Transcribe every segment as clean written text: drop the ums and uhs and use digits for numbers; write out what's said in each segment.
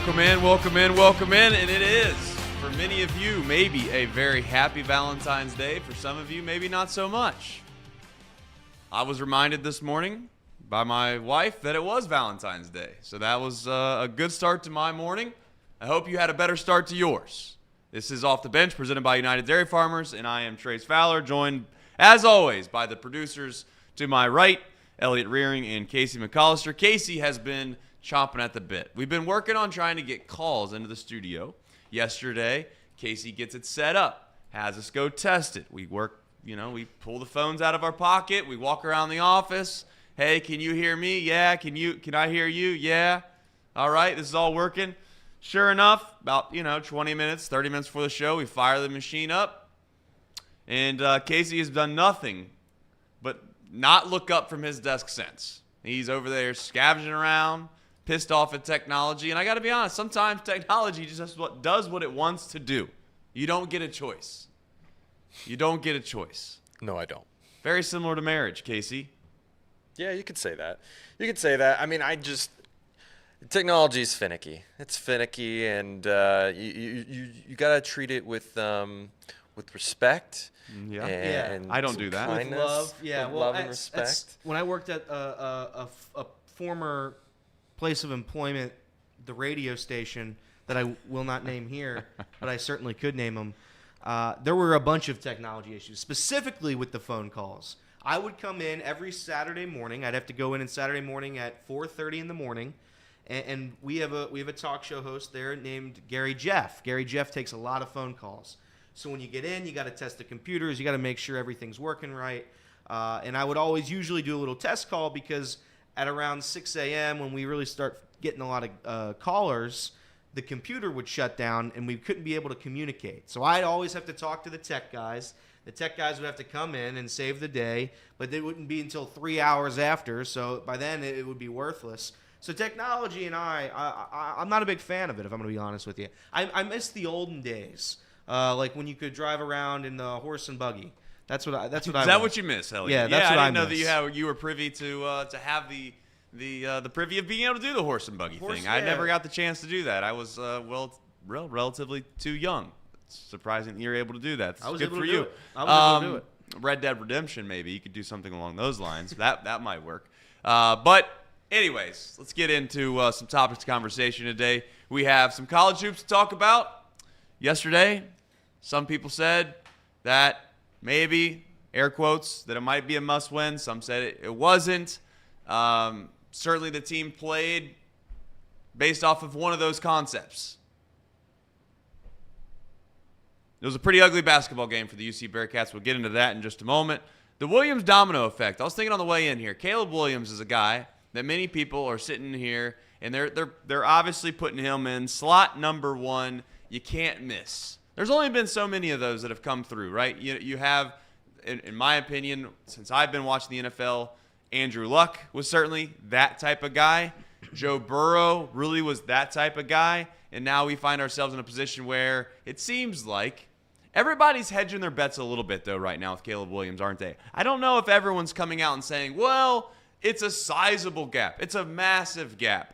Welcome in, and it is, for many of you, maybe a very happy Valentine's Day. For some of you, maybe not so much. I was reminded this morning by my wife that it was Valentine's Day, so that was a good start to my morning. I hope you had a better start to yours. This is Off the Bench, presented by United Dairy Farmers, and I am Trace Fowler, joined, as always, by the producers to my right, Elliot Rearing and Casey McAllister. Casey has been chomping at the bit. We've been working on trying to get calls into the studio. Yesterday, Casey gets it set up, has us go test it. We work, we pull the phones out of our pocket. We walk around the office. Hey, can you hear me? Yeah. Can I hear you? Yeah. All right. This is all working. Sure enough, about, 20 minutes, 30 minutes before the show, we fire the machine up. And Casey has done nothing but not look up from his desk since. He's over there scavenging around, pissed off at technology. And I got to be honest, sometimes technology just does what it wants to do. You don't get a choice. No, I don't. Very similar to marriage, Casey. Yeah, you could say that. I mean, technology is finicky. It's finicky, and you got to treat it with respect. Yeah. And I don't do that. Kindness, with love. Yeah, with well, love and respect. When I worked at a former place of employment, the radio station that I will not name here, but I certainly could name them, there were a bunch of technology issues, specifically with the phone calls. I would come in every Saturday morning. I'd have to go in Saturday morning at 4:30 in the morning, and we have a talk show host there named Gary Jeff. Gary Jeff takes a lot of phone calls. So when you get in, you got to test the computers. You got to make sure everything's working right. And I would always usually do a little test call because at around 6 a.m. when we really start getting a lot of callers, the computer would shut down and we couldn't be able to communicate. So I'd always have to talk to the tech guys. The tech guys would have to come in and save the day, but it wouldn't be until 3 hours after. So by then it would be worthless. So technology and I'm not a big fan of it, if I'm going to be honest with you. I miss the olden days. Like when you could drive around in the horse and buggy. Is that what you miss, Elliot? Yeah, that's what I didn't know miss. that you were privy to have the privy of being able to do the horse and buggy thing. I never got the chance to do that. I was relatively too young. It's surprising that you're able to do that. It's good for you. I was able to do it. Red Dead Redemption, maybe you could do something along those lines. that might work. But anyways, let's get into some topics of conversation today. We have some college hoops to talk about. Yesterday, some people said that maybe, air quotes, that it might be a must-win. Some said it wasn't. Certainly the team played based off of one of those concepts. It was a pretty ugly basketball game for the UC Bearcats. We'll get into that in just a moment. The Williams domino effect. I was thinking on the way in here. Caleb Williams is a guy that many people are sitting here, and they're obviously putting him in slot number one. You can't miss. There's only been so many of those that have come through, right? You have, in my opinion, since I've been watching the NFL, Andrew Luck was certainly that type of guy. Joe Burrow really was that type of guy. And now we find ourselves in a position where it seems like everybody's hedging their bets a little bit, though, right now with Caleb Williams, aren't they? I don't know if everyone's coming out and saying, well, it's a sizable gap. It's a massive gap.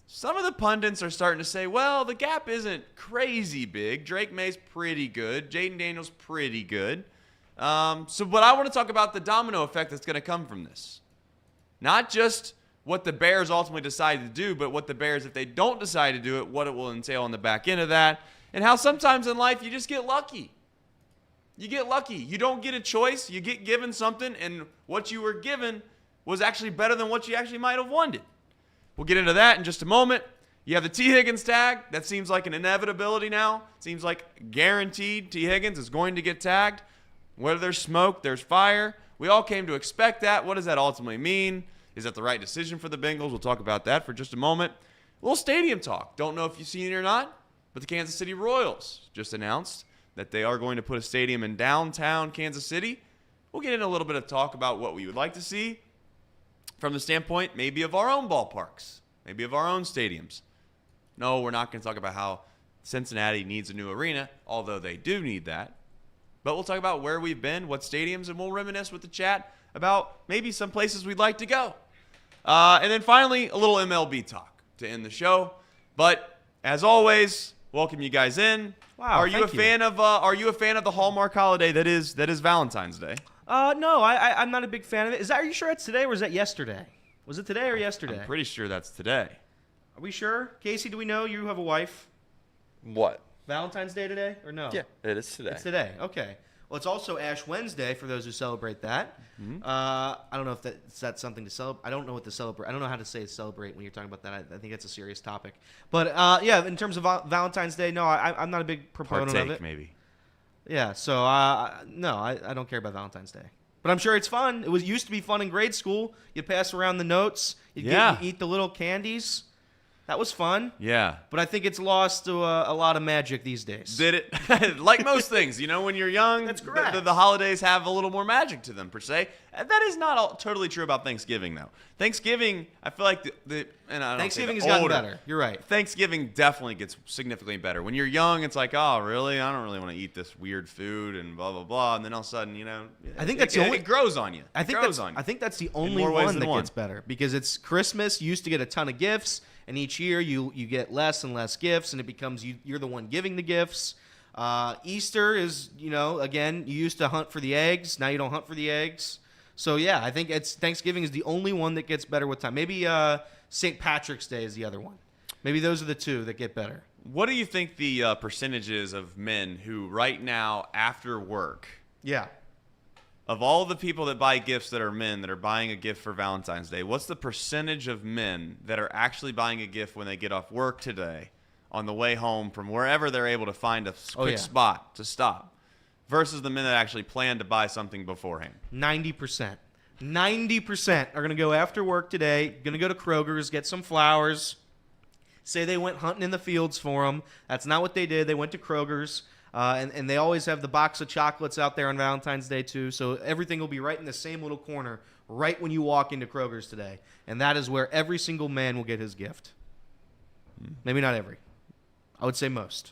Some of the pundits are starting to say, well, the gap isn't crazy big. Drake May's pretty good. Jaden Daniels pretty good. But I want to talk about the domino effect that's going to come from this. Not just what the Bears ultimately decide to do, but what the Bears, if they don't decide to do it, what it will entail on the back end of that, and how sometimes in life you just get lucky. You get lucky. You don't get a choice. You get given something, and what you were given was actually better than what you actually might have wanted. We'll get into that in just a moment. You have the Tee Higgins tag. That seems like an inevitability now. Seems like guaranteed Tee Higgins is going to get tagged. Where there's smoke, there's fire. We all came to expect that. What does that ultimately mean? Is that the right decision for the Bengals? We'll talk about that for just a moment. A little stadium talk. Don't know if you've seen it or not, but the Kansas City Royals just announced that they are going to put a stadium in downtown Kansas City. We'll get into a little bit of talk about what we would like to see from the standpoint maybe of our own ballparks, maybe of our own stadiums. No, we're not going to talk about how Cincinnati needs a new arena, although they do need that. But we'll talk about where we've been, what stadiums, and we'll reminisce with the chat about maybe some places we'd like to go. And then finally, a little MLB talk to end the show. But as always, welcome you guys in. Wow, Are you thank you. Are you a fan of the Hallmark holiday that is Valentine's Day? No, I'm not a big fan of it. Are you sure it's today or was that yesterday? Was it today or yesterday? I'm pretty sure that's today. Are we sure? Casey, do we know you have a wife? What? Valentine's Day today or no? Yeah, it is today. It's today. Okay. Well, it's also Ash Wednesday for those who celebrate that. Mm-hmm. I don't know if that's something to celebrate. I don't know what to celebrate. I don't know how to say celebrate when you're talking about that. I think it's a serious topic. But yeah, in terms of Valentine's Day, no, I'm not a big proponent of it. Maybe. Yeah. So no, I don't care about Valentine's Day. But I'm sure it's fun. It used to be fun in grade school. You'd pass around the notes. You'd eat the little candies. That was fun. Yeah. But I think it's lost to a lot of magic these days. Did it? Like most things, when you're young, That's correct. The holidays have a little more magic to them, per se. That is not totally true about Thanksgiving, though. Thanksgiving, I feel like Thanksgiving has gotten better. You're right. Thanksgiving definitely gets significantly better. When you're young, it's like, oh, really? I don't really want to eat this weird food and blah, blah, blah. And then all of a sudden, I think that's the only. It grows on you. I think that's the only more ways one than that one. gets better because it's Christmas. You used to get a ton of gifts, and each year you get less and less gifts, and it becomes you're the one giving the gifts. Easter is, again, you used to hunt for the eggs. Now you don't hunt for the eggs. So yeah, I think Thanksgiving is the only one that gets better with time. Maybe St. Patrick's Day is the other one. Maybe those are the two that get better. What do you think the percentage is of men who right now after work, Yeah. of all the people that buy gifts that are men that are buying a gift for Valentine's Day, what's the percentage of men that are actually buying a gift when they get off work today on the way home from wherever they're able to find a quick spot to stop versus the men that actually plan to buy something beforehand? 90%. 90% are going to go after work today, going to go to Kroger's, get some flowers, say they went hunting in the fields for them. That's not what they did. They went to Kroger's, and they always have the box of chocolates out there on Valentine's Day too, so everything will be right in the same little corner right when you walk into Kroger's today, and that is where every single man will get his gift. Maybe not every. I would say most.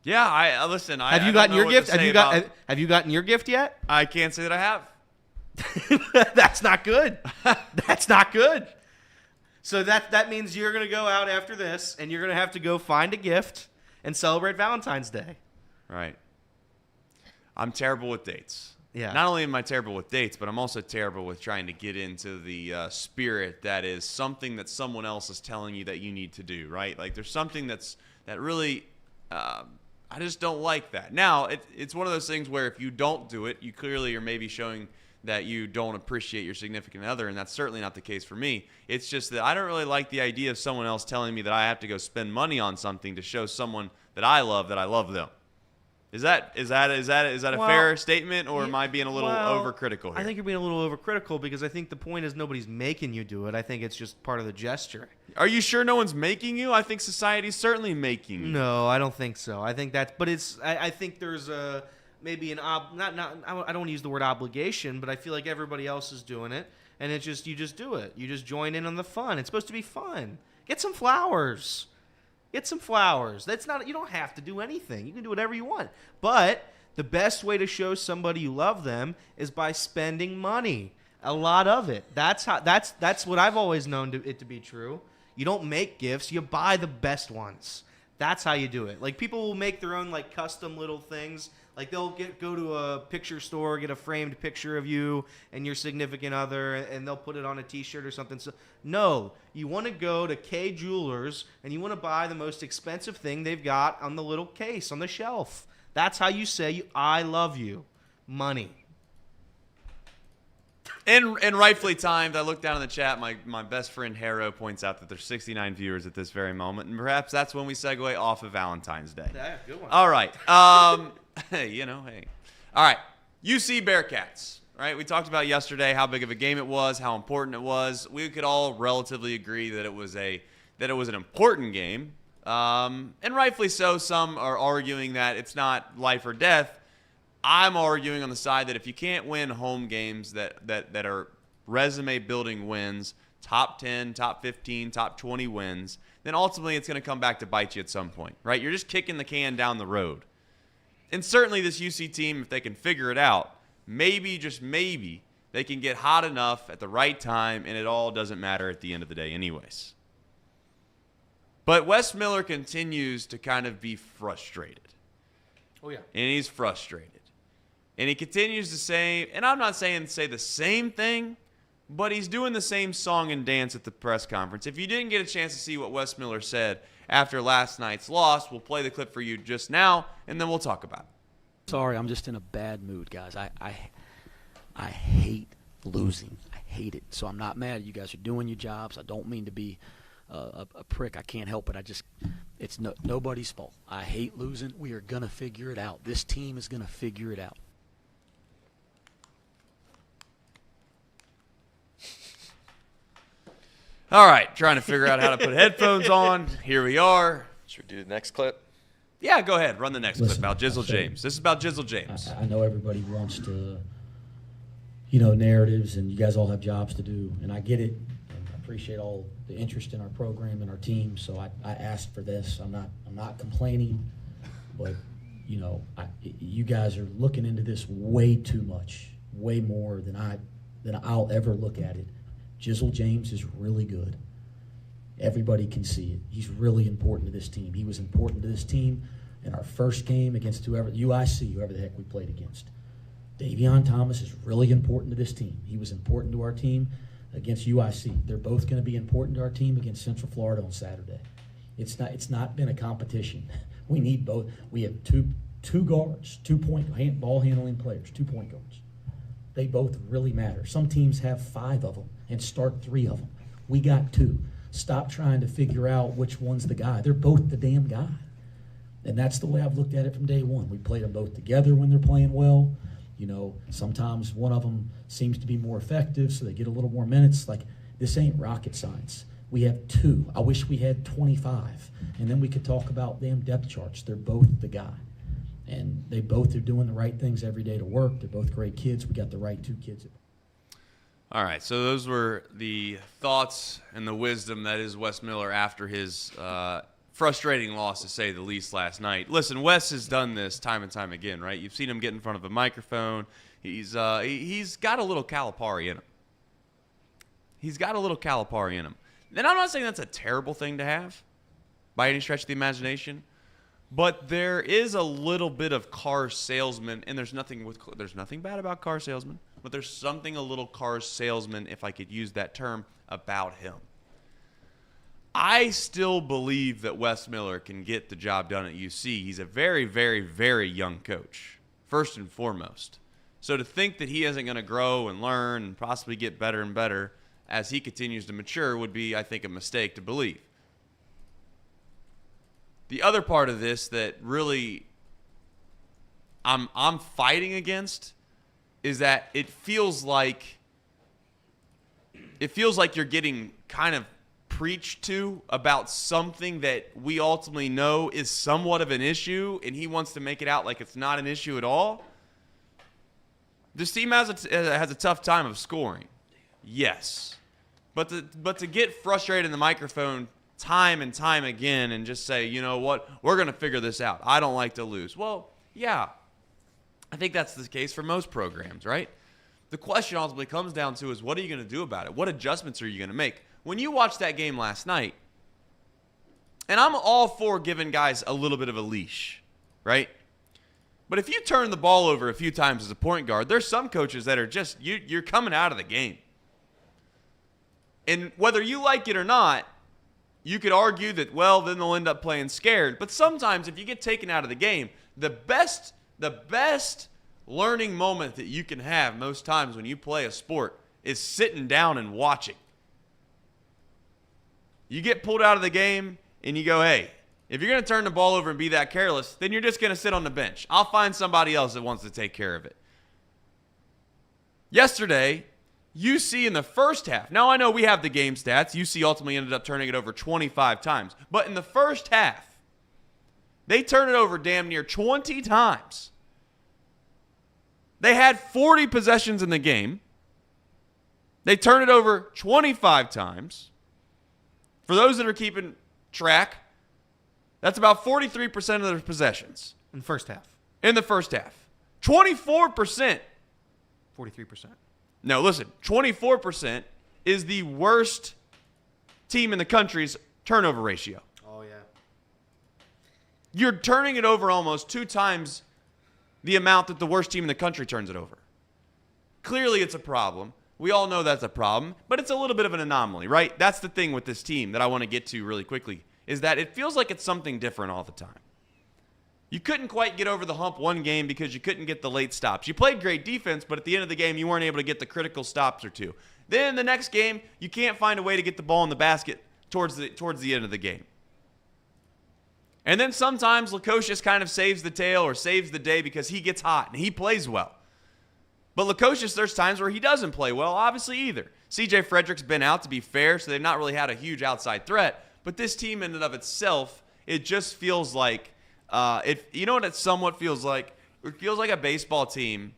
Yeah, listen. Have you gotten your gift? Have you gotten your gift yet? I can't say that I have. That's not good. That's not good. So that means you're going to go out after this, and you're going to have to go find a gift and celebrate Valentine's Day. Right. I'm terrible with dates. Yeah. Not only am I terrible with dates, but I'm also terrible with trying to get into the spirit that is something that someone else is telling you that you need to do, right? Like there's something that really I just don't like that. Now, it's one of those things where if you don't do it, you clearly are maybe showing that you don't appreciate your significant other, and that's certainly not the case for me. It's just that I don't really like the idea of someone else telling me that I have to go spend money on something to show someone that I love them. Is that a fair statement, or am I being a little overcritical here? I think you're being a little overcritical because I think the point is nobody's making you do it. I think it's just part of the gesture. Are you sure no one's making you? I think society's certainly making you. No, I don't think so. I think I think there's maybe I don't want to use the word obligation, but I feel like everybody else is doing it, and you just do it. You just join in on the fun. It's supposed to be fun. Get some flowers. Get some flowers. You don't have to do anything. You can do whatever you want. But the best way to show somebody you love them is by spending money. A lot of it. That's what I've always known it to be true. You don't make gifts, you buy the best ones. That's how you do it. Like people will make their own like custom little things. Like they'll go to a picture store, get a framed picture of you and your significant other, and they'll put it on a T-shirt or something. So no, you want to go to K Jewelers and you want to buy the most expensive thing they've got on the little case on the shelf. That's how you say I love you. Money. And rightfully timed. I look down in the chat. My best friend Harrow points out that there's 69 viewers at this very moment, and perhaps that's when we segue off of Valentine's Day. Yeah, good one. All right. Hey. All right. UC Bearcats. Right. We talked about yesterday how big of a game it was, how important it was. We could all relatively agree that it was an important game, and rightfully so. Some are arguing that it's not life or death. I'm arguing on the side that if you can't win home games that are resume-building wins, top 10, top 15, top 20 wins, then ultimately it's going to come back to bite you at some point, right? You're just kicking the can down the road. And certainly this UC team, if they can figure it out, maybe, just maybe, they can get hot enough at the right time, and it all doesn't matter at the end of the day anyways. But Wes Miller continues to kind of be frustrated. Oh, yeah. And he's frustrated. And he continues to say, and I'm not saying say the same thing, but he's doing the same song and dance at the press conference. If you didn't get a chance to see what Wes Miller said after last night's loss, we'll play the clip for you just now, and then we'll talk about it. Sorry, I'm just in a bad mood, guys. I hate losing. I hate it. So I'm not mad. You guys are doing your jobs. I don't mean to be a prick. I can't help it. It's nobody's fault. I hate losing. We are going to figure it out. This team is going to figure it out. All right, trying to figure out how to put headphones on. Here we are. Should we do the next clip? Yeah, go ahead. Run the next clip about Jizzle I'll say- James. This is about Jizzle James. I know everybody wants to, narratives, and you guys all have jobs to do, and I get it. And I appreciate all the interest in our program and our team. So I asked for this. I'm not complaining, but you guys are looking into this way too much, way more than I'll ever look at it. Jizzle James is really good. Everybody can see it. He's really important to this team. He was important to this team in our first game against UIC, whoever the heck we played against. Davion Thomas is really important to this team. He was important to our team against UIC. They're both going to be important to our team against Central Florida on Saturday. It's not been a competition. We need both. We have two guards, ball handling players, 2 point guards. They both really matter. Some teams have 5 of them and start 3 of them. We got 2. Stop trying to figure out which one's the guy. They're both the damn guy. And that's the way I've looked at it from day one. We played them both together when they're playing well. Sometimes one of them seems to be more effective, so they get a little more minutes. Like, this ain't rocket science. We have 2. I wish we had 25. And then we could talk about damn depth charts. They're both the guy. And they both are doing the right things every day to work. They're both great kids. We got the right 2 kids. All right, so those were the thoughts and the wisdom that is Wes Miller after his frustrating loss, to say the least, last night. Listen, Wes has done this time and time again, right? You've seen him get in front of a microphone. He's got a little Calipari in him. He's got a little Calipari in him. And I'm not saying that's a terrible thing to have by any stretch of the imagination, but there is a little bit of car salesman, and there's nothing bad about car salesman, but there's something a little car salesman, if I could use that term, about him. I still believe that Wes Miller can get the job done at UC. He's a very, very, very young coach, first and foremost. So to think that he isn't going to grow and learn and possibly get better and better as he continues to mature would be, I think, a mistake to believe. The other part of this that really I'm fighting against is that it feels like you're getting kind of preached to about something that we ultimately know is somewhat of an issue, and he wants to make it out like it's not an issue at all. This team has a tough time of scoring, yes, but to get frustrated in the microphone time and time again and just say, you know what, we're going to figure this out. I don't like to lose. Well, yeah, I think that's the case for most programs, right? The question ultimately comes down to is, what are you going to do about it? What adjustments are you going to make? When you watched that game last night, and I'm all for giving guys a little bit of a leash, right? But if you turn the ball over a few times as a point guard, there's some coaches that are just, you're coming out of the game. And whether you like it or not, you could argue that, well, then they'll end up playing scared. But sometimes if you get taken out of the game, the best learning moment that you can have most times when you play a sport is sitting down and watching. You get pulled out of the game and you go, hey, if you're going to turn the ball over and be that careless, then you're just going to sit on the bench. I'll find somebody else that wants to take care of it. Yesterday, UC in the first half. Now, I know we have the game stats. UC ultimately ended up turning it over 25 times. But in the first half, they turned it over damn near 20 times. They had 40 possessions in the game. They turned it over 25 times. For those that are keeping track, that's about 43% of their possessions. In the first half. In the first half. 24%. 43%. No, listen, 24% is the worst team in the country's turnover ratio. Oh, You're turning it over almost 2 times the amount that the worst team in the country turns it over. Clearly, it's a problem. We all know that's a problem, but it's a little bit of an anomaly, right? That's the thing with this team that I want to get to really quickly, is that it feels like it's something different all the time. You couldn't quite get over the hump one game because you couldn't get the late stops. You played great defense, but at the end of the game, you weren't able to get the critical stops or two. Then the next game, you can't find a way to get the ball in the basket towards the end of the game. And then sometimes Lukosius kind of saves the tail or saves the day because he gets hot and he plays well. But Lukosius, there's times where he doesn't play well, obviously, either. C.J. Frederick's been out, to be fair, so they've not really had a huge outside threat. But this team in and of itself, it just feels like, you know what it somewhat feels like? It feels like a baseball team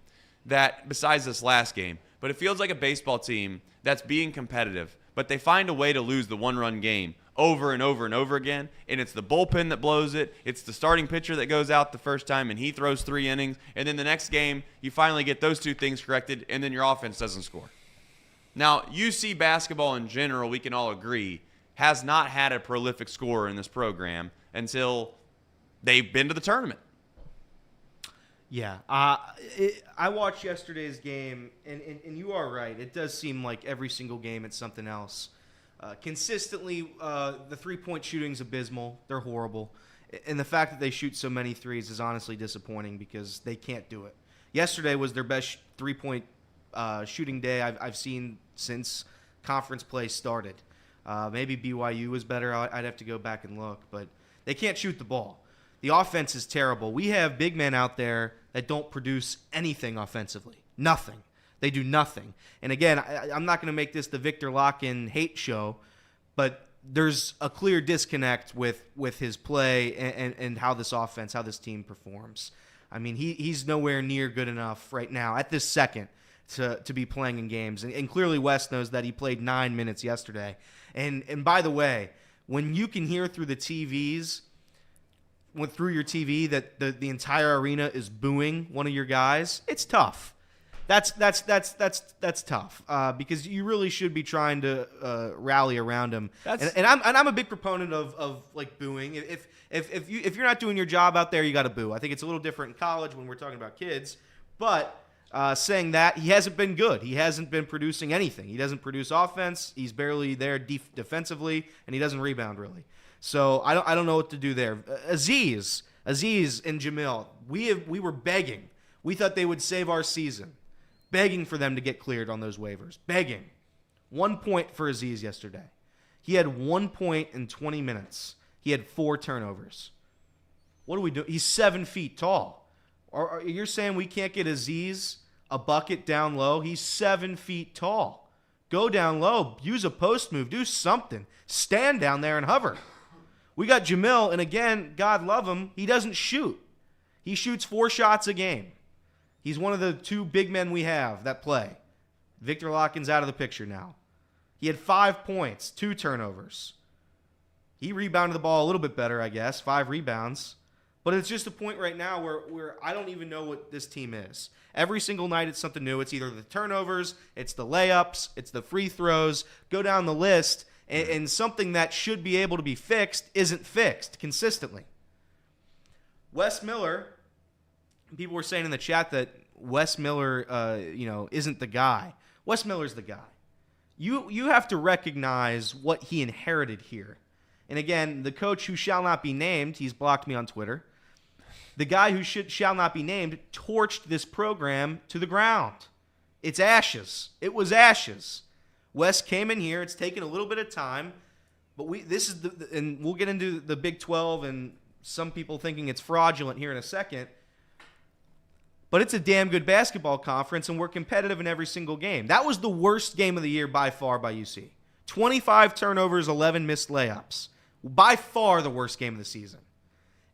that, besides this last game, but it feels like a baseball team that's being competitive, but they find a way to lose the one-run game over and over and over again, and it's the bullpen that blows it. It's the starting pitcher that goes out the first time, and he throws 3 innings, and then the next game, you finally get those 2 things corrected, and then your offense doesn't score. Now, UC basketball in general, we can all agree, has not had a prolific scorer in this program until they've been to the tournament. Yeah. I watched yesterday's game, and you are right. It does seem like every single game it's something else. Consistently, the three-point shooting's abysmal. They're horrible. And the fact that they shoot so many threes is honestly disappointing because they can't do it. Yesterday was their best three-point shooting day I've seen since conference play started. Maybe BYU was better. I'd have to go back and look. But they can't shoot the ball. The offense is terrible. We have big men out there that don't produce anything offensively. Nothing. They do nothing. And again, I'm not going to make this the Victor Locken hate show, but there's a clear disconnect with his play and how this offense, how this team performs. I mean, he's nowhere near good enough right now at this second to be playing in games. And clearly West knows that. He played 9 minutes yesterday. And by the way, when you can hear through the TVs, through your TV that the entire arena is booing one of your guys, it's tough. That's tough because you really should be trying to rally around him. And I'm a big proponent of like booing. If you're not doing your job out there, you got to boo. I think it's a little different in college when we're talking about kids. But saying that, he hasn't been good. He hasn't been producing anything. He doesn't produce offense. He's barely there defensively, and he doesn't rebound really. So I don't know what to do there. Aziz and Jamil, we were begging. We thought they would save our season. Begging for them to get cleared on those waivers. Begging. 1 point for Aziz yesterday. He had 1 point in 20 minutes. He had 4 turnovers. What do we do? He's 7 feet tall. You're saying we can't get Aziz a bucket down low? He's 7 feet tall. Go down low. Use a post move. Do something. Stand down there and hover. We got Jamil, and again, God love him, he doesn't shoot. He shoots 4 shots a game. He's one of the 2 big men we have that play. Victor Locken's out of the picture now. He had 5 points, 2 turnovers. He rebounded the ball a little bit better, I guess, 5 rebounds. But it's just a point right now where I don't even know what this team is. Every single night it's something new. It's either the turnovers, it's the layups, it's the free throws. Go down the list, and something that should be able to be fixed isn't fixed consistently. Wes Miller, people were saying in the chat that Wes Miller, isn't the guy. Wes Miller's the guy. You have to recognize what he inherited here. And again, the coach who shall not be named, he's blocked me on Twitter. The guy who shall not be named torched this program to the ground. It's ashes. It was ashes. Wes came in here. It's taken a little bit of time, but and we'll get into the Big 12 and some people thinking it's fraudulent here in a second. But it's a damn good basketball conference, and we're competitive in every single game. That was the worst game of the year by far by UC. 25 turnovers, 11 missed layups. By far the worst game of the season.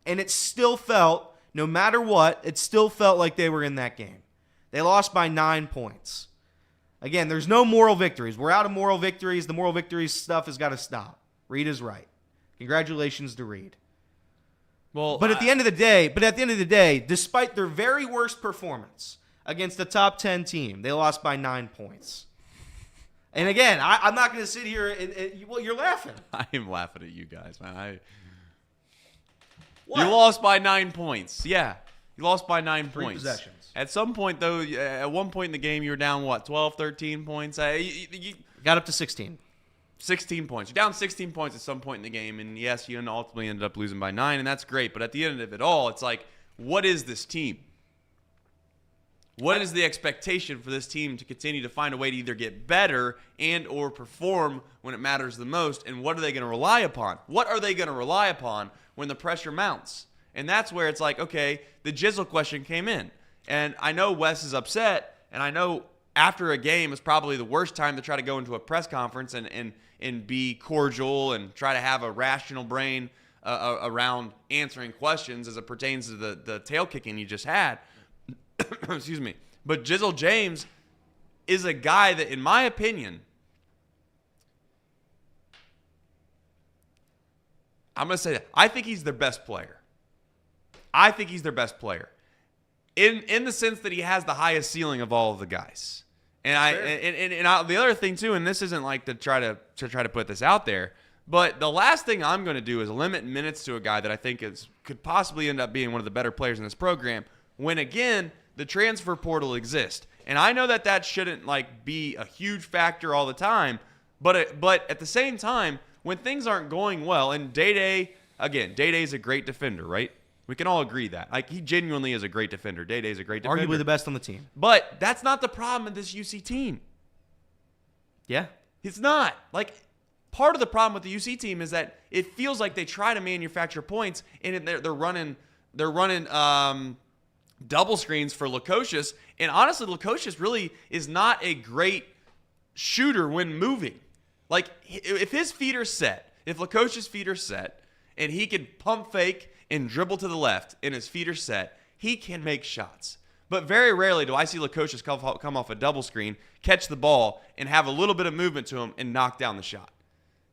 And it still felt, no matter what, it still felt like they were in that game. They lost by 9 points. Again, there's no moral victories. We're out of moral victories. The moral victories stuff has got to stop. Reed is right. Congratulations to Reed. Well, But at the end of the day, despite their very worst performance against a top 10 team, they lost by 9 points. And again, I'm not going to sit here well, you're laughing. I am laughing at you guys, man. What? You lost by 9 points. Yeah, you lost by 9 3 points. possessions. At some point, though, at one point in the game, you were down, 12, 13 points? You Got up to 16. 16 points. You're down 16 points at some point in the game, and yes, you ultimately ended up losing by 9, and that's great. But at the end of it all, it's like, what is this team? What is the expectation for this team to continue to find a way to either get better and or perform when it matters the most, and what are they going to rely upon? What are they going to rely upon when the pressure mounts? And that's where it's like, okay, the Jizzle question came in. And I know Wes is upset, and I know after a game is probably the worst time to try to go into a press conference and be cordial and try to have a rational brain around answering questions as it pertains to the tail kicking you just had. Excuse me. But Jizzle James is a guy that, in my opinion, I'm going to say that. I think he's their best player. I think he's their best player. In the sense that he has the highest ceiling of all of the guys. And the other thing too, and this isn't like to try to put this out there, but the last thing I'm going to do is limit minutes to a guy that I think could possibly end up being one of the better players in this program. When again, the transfer portal exists, and I know that shouldn't like be a huge factor all the time, but at the same time, when things aren't going well, and Day Day's a great defender, right? We can all agree that. Like, he genuinely is a great defender. Day-Day's a great defender. Arguably the best on the team. But that's not the problem with this UC team. Yeah. It's not. Like, part of the problem with the UC team is that it feels like they try to manufacture points, and they're running double screens for Lukosius. And honestly, Lukosius really is not a great shooter when moving. Like, if his feet are set, if Lukosius' feet are set, and he can pump fake and dribble to the left and his feet are set, he can make shots. But very rarely do I see Lukosius come off a double screen, catch the ball, and have a little bit of movement to him and knock down the shot.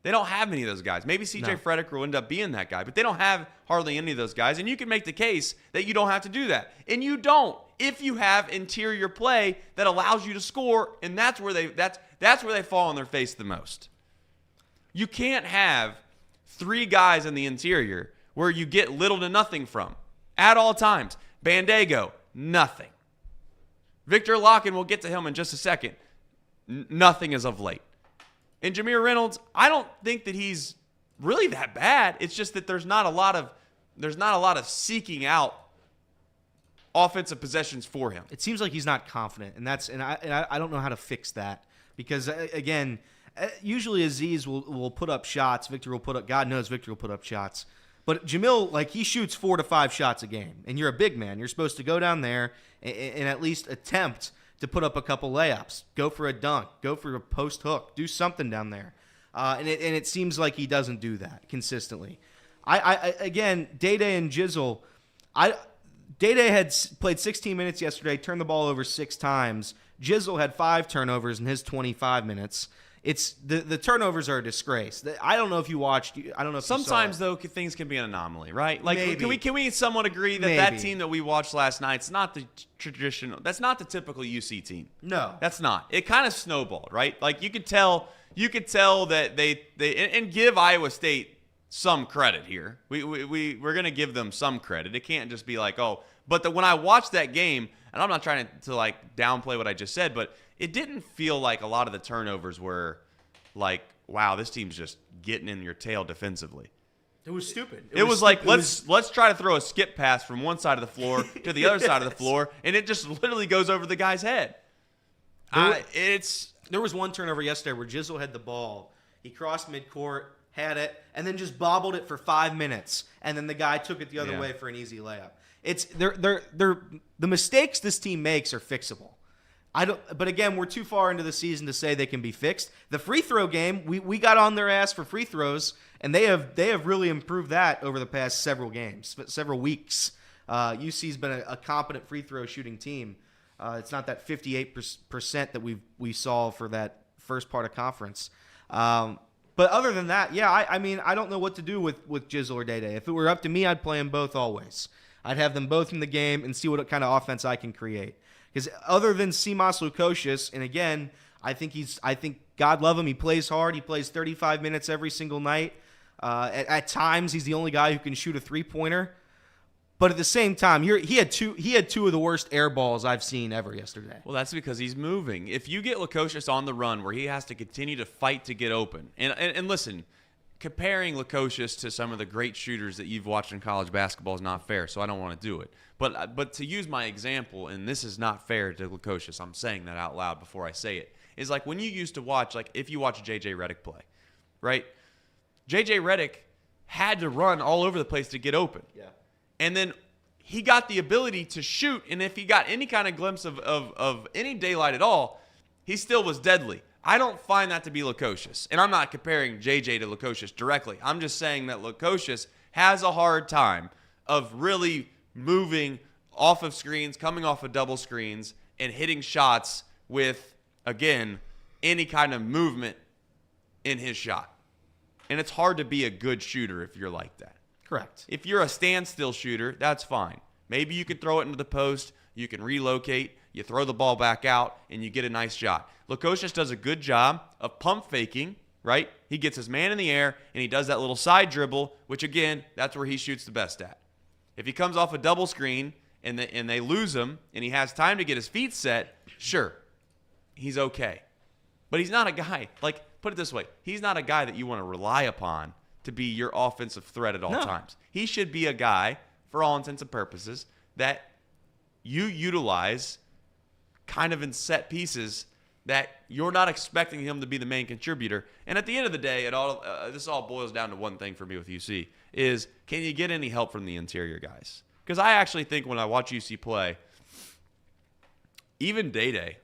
They don't have many of those guys. Maybe C.J. Frederick will end up being that guy, but they don't have hardly any of those guys. And you can make the case that you don't have to do that. And you don't if you have interior play that allows you to score, and that's where they fall on their face the most. You can't have 3 guys in the interior where you get little to nothing from at all times. Bandego, nothing. Victor Locken, we'll get to him in just a second. Nothing as of late. And Jameer Reynolds, I don't think that he's really that bad. It's just that there's not a lot of seeking out offensive possessions for him. It seems like he's not confident, and I don't know how to fix that because again, usually Aziz will put up shots. God knows Victor will put up shots. But Jamil, like, he shoots 4 to 5 shots a game, and you're a big man. You're supposed to go down there and at least attempt to put up a couple layups, go for a dunk, go for a post hook, do something down there. And it seems like he doesn't do that consistently. Again, Day-Day and Jizzle, Day-Day had played 16 minutes yesterday, turned the ball over 6 times. Jizzle had 5 turnovers in his 25 minutes. It's the turnovers are a disgrace. I don't know if you watched. I don't know if sometimes you saw though things can be an anomaly, right? Like, Maybe. can we somewhat agree that Maybe. that team that we watched last night's not the traditional? That's not the typical UC team. No, That's not. It kind of snowballed, right? Like, you could tell that they and give Iowa State some credit here. We're gonna give them some credit. It can't just be like, oh. But when I watched that game, and I'm not trying to like downplay what I just said, but it didn't feel like a lot of the turnovers were like, wow, this team's just getting in your tail defensively. It was stupid. It was like, let's try to throw a skip pass from one side of the floor to the other side of the floor, and it just literally goes over the guy's head. There was one turnover yesterday where Jizzle had the ball. He crossed midcourt, had it, and then just bobbled it for 5 minutes, and then the guy took it the other way for an easy layup. It's the mistakes this team makes are fixable. But again, we're too far into the season to say they can be fixed. The free throw game, we got on their ass for free throws, and they have really improved that over the past several weeks. UC's been a competent free throw shooting team. It's not that 58% that we saw for that first part of conference. But other than that, yeah, I mean, I don't know what to do with Jizzle or Day-Day. If it were up to me, I'd play them both always. I'd have them both in the game and see what kind of offense I can create. Because other than Simas Lukosius, and again, I think God love him, he plays hard. He plays 35 minutes every single night. At times, he's the only guy who can shoot a three-pointer. But at the same time, he had two of the worst air balls I've seen ever yesterday. Well, that's because he's moving. If you get Lukosius on the run where he has to continue to fight to get open, and listen, comparing Lukosius to some of the great shooters that you've watched in college basketball is not fair, so I don't want to do it. But to use my example, and this is not fair to Lukosius, I'm saying that out loud before I say it, is like when you used to watch, like if you watch J.J. Redick play, right? J.J. Redick had to run all over the place to get open. Yeah. And then he got the ability to shoot, and if he got any kind of glimpse of any daylight at all, he still was deadly. I don't find that to be Lukosius. And I'm not comparing JJ to Lukosius directly. I'm just saying that Lukosius has a hard time of really moving off of screens, coming off of double screens, and hitting shots with, again, any kind of movement in his shot. And it's hard to be a good shooter if you're like that. Correct. If you're a standstill shooter, that's fine. Maybe you can throw it into the post, you can relocate, you throw the ball back out, and you get a nice shot. Lukosius does a good job of pump faking, right? He gets his man in the air, and he does that little side dribble, which, again, that's where he shoots the best at. If he comes off a double screen and they lose him, and he has time to get his feet set, sure, he's okay. But he's not a guy, like, put it this way, he's not a guy that you want to rely upon to be your offensive threat at all times. He should be a guy, for all intents and purposes, that you utilize kind of in set pieces that you're not expecting him to be the main contributor. And at the end of the day, this all boils down to one thing for me with UC, is can you get any help from the interior guys? Because I actually think when I watch UC play, even Day-Day,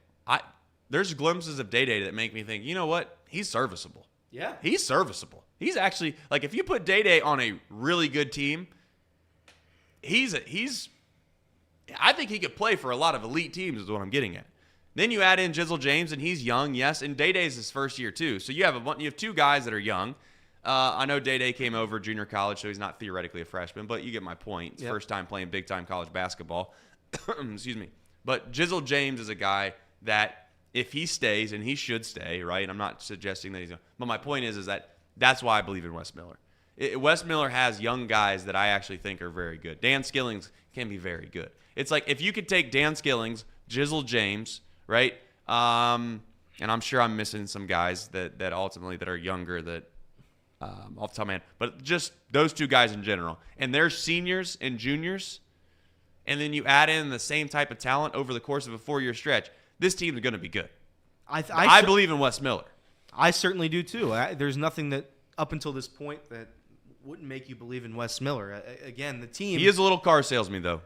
there's glimpses of Day-Day that make me think, you know what? He's serviceable. Yeah. He's serviceable. He's actually, like, if you put Day-Day on a really good team, I think he could play for a lot of elite teams is what I'm getting at. Then you add in Jizzle James, and he's young, yes, and Day-Day's his first year too. So you have two guys that are young. I know Day-Day came over junior college, so he's not theoretically a freshman, but you get my point. It's first time playing big-time college basketball. Excuse me. But Jizzle James is a guy that if he stays, and he should stay, right? I'm not suggesting that he's going to. But my point is that that's why I believe in Wes Miller. Wes Miller has young guys that I actually think are very good. Dan Skillings can be very good. It's like if you could take Dan Skillings, Jizzle James, right? And I'm sure I'm missing some guys that ultimately that are younger that off the top of my head. But just those two guys in general. And they're seniors and juniors. And then you add in the same type of talent over the course of a 4-year stretch. This team is going to be good. I believe in Wes Miller. I certainly do too. There's nothing that up until this point that wouldn't make you believe in Wes Miller. Again, the team. He is a little car salesman, though.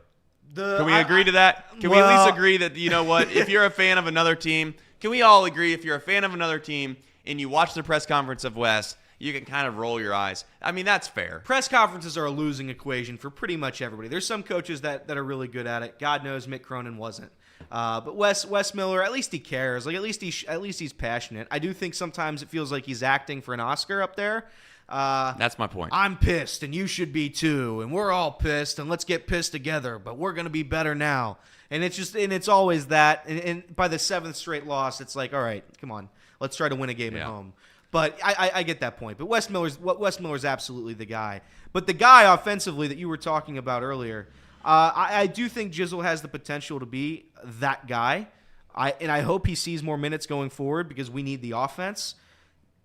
Can we agree to that? Can we at least agree that, you know what, if you're a fan of another team, can we all agree if you're a fan of another team and you watch the press conference of Wes, you can kind of roll your eyes? I mean, that's fair. Press conferences are a losing equation for pretty much everybody. There's some coaches that are really good at it. God knows Mick Cronin wasn't. But Wes Miller, at least he cares. Like at least he's passionate. I do think sometimes it feels like he's acting for an Oscar up there. That's my point. I'm pissed, and you should be too, and we're all pissed, and let's get pissed together. But we're gonna be better now. And it's always that. And by the 7th straight loss, it's like, all right, come on, let's try to win a game at home. But I get that point. But Wes Miller's absolutely the guy. But the guy offensively that you were talking about earlier. I do think Jizzle has the potential to be that guy. I hope he sees more minutes going forward because we need the offense.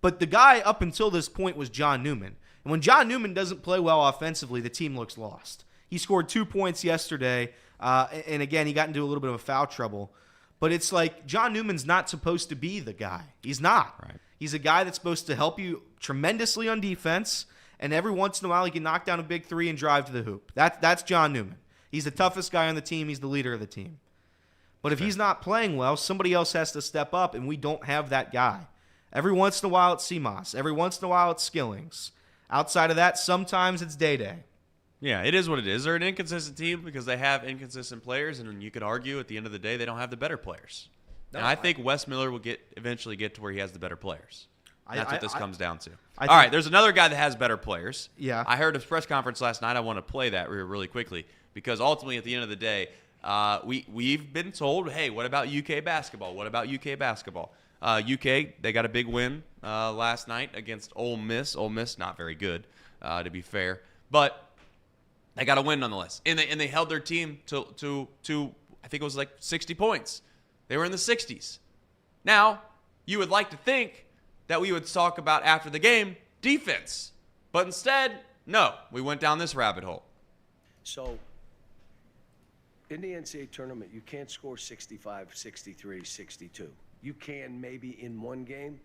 But the guy up until this point was John Newman. And when John Newman doesn't play well offensively, the team looks lost. He scored 2 points yesterday, and again, he got into a little bit of foul trouble. But it's like John Newman's not supposed to be the guy. He's not. Right. He's a guy that's supposed to help you tremendously on defense, and every once in a while he can knock down a big three and drive to the hoop. That's John Newman. He's the toughest guy on the team. He's the leader of the team. But if he's not playing well, somebody else has to step up, and we don't have that guy. Every once in a while it's Seamas. Every once in a while it's Skillings. Outside of that, sometimes it's Day-Day. Yeah, it is what it is. They're an inconsistent team because they have inconsistent players, and you could argue at the end of the day they don't have the better players. And I think Wes Miller will eventually get to where he has the better players. That's what this comes down to. All right, there's another guy that has better players. Yeah. I heard his press conference last night. I want to play that really quickly because ultimately at the end of the day, we've been told, hey, what about UK basketball? What about UK basketball? UK, they got a big win last night against Ole Miss. Ole Miss, not very good, to be fair. But They got a win nonetheless, and they held their team to I think it was like 60 points. They were in the 60s. Now, you would like to think that we would talk about after the game defense, but instead, no, we went down this rabbit hole. So, in the NCAA tournament, you can't score 65, 63, 62. You can maybe in one game,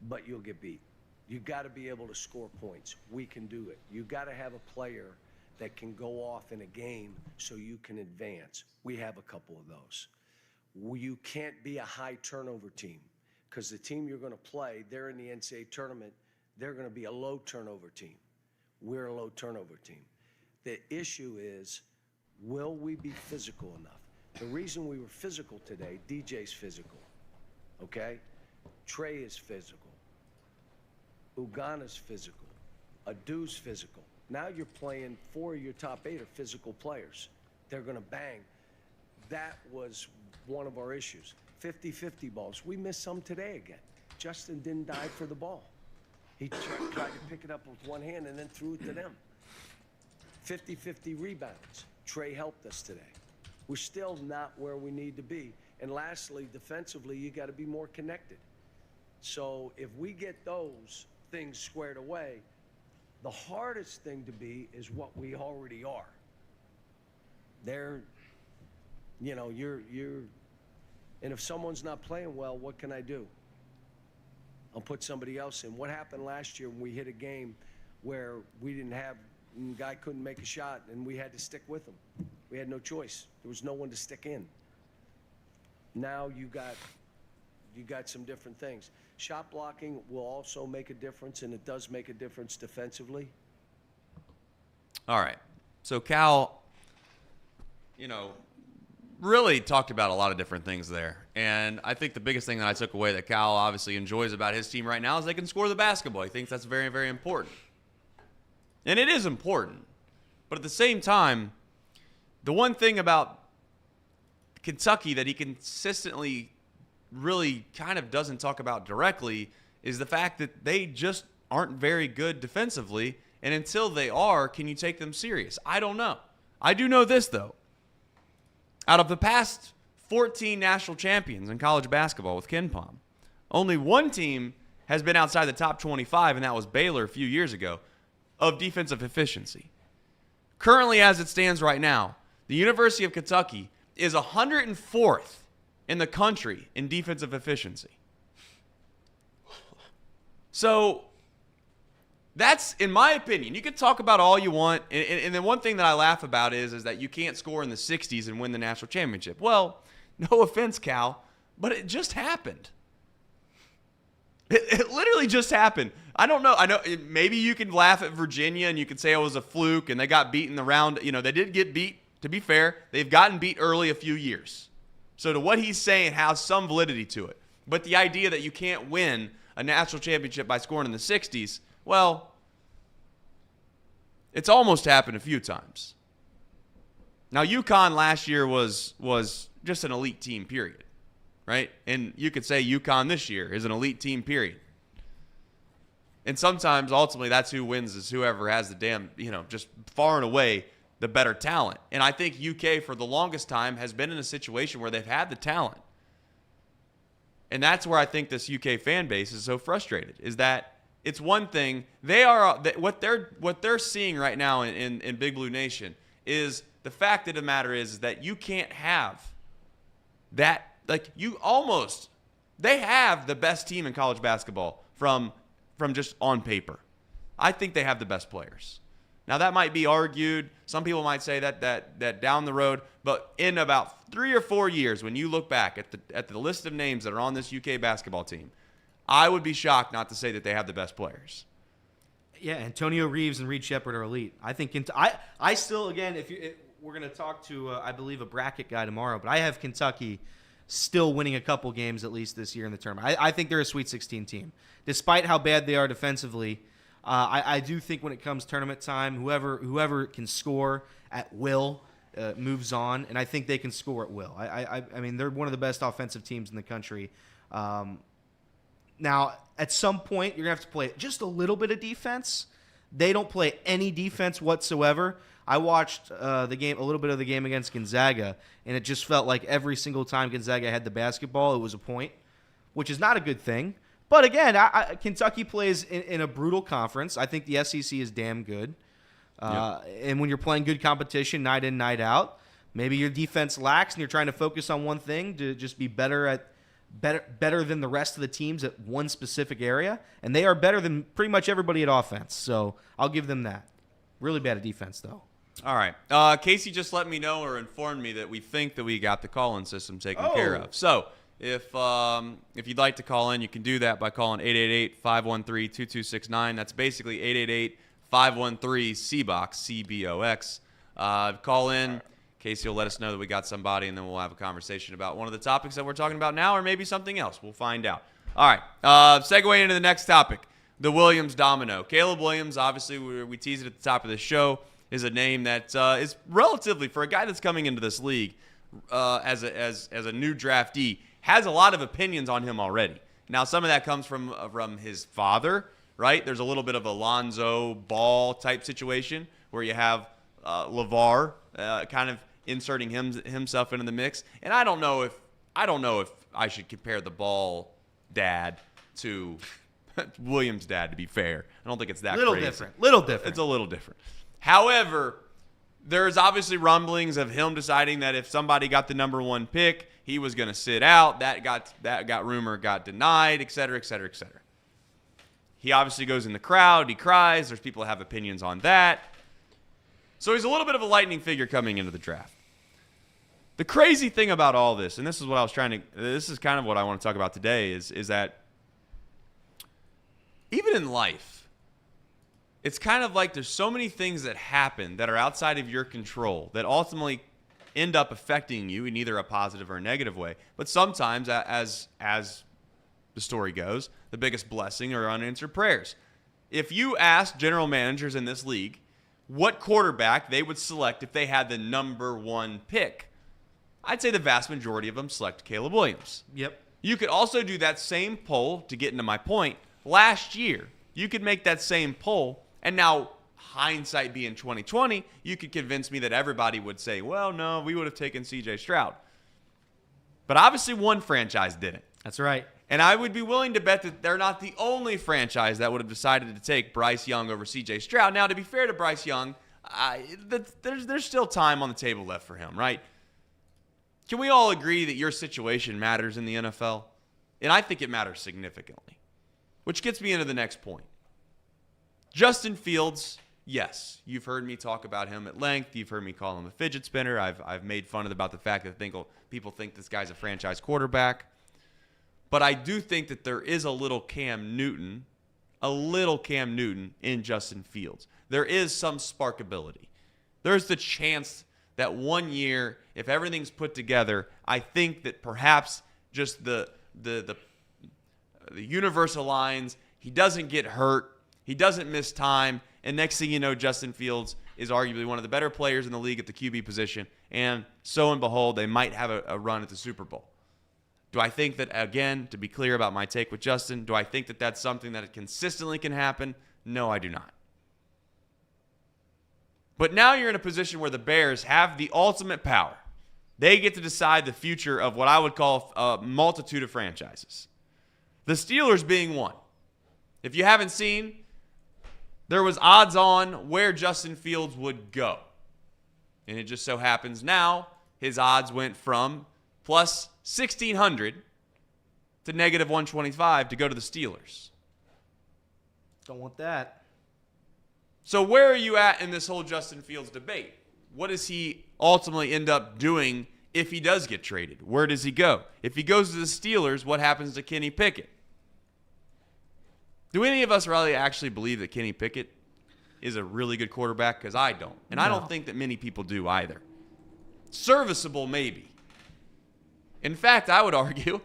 but you'll get beat. You got to be able to score points. We can do it. You got to have a player that can go off in a game so you can advance. We have a couple of those. You can't be a high turnover team because the team you're going to play, they're in the NCAA tournament, they're going to be a low turnover team. We're a low turnover team. The issue is, will we be physical enough? The reason we were physical today, DJ's physical, okay? Trey is physical. Ugana's physical. Adu's physical. Now you're playing 4 of your top 8 are physical players. They're going to bang. That was one of our issues. 50-50 balls. We missed some today again. Justin didn't dive for the ball. He tried to pick it up with one hand and then threw it to them. 50-50 rebounds. Trey helped us today. We're still not where we need to be. And lastly, defensively, you got to be more connected. So if we get those things squared away, the hardest thing to be is what we already are. You're, and if someone's not playing well, what can I do? I'll put somebody else in. What happened last year when we hit a game where we didn't have, the guy couldn't make a shot and we had to stick with him? We had no choice. There was no one to stick in. Now you got some different things. Shot blocking will also make a difference, and it does make a difference defensively. All right. So Cal, really talked about a lot of different things there. And I think the biggest thing that I took away that Cal obviously enjoys about his team right now is they can score the basketball. He thinks that's very, very important. And it is important. But at the same time, the one thing about Kentucky that he consistently really kind of doesn't talk about directly is the fact that they just aren't very good defensively. And until they are, can you take them serious? I don't know. I do know this, though. Out of the past 14 national champions in college basketball with KenPom, only one team has been outside the top 25, and that was Baylor a few years ago, of defensive efficiency. Currently, as it stands right now, the University of Kentucky is 104th in the country in defensive efficiency. So that's, in my opinion, you can talk about all you want, and the one thing that I laugh about is that you can't score in the 60s and win the national championship. Well, no offense, Cal, but it just happened. It literally just happened. I don't know. I know maybe you can laugh at Virginia and you can say it was a fluke and they got beat in the round. They did get beat, to be fair. They've gotten beat early a few years. So to what he's saying has some validity to it. But the idea that you can't win a national championship by scoring in the 60s, well, it's almost happened a few times. Now, UConn last year was just an elite team, period, right? And you could say UConn this year is an elite team, period. And sometimes, ultimately, that's who wins is whoever has the damn, just far and away the better talent. And I think UK, for the longest time, has been in a situation where they've had the talent. And that's where I think this UK fan base is so frustrated, is that it's one thing. What they're seeing right now in Big Blue Nation is the fact of the matter is that you can't have that. Like, they have the best team in college basketball from just on paper. I think they have the best players. Now, that might be argued. Some people might say that down the road. But in about 3 or 4 years, when you look back at the list of names that are on this UK basketball team, I would be shocked not to say that they have the best players. Yeah, Antonio Reeves and Reed Shepherd are elite. I think I still, again, we're going to talk to, I believe, a bracket guy tomorrow, but I have Kentucky still winning a couple games at least this year in the tournament. I think they're a Sweet 16 team. Despite how bad they are defensively, I do think when it comes tournament time, whoever can score at will moves on, and I think they can score at will. I mean, they're one of the best offensive teams in the country. Now, at some point, you're going to have to play just a little bit of defense. They don't play any defense whatsoever. I watched a little bit of the game against Gonzaga, and it just felt like every single time Gonzaga had the basketball, it was a point, which is not a good thing. But again, Kentucky plays in a brutal conference. I think the SEC is damn good. And when you're playing good competition night in, night out, maybe your defense lacks and you're trying to focus on one thing to just be better than the rest of the teams at one specific area. And they are better than pretty much everybody at offense. So I'll give them that. Really bad at defense, though. All right. Casey just let me know or informed me that we think that we got the call-in system taken care of. So if you'd like to call in, you can do that by calling 888-513-2269. That's basically 888-513-CBOX, C-B-O-X. Call in. Casey will let us know that we got somebody, and then we'll have a conversation about one of the topics that we're talking about now or maybe something else. We'll find out. All right. Segue into the next topic, the Williams domino. Caleb Williams, obviously, we teased it at the top of the show, is a name that is relatively, for a guy that's coming into this league as a new draftee, has a lot of opinions on him already. Now, some of that comes from his father, right? There's a little bit of a Lonzo Ball type situation where you have LeVar kind of inserting himself into the mix. And I don't know if I should compare the Ball dad to Williams' dad, to be fair. I don't think it's that Little crazy. different. It's a little different. However, there's obviously rumblings of him deciding that if somebody got the number 1 pick, he was going to sit out. That got denied, et cetera, et cetera, et cetera. He obviously goes in the crowd. He cries. There's people that have opinions on that. So he's a little bit of a lightning figure coming into the draft. The crazy thing about all this, and this is kind of what I want to talk about today, is that even in life, it's kind of like there's so many things that happen that are outside of your control that ultimately end up affecting you in either a positive or a negative way. But sometimes, as the story goes, the biggest blessing are unanswered prayers. If you ask general managers in this league what quarterback they would select if they had the number 1 pick, I'd say the vast majority of them select Caleb Williams. Yep. You could also do that same poll, to get into my point, last year. You could make that same poll, and now hindsight being 2020, you could convince me that everybody would say, well, no, we would have taken C.J. Stroud. But obviously one franchise didn't. That's right. And I would be willing to bet that they're not the only franchise that would have decided to take Bryce Young over C.J. Stroud. Now, to be fair to Bryce Young, there's still time on the table left for him, right? Can we all agree that your situation matters in the NFL? And I think it matters significantly. Which gets me into the next point. Justin Fields, yes, you've heard me talk about him at length. You've heard me call him a fidget spinner. I've made fun about the fact that people think this guy's a franchise quarterback. But I do think that there is a little Cam Newton in Justin Fields. There is some sparkability. There's the chance that one year, if everything's put together, I think that perhaps just the universe aligns. He doesn't get hurt. He doesn't miss time. And next thing you know, Justin Fields is arguably one of the better players in the league at the QB position. And so and behold, they might have a run at the Super Bowl. Do I think that, again, to be clear about my take with Justin, do I think that that's something that consistently can happen? No, I do not. But now you're in a position where the Bears have the ultimate power. They get to decide the future of what I would call a multitude of franchises. The Steelers being one. If you haven't seen, there was odds on where Justin Fields would go. And it just so happens now his odds went from plus 1,600 to negative 125 to go to the Steelers. Don't want that. So where are you at in this whole Justin Fields debate? What does he ultimately end up doing if he does get traded? Where does he go? If he goes to the Steelers, what happens to Kenny Pickett? Do any of us really actually believe that Kenny Pickett is a really good quarterback? Because I don't. And I don't think that many people do either. Serviceable, maybe. In fact, I would argue,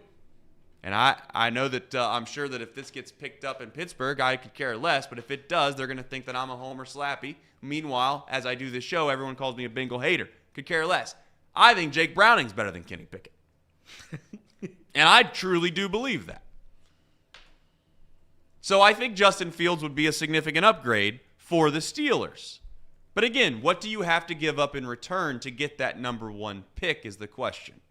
and I know that I'm sure that if this gets picked up in Pittsburgh, I could care less. But if it does, they're going to think that I'm a homer slappy. Meanwhile, as I do this show, everyone calls me a Bengal hater. Could care less. I think Jake Browning's better than Kenny Pickett. And I truly do believe that. So I think Justin Fields would be a significant upgrade for the Steelers. But again, what do you have to give up in return to get that number 1 pick is the question.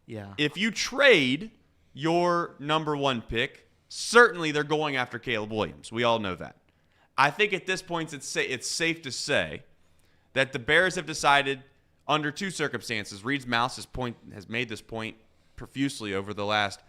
Yeah. If you trade your number 1 pick, certainly they're going after Caleb Williams. We all know that. I think at this point it's safe to say that the Bears have decided under 2 circumstances. Reed's Mouse has made this point profusely over the last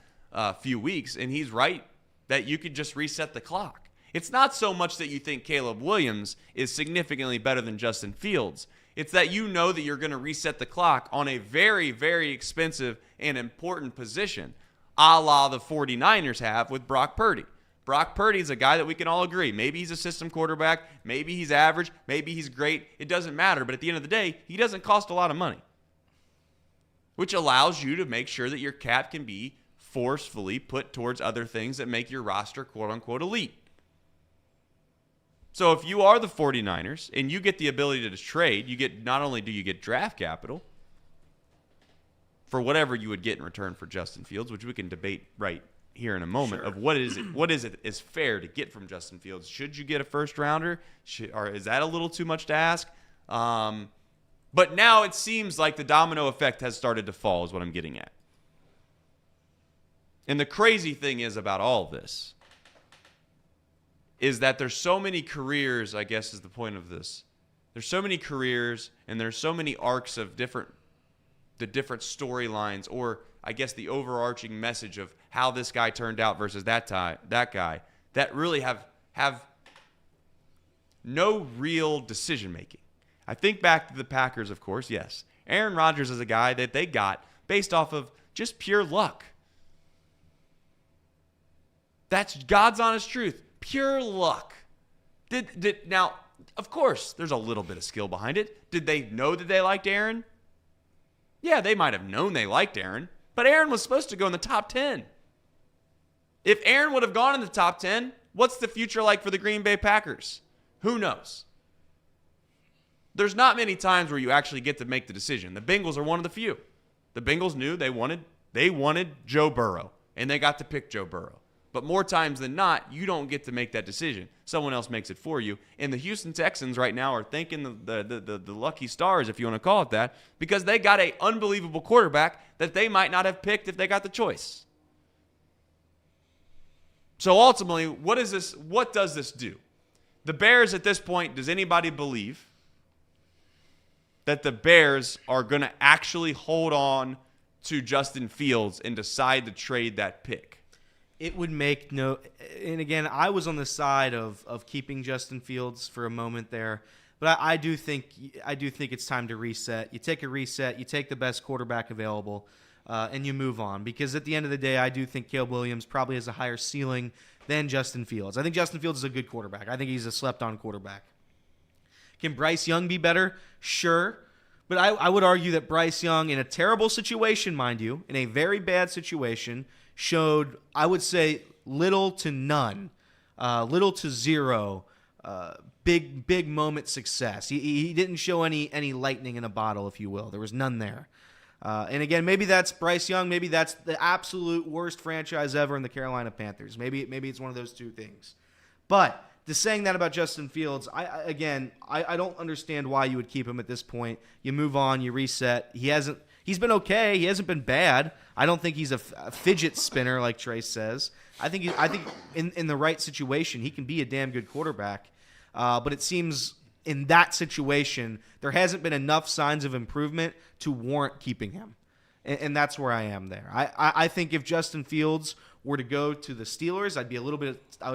few weeks, and he's right that you could just reset the clock. It's not so much that you think Caleb Williams is significantly better than Justin Fields. It's that you know that you're going to reset the clock on a very, very expensive and important position, a la the 49ers have with Brock Purdy. Brock Purdy is a guy that we can all agree. Maybe he's a system quarterback. Maybe he's average. Maybe he's great. It doesn't matter. But at the end of the day, he doesn't cost a lot of money, which allows you to make sure that your cap can be forcefully put towards other things that make your roster quote-unquote elite. So if you are the 49ers and you get the ability to trade, not only do you get draft capital for whatever you would get in return for Justin Fields, which we can debate right here in a moment, of what is it is fair to get from Justin Fields. Should you get a first rounder? Or is that a little too much to ask? But now it seems like the domino effect has started to fall is what I'm getting at. And the crazy thing is about all of this is that there's so many careers, I guess is the point of this. There's so many careers and there's so many arcs of the different storylines, or I guess the overarching message of how this guy turned out versus that guy, that really have no real decision making. I think back to the Packers, of course, yes. Aaron Rodgers is a guy that they got based off of just pure luck. That's God's honest truth. Pure luck. Now, of course, there's a little bit of skill behind it. Did they know that they liked Aaron? Yeah, they might have known they liked Aaron, but Aaron was supposed to go in the top 10. If Aaron would have gone in the top 10, what's the future like for the Green Bay Packers? Who knows? There's not many times where you actually get to make the decision. The Bengals are one of the few. The Bengals knew they wanted Joe Burrow, and they got to pick Joe Burrow. But more times than not, you don't get to make that decision. Someone else makes it for you. And the Houston Texans right now are thanking the lucky stars, if you want to call it that, because they got an unbelievable quarterback that they might not have picked if they got the choice. So ultimately, what does this do? The Bears at this point, does anybody believe that the Bears are going to actually hold on to Justin Fields and decide to trade that pick? It would make no – and again, I was on the side of keeping Justin Fields for a moment there. But I do think it's time to reset. You take a reset. You take the best quarterback available, and you move on. Because at the end of the day, I do think Caleb Williams probably has a higher ceiling than Justin Fields. I think Justin Fields is a good quarterback. I think he's a slept-on quarterback. Can Bryce Young be better? Sure. But I would argue that Bryce Young, in a terrible situation, mind you, in a very bad situation – showed, I would say, little to none, little to zero, big moment success. He didn't show any lightning in a bottle, if you will. There was none there. And again, maybe that's Bryce Young. Maybe that's the absolute worst franchise ever in the Carolina Panthers. Maybe it's one of those two things. But just saying that about Justin Fields, I don't understand why you would keep him at this point. You move on, you reset. He's been okay. He hasn't been bad. I don't think he's a fidget spinner like Trace says. I think in the right situation, he can be a damn good quarterback. But it seems in that situation, there hasn't been enough signs of improvement to warrant keeping him. And that's where I am there. I think if Justin Fields were to go to the Steelers, I would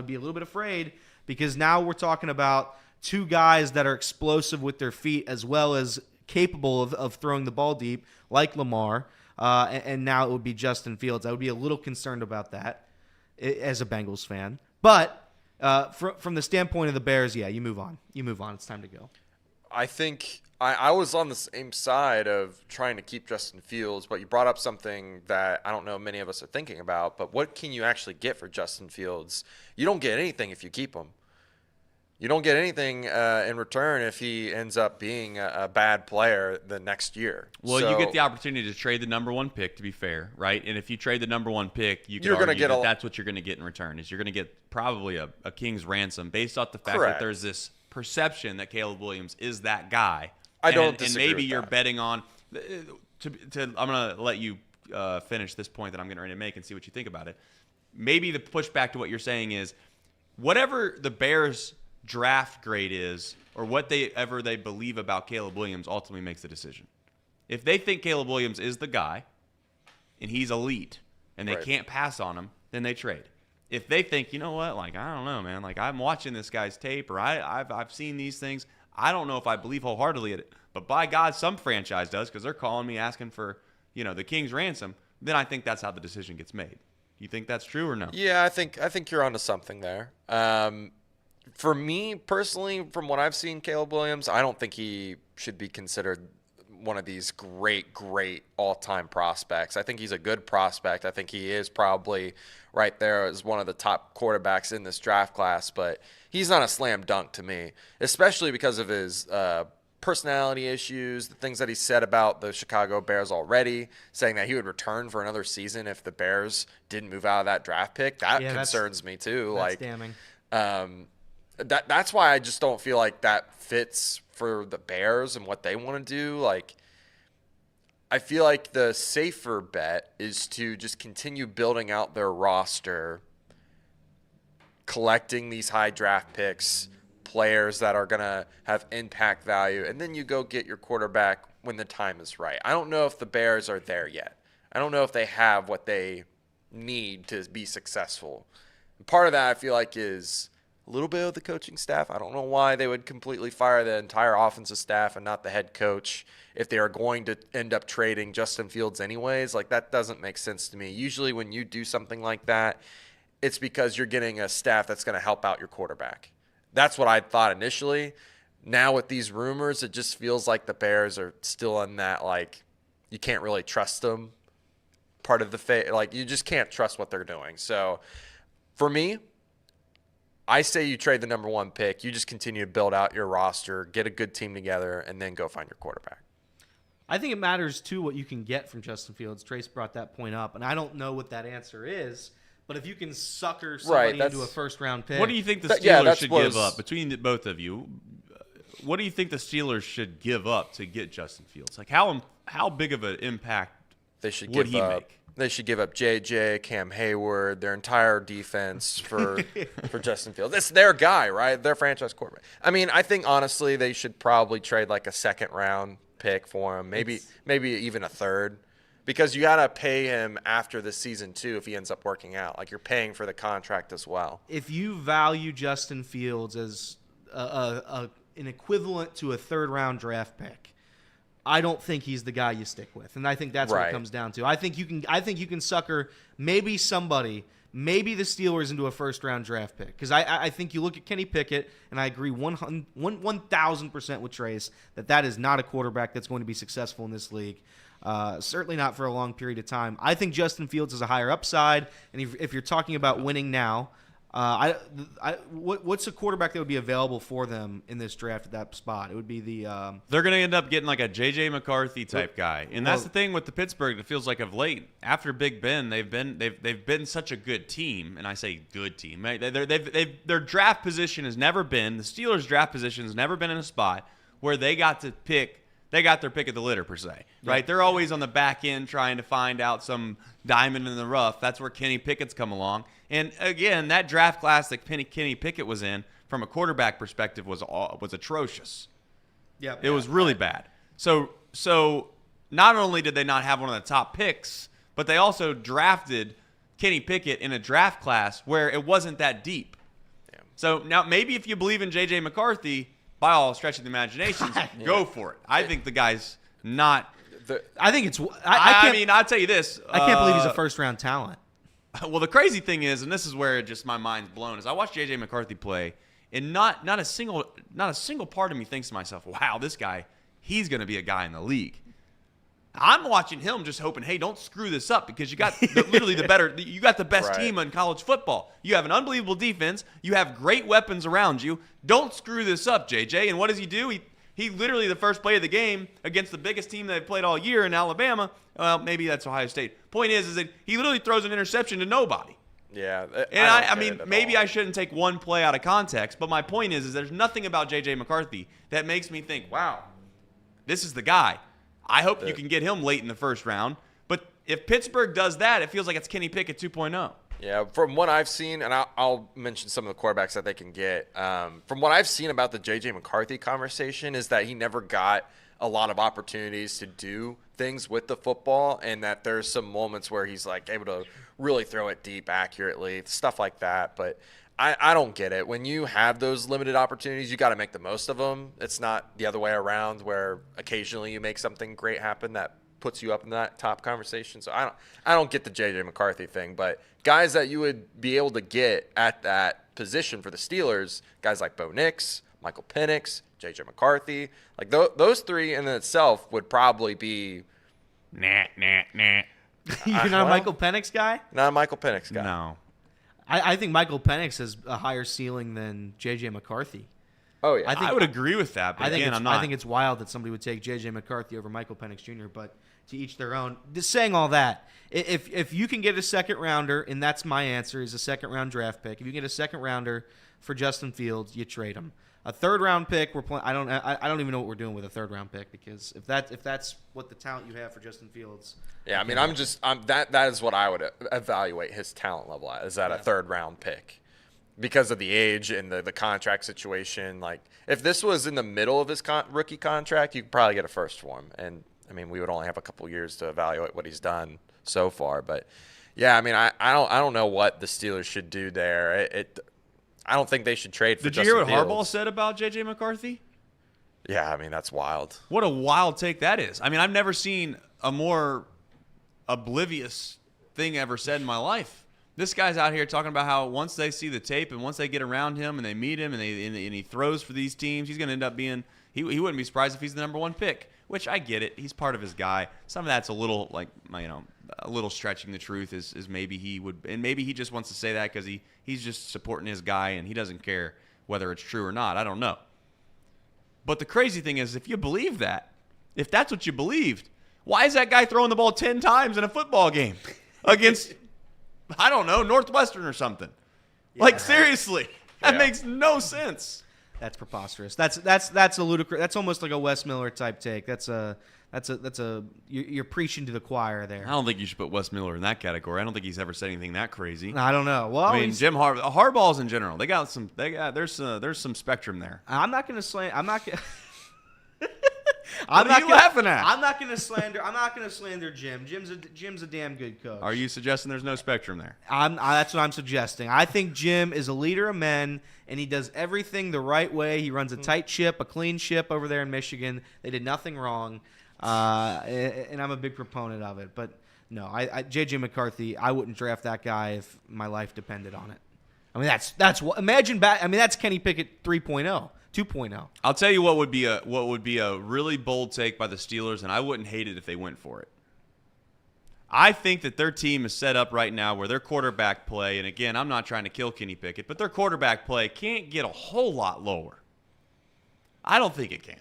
be a little bit afraid, because now we're talking about two guys that are explosive with their feet as well as capable of throwing the ball deep, like Lamar, and now it would be Justin Fields. I would be a little concerned about that as a Bengals fan. But from the standpoint of the Bears, yeah, you move on. It's time to go. I think I was on the same side of trying to keep Justin Fields, but you brought up something that I don't know many of us are thinking about, but what can you actually get for Justin Fields? You don't get anything if you keep him. You don't get anything in return if he ends up being a bad player the next year. Well, you get the opportunity to trade the number 1 pick, to be fair, right? And if you trade the number 1 pick, you're going to get that's what you're going to get in return. Is you're going to get probably a king's ransom based off the fact that there's this perception that Caleb Williams is that guy. I don't and disagree maybe with you're that. betting on I'm going to let you finish this point that I'm getting ready to make and see what you think about it. Maybe the pushback to what you're saying is whatever the Bears draft grade is or whatever they believe about Caleb Williams ultimately makes the decision. If they think Caleb Williams is the guy and he's elite and they Right. can't pass on him, then they trade. If they think, you know what, like, I don't know, man, like I'm watching this guy's tape or I've seen these things. I don't know if I believe wholeheartedly in it, but by God, some franchise does because they're calling me asking for, the king's ransom. Then I think that's how the decision gets made. You think that's true or no? Yeah, I think you're onto something there. For me personally, from what I've seen, Caleb Williams, I don't think he should be considered one of these great all-time prospects. I think he's a good prospect. I think he is probably right there as one of the top quarterbacks in this draft class, but he's not a slam dunk to me, especially because of his personality issues, the things that he said about the Chicago Bears already, saying that he would return for another season if the Bears didn't move out of that draft pick. That concerns me too. That's Like, damning. That's why I just don't feel like that fits for the Bears and what they want to do. Like, I feel like the safer bet is to just continue building out their roster, collecting these high draft picks, players that are going to have impact value, and then you go get your quarterback when the time is right. I don't know if the Bears are there yet. I don't know if they have what they need to be successful. And part of that I feel like is a little bit of the coaching staff. I don't know why they would completely fire the entire offensive staff and not the head coach if they are going to end up trading Justin Fields anyways. Like, that doesn't make sense to me. Usually when you do something like that, it's because you're getting a staff that's going to help out your quarterback. That's what I thought initially. Now with these rumors, it just feels like the Bears are still in that, like, you can't really trust them part of the like, you just can't trust what they're doing. So for me, I say you trade the number 1 pick. You just continue to build out your roster, get a good team together, and then go find your quarterback. I think it matters, too, what you can get from Justin Fields. Trace brought that point up, and I don't know what that answer is, but if you can sucker somebody into a first-round pick. What do you think the Steelers should give up between both of you? What do you think the Steelers should give up to get Justin Fields? Like, how big of an impact would he make? They should give up JJ, Cam Hayward, their entire defense for Justin Fields. It's their guy, right? Their franchise quarterback. I mean, I think honestly they should probably trade like a second-round pick for him, maybe even a third, because you got to pay him after the season too if he ends up working out. Like, you're paying for the contract as well. If you value Justin Fields as an equivalent to a third-round draft pick, I don't think he's the guy you stick with, and I think that's what it comes down to. I think you can sucker maybe somebody, maybe the Steelers into a first-round draft pick, because I think you look at Kenny Pickett, and I agree 1,000% with Trace that is not a quarterback that's going to be successful in this league. Certainly not for a long period of time. I think Justin Fields is a higher upside, and if you're talking about winning now, what's a quarterback that would be available for them in this draft at that spot? It would be they're going to end up getting like a J.J. McCarthy type guy, and that's the thing with the Pittsburgh. It feels like of late, after Big Ben, they've been such a good team, and I say good team. Their draft position has never been, the Steelers' draft position has never been in a spot where they got to pick. They got their pick of the litter, per se, right? They're always on the back end trying to find out some diamond in the rough. That's where Kenny Pickett's come along. And, again, that draft class that Kenny Pickett was in, from a quarterback perspective, was atrocious. It was really bad. So not only did they not have one of the top picks, but they also drafted Kenny Pickett in a draft class where it wasn't that deep. Yeah. So now maybe if you believe in J.J. McCarthy, by all stretch of the imagination, go for it. I think the guy's not. I think it's. I mean, I'll tell you this. I can't believe he's a first-round talent. Well, the crazy thing is, and this is where just my mind's blown, is I watched J.J. McCarthy play, and not a single part of me thinks to myself, "Wow, this guy, he's going to be a guy in the league." I'm watching him just hoping, hey, don't screw this up, because you got literally you got the best team in college football. You have an unbelievable defense. You have great weapons around you. Don't screw this up, JJ. And what does he do? He literally, the first play of the game against the biggest team they've played all year in Alabama. Well, maybe that's Ohio State. Point is that he literally throws an interception to nobody. Yeah. And I don't mean, get it at maybe all. I shouldn't take one play out of context, but my point is there's nothing about J.J. McCarthy that makes me think, wow, this is the guy. I hope you can get him late in the first round. But if Pittsburgh does that, it feels like it's Kenny Pickett 2.0. Yeah, from what I've seen, and I'll mention some of the quarterbacks that they can get. From what I've seen about the J.J. McCarthy conversation is that he never got a lot of opportunities to do things with the football, and that there's some moments where he's like able to really throw it deep accurately, stuff like that. But I don't get it. When you have those limited opportunities, you got to make the most of them. It's not the other way around where occasionally you make something great happen that puts you up in that top conversation. So I don't get the J.J. McCarthy thing, but guys that you would be able to get at that position for the Steelers, guys like Bo Nix, Michael Penix, J.J. McCarthy, like those three in itself would probably be Nah. You're not a Michael Penix guy? not a Michael Penix guy. No. I think Michael Penix has a higher ceiling than J.J. McCarthy. Oh yeah, I I would agree with that, but again, I'm not. I think it's wild that somebody would take J.J. McCarthy over Michael Penix Jr., but to each their own. Just saying all that, if you can get a second rounder, and that's my answer, is a second round draft pick. If you get a second rounder for Justin Fields, you trade him. A third round pick, we're playing. I don't even know what we're doing with a third round pick, because if that's what the talent you have for Justin Fields. yeah. I mean, that is what I would evaluate his talent level at, is at a third round pick, because of the age and the contract situation. Like, if this was in the middle of his rookie contract, you could probably get a first for him. And I mean, we would only have a couple years to evaluate what he's done so far. But yeah, I mean, I don't know what the Steelers should do there. I don't think they should trade for Did you Justin hear what Fields. Harbaugh said about J.J. McCarthy? Yeah, I mean, that's wild. What a wild take that is. I mean, I've never seen a more oblivious thing ever said in my life. This guy's out here talking about how once they see the tape and once they get around him and they meet him and he throws for these teams, he's going to end up being he wouldn't be surprised if he's the number one pick, which I get it. He's part of his guy. Some of that's a little a little stretching the truth is maybe he would, and maybe he just wants to say that because he's just supporting his guy and he doesn't care whether it's true or not. I don't know. But the crazy thing is, if you believe that, if that's what you believed, why is that guy throwing the ball 10 times in a football game against, I don't know, Northwestern or something? Like, seriously, that makes no sense. That's preposterous. That's a ludicrous. That's almost like a Wes Miller type take. You're preaching to the choir there. I don't think you should put Wes Miller in that category. I don't think he's ever said anything that crazy. I don't know. Well, I mean, Jim Harbaugh's in general. There's some spectrum there. I'm not going to slander. I'm not. What are you laughing at? I'm not going to slander Jim. Jim's a damn good coach. Are you suggesting there's no spectrum there? That's what I'm suggesting. I think Jim is a leader of men, and he does everything the right way. He runs a tight ship, a clean ship over there in Michigan. They did nothing wrong, and I'm a big proponent of it. But no, J.J. McCarthy, I wouldn't draft that guy if my life depended on it. I mean, that's what. Imagine back. I mean, that's Kenny Pickett 3.0. 2.0. I'll tell you what would be a really bold take by the Steelers, and I wouldn't hate it if they went for it. I think that their team is set up right now where their quarterback play, and again, I'm not trying to kill Kenny Pickett, but their quarterback play can't get a whole lot lower. I don't think it can.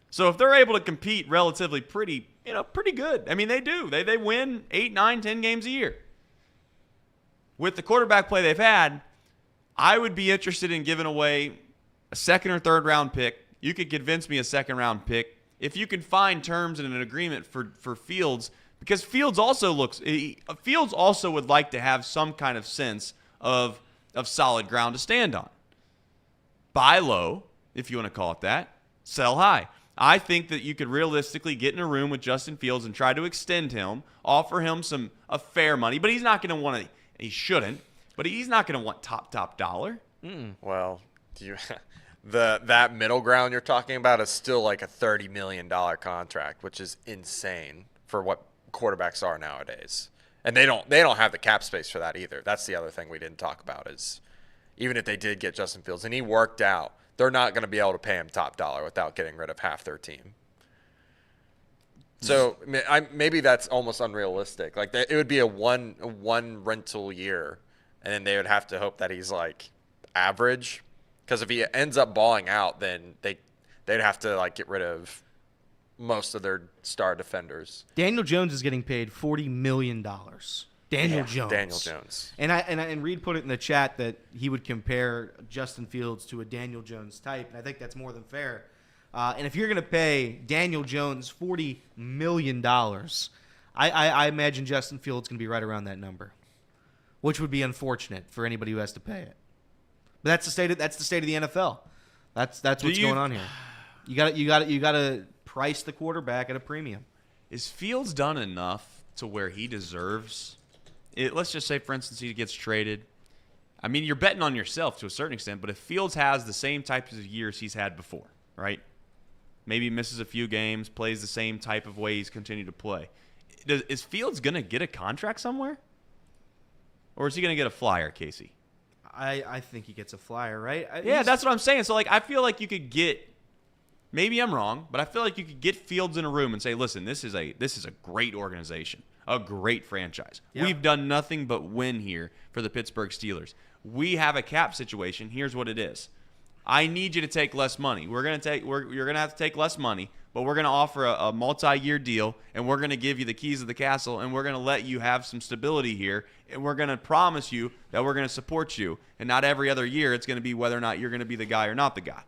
So if they're able to compete relatively pretty good. I mean, they do. They win 8, 9, 10 games a year. With the quarterback play they've had, I would be interested in giving away a second or third round pick. You could convince me a second round pick if you can find terms and an agreement for Fields, because Fields also would like to have some kind of sense of solid ground to stand on. Buy low, if you want to call it that. Sell high. I think that you could realistically get in a room with Justin Fields and try to extend him, offer him a fair money, but he's not going to want to. He shouldn't, but he's not going to want top dollar. Well, that middle ground you're talking about is still like a $30 million contract, which is insane for what quarterbacks are nowadays. And they don't have the cap space for that either. That's the other thing we didn't talk about is even if they did get Justin Fields and he worked out, they're not going to be able to pay him top dollar without getting rid of half their team. So maybe that's almost unrealistic. Like it would be a one rental year, and then they would have to hope that he's like average. Because if he ends up balling out, then they'd have to like get rid of most of their star defenders. Daniel Jones is getting paid $40 million. Daniel Jones. Daniel Jones. And Reed put it in the chat that he would compare Justin Fields to a Daniel Jones type, and I think that's more than fair. And if you're going to pay Daniel Jones $40 million, I imagine Justin Fields can be right around that number, which would be unfortunate for anybody who has to pay it. But that's the state of the NFL. That's what's going on here. You got to price the quarterback at a premium. Is Fields done enough to where he deserves it? Let's just say, for instance, he gets traded. I mean, you're betting on yourself to a certain extent, but if Fields has the same types of years he's had before, right? Maybe misses a few games, plays the same type of way he's continued to play. Is Fields going to get a contract somewhere? Or is he going to get a flyer, Casey? I think he gets a flyer, right? Yeah, that's what I'm saying. So, like, I feel like you could get – maybe I'm wrong, but I feel like you could get Fields in a room and say, listen, this is a great organization, a great franchise. Yeah. We've done nothing but win here for the Pittsburgh Steelers. We have a cap situation. Here's what it is. I need you to take less money. You're going to have to take less money, but we're going to offer a multi-year deal, and we're going to give you the keys of the castle, and we're going to let you have some stability here, and we're going to promise you that we're going to support you. And not every other year it's going to be whether or not you're going to be the guy or not the guy.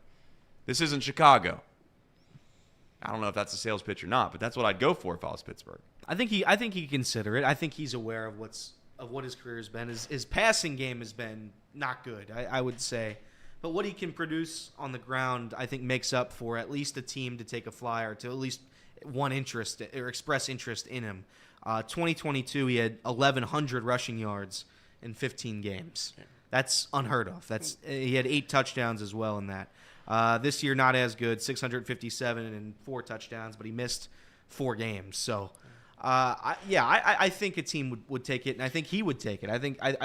This isn't Chicago. I don't know if that's a sales pitch or not, but that's what I'd go for if I was Pittsburgh. I think he consider it. I think he's aware of what his career has been. His passing game has been not good, I would say. But what he can produce on the ground, I think, makes up for at least a team to take a flyer, to at least one interest or express interest in him. 2022, he had 1,100 rushing yards in 15 games. That's unheard of. He had 8 touchdowns as well in that. This year, not as good, 657 and 4 touchdowns, but he missed 4 games. So, I think a team would take it, and I think he would take it. I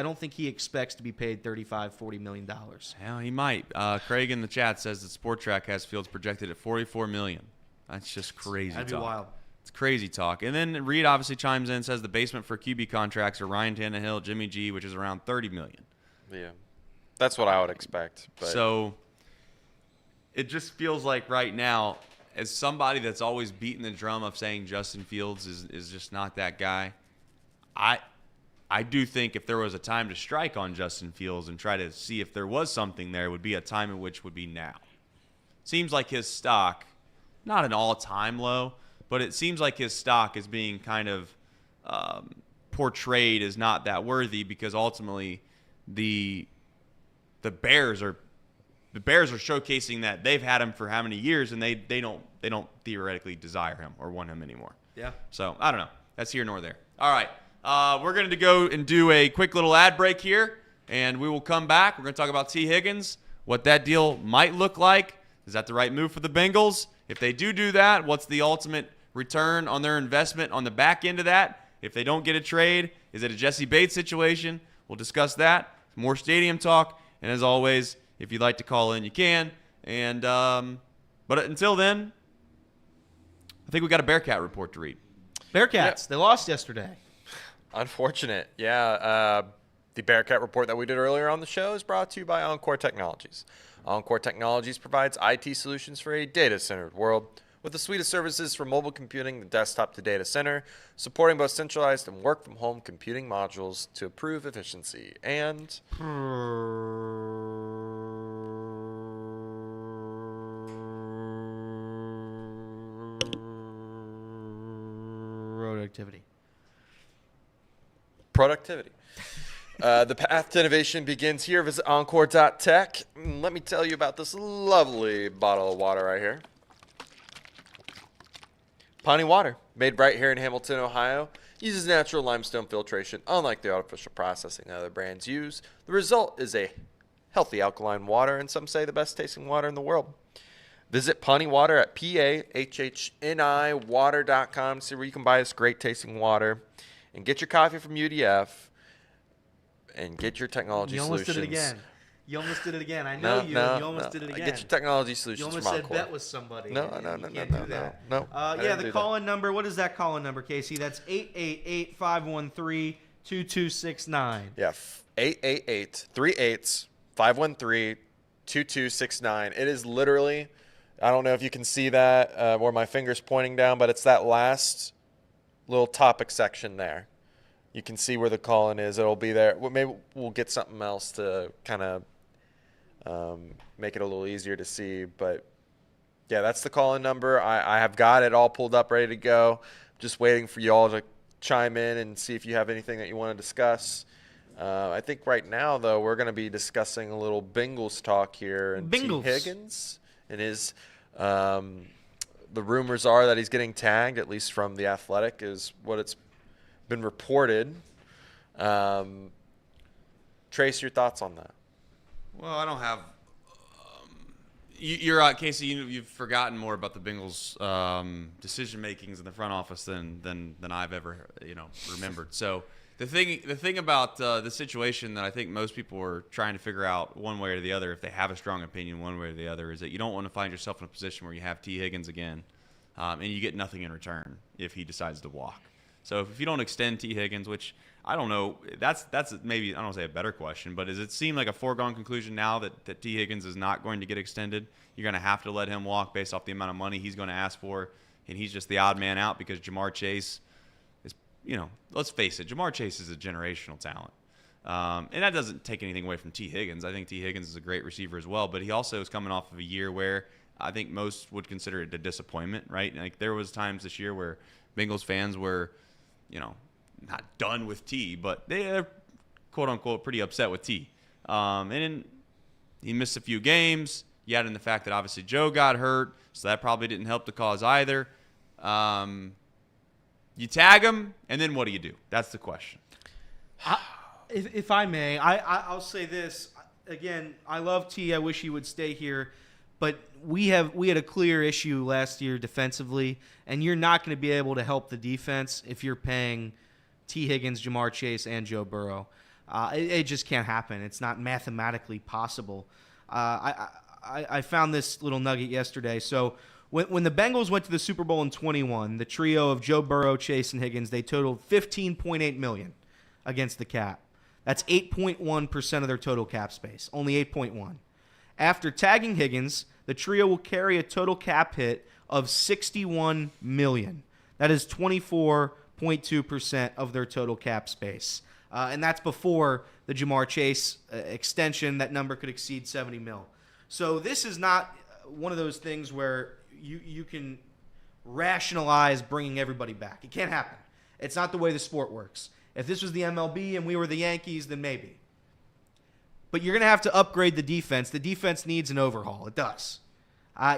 don't think he expects to be paid $35-40 million. Hell, he might. Craig in the chat says that Sport Track has Fields projected at $44 million. That's just crazy That'd talk. be wild. It's crazy talk. And then Reed obviously chimes in and says the basement for QB contracts are Ryan Tannehill, Jimmy G, which is around $30 million. Yeah, that's what I would expect. But. So it just feels like right now, as somebody that's always beating the drum of saying Justin Fields is just not that guy, I do think if there was a time to strike on Justin Fields and try to see if there was something there, would be a time in which would be now. Seems like his stock, not an all-time low, but it seems like his stock is being kind of portrayed as not that worthy because ultimately the Bears are showcasing that they've had him for how many years and they don't theoretically desire him or want him anymore. Yeah. So I don't know. That's here nor there. All right. We're going to go and do a quick little ad break here, and we will come back. We're going to talk about Tee Higgins, what that deal might look like. Is that the right move for the Bengals? If they do that, what's the ultimate return on their investment on the back end of that? If they don't get a trade, is it a Jesse Bates situation? We'll discuss that. More stadium talk. And as always, if you'd like to call in, you can. And but until then, I think we got a Bearcat report to read. Bearcats, they lost yesterday. Unfortunate. Yeah. The Bearcat report that we did earlier on the show is brought to you by Encore Technologies. Encore Technologies provides IT solutions for a data-centered world with a suite of services from mobile computing, the desktop to data center, supporting both centralized and work-from-home computing modules to improve efficiency and productivity. The path to innovation begins here. Visit encore.tech. Let me tell you about this lovely bottle of water right here. Pawnee Water, made right here in Hamilton, Ohio, uses natural limestone filtration, unlike the artificial processing that other brands use. The result is a healthy alkaline water, and some say the best tasting water in the world. Visit Pawnee Water at PAHHNIwater.com to see where you can buy this great tasting water, and get your coffee from UDF, and get your technology solutions. You almost did it again. I know you. You almost did it again. Get your technology solutions. You almost from said Encore. bet with somebody. No. Yeah, the call-in number. What is that call-in number, Casey? That's 888-513-2269. Yeah, 888-38-513-2269. It is literally, I don't know if you can see that where my finger's pointing down, but it's that last little topic section there. You can see where the call-in is. It'll be there. Well, maybe we'll get something else to kind of make it a little easier to see. But, yeah, that's the call-in number. I have got it all pulled up, ready to go. Just waiting for you all to chime in and see if you have anything that you want to discuss. I think right now, though, we're going to be discussing a little Bengals talk here. And Bengals. Tee Higgins and his the rumors are that he's getting tagged, at least from The Athletic, is what it's been reported. Trace, your thoughts on that? Well, I don't have. You're Casey. You've forgotten more about the Bengals' decision makings in the front office than I've ever remembered. So the thing about the situation that I think most people are trying to figure out one way or the other, if they have a strong opinion one way or the other, is that you don't want to find yourself in a position where you have Tee Higgins again, and you get nothing in return if he decides to walk. So if you don't extend Tee Higgins, which I don't know, that's maybe, I don't want to say a better question, but does it seem like a foregone conclusion now that Tee Higgins is not going to get extended? You're going to have to let him walk based off the amount of money he's going to ask for, and he's just the odd man out because Jamar Chase is, let's face it, Jamar Chase is a generational talent. And that doesn't take anything away from Tee Higgins. I think Tee Higgins is a great receiver as well, but he also is coming off of a year where I think most would consider it a disappointment, right? Like there was times this year where Bengals fans were, not done with T, but they're quote unquote pretty upset with T. And then he missed a few games. You add in the fact that obviously Joe got hurt, so that probably didn't help the cause either. You tag him, and then what do you do? That's the question. If I may, I'll say this again. I love T. I wish he would stay here, but we had a clear issue last year defensively, and you're not going to be able to help the defense if you're paying Tee Higgins, Jamar Chase, and Joe Burrow. It just can't happen. It's not mathematically possible. I found this little nugget yesterday. So when the Bengals went to the Super Bowl in 21, the trio of Joe Burrow, Chase, and Higgins, they totaled $15.8 million against the cap. That's 8.1% of their total cap space, only 8.1. After tagging Higgins, the trio will carry a total cap hit of $61 million. That is 24.2% of their total cap space. And that's before the Jamar Chase extension. That number could exceed $70 million. So this is not one of those things where you can rationalize bringing everybody back. It can't happen. It's not the way the sport works. If this was the MLB and we were the Yankees, then maybe. But you're going to have to upgrade the defense. The defense needs an overhaul. It does.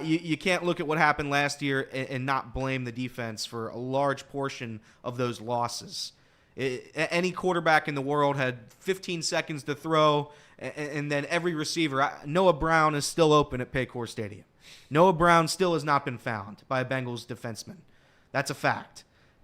You can't look at what happened last year and not blame the defense for a large portion of those losses. Any quarterback in the world had 15 seconds to throw, and then every receiver. Noah Brown is still open at Paycor Stadium. Noah Brown still has not been found by a Bengals defenseman. That's a fact.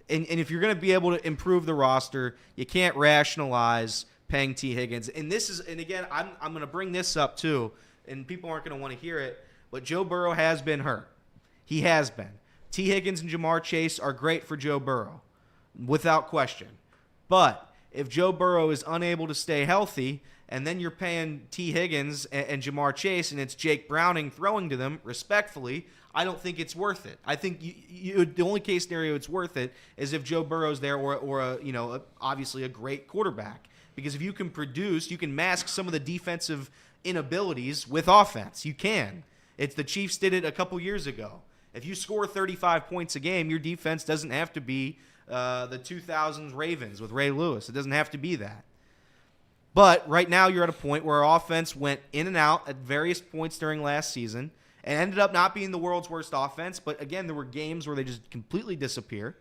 And if you're going to be able to improve the roster, you can't rationalize paying Tee Higgins. And again, I'm going to bring this up too, and people aren't going to want to hear it, but Joe Burrow has been hurt. He has been. Tee Higgins and Jamar Chase are great for Joe Burrow, without question. But if Joe Burrow is unable to stay healthy, and then you're paying Tee Higgins and Jamar Chase, and it's Jake Browning throwing to them, respectfully, I don't think it's worth it. I think the only case scenario it's worth it is if Joe Burrow's there or obviously a great quarterback. Because if you can produce, you can mask some of the defensive inabilities with offense. You can. The Chiefs did it a couple years ago. If you score 35 points a game, your defense doesn't have to be the 2000s Ravens with Ray Lewis. It doesn't have to be that. But right now you're at a point where our offense went in and out at various points during last season and ended up not being the world's worst offense. But again, there were games where they just completely disappear.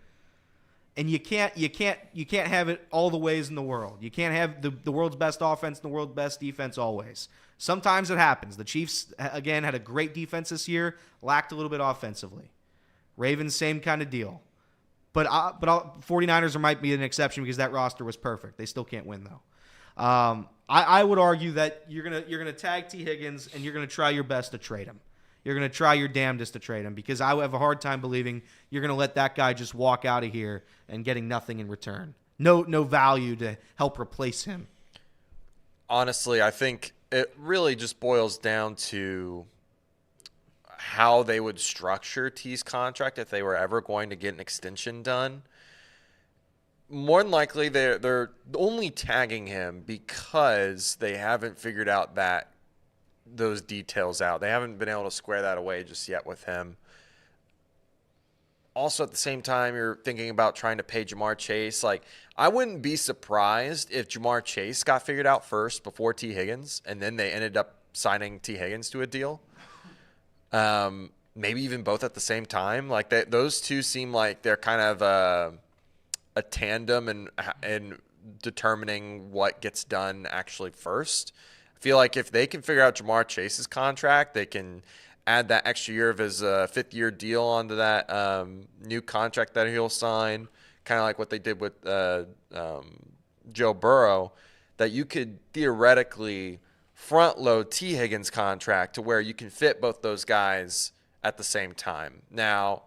And you can't have it all the ways in the world. You can't have the world's best offense and the world's best defense always. Sometimes it happens. The Chiefs, again, had a great defense this year, lacked a little bit offensively. Ravens, same kind of deal. But 49ers might be an exception because that roster was perfect. They still can't win, though. I would argue that you're gonna tag Tee Higgins and you're gonna try your best to trade him. You're gonna try your damnedest to trade him because I have a hard time believing you're gonna let that guy just walk out of here and getting nothing in return. No value to help replace him. Honestly, I think it really just boils down to how they would structure T's contract if they were ever going to get an extension done. more than likely they're only tagging him because they haven't figured out those details out. They haven't been able to square that away just yet with him. Also, at the same time, you're thinking about trying to pay Jamar Chase. Like, I wouldn't be surprised if Jamar Chase got figured out first before Tee Higgins, and then they ended up signing Tee Higgins to a deal. Maybe even both at the same time. Like, those two seem like they're kind of a tandem in determining what gets done actually first. I feel like if they can figure out Jamar Chase's contract, they can add that extra year of his fifth-year deal onto that new contract that he'll sign, kind of like what they did with Joe Burrow, that you could theoretically front-load Tee Higgins' contract to where you can fit both those guys at the same time. Now,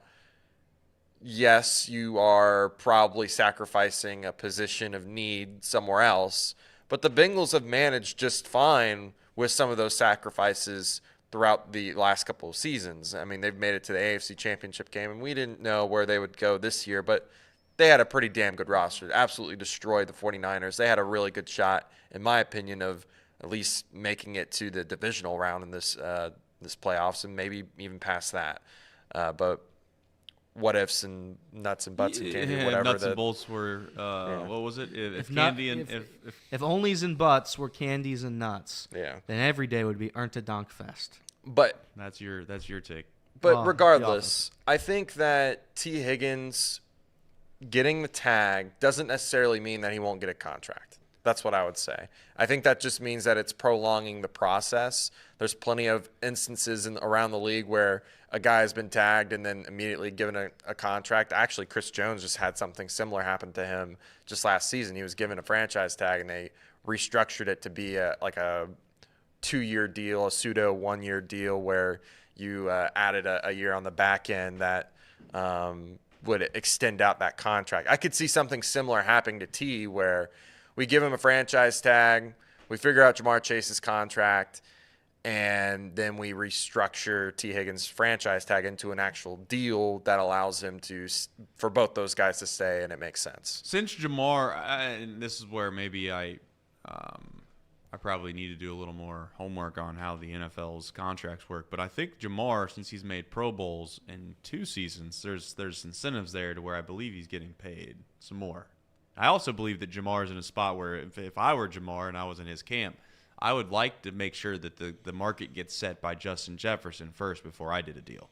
yes, you are probably sacrificing a position of need somewhere else, but the Bengals have managed just fine with some of those sacrifices throughout the last couple of seasons. I mean, they've made it to the AFC Championship game, and we didn't know where they would go this year, but they had a pretty damn good roster. Absolutely destroyed the 49ers. They had a really good shot, in my opinion, of at least making it to the divisional round in this playoffs, and maybe even past that. But what ifs and nuts and butts and candy, whatever. Nuts and bolts were, what was it? If candy and if onlys and butts were candies and nuts, then every day would be Ernte Fest. But that's your take. But regardless, I think that Tee Higgins getting the tag doesn't necessarily mean that he won't get a contract. That's what I would say. I think that just means that it's prolonging the process. There's plenty of instances around the league where a guy has been tagged and then immediately given a contract. Actually, Chris Jones just had something similar happen to him just last season. He was given a franchise tag, and they restructured it to be a 2-year deal, a pseudo 1-year deal where you added a year on the back end that would extend out that contract. I could see something similar happening to T, where we give him a franchise tag, we figure out Jamar Chase's contract, and then we restructure Tee Higgins' franchise tag into an actual deal that allows him for both those guys to stay, and it makes sense. Since Jamar, and this is where maybe I probably need to do a little more homework on how the NFL's contracts work, but I think Jamar, since he's made Pro Bowls in 2 seasons, there's incentives there to where I believe he's getting paid some more. I also believe that Jamar is in a spot where if I were Jamar and I was in his camp, I would like to make sure that the market gets set by Justin Jefferson first before I did a deal.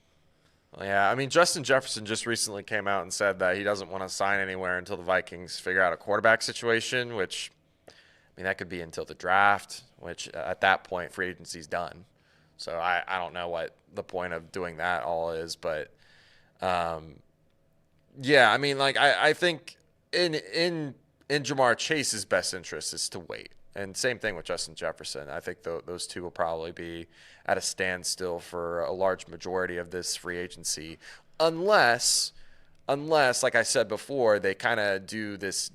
Yeah, I mean, Justin Jefferson just recently came out and said that he doesn't want to sign anywhere until the Vikings figure out a quarterback situation, which, I mean, that could be until the draft, which at that point, free agency's done. So I don't know what the point of doing that all is, but yeah, I mean, like, I think in Jamar Chase's best interest is to wait. And same thing with Justin Jefferson. I think those two will probably be at a standstill for a large majority of this free agency, unless, like I said before, they kind of do this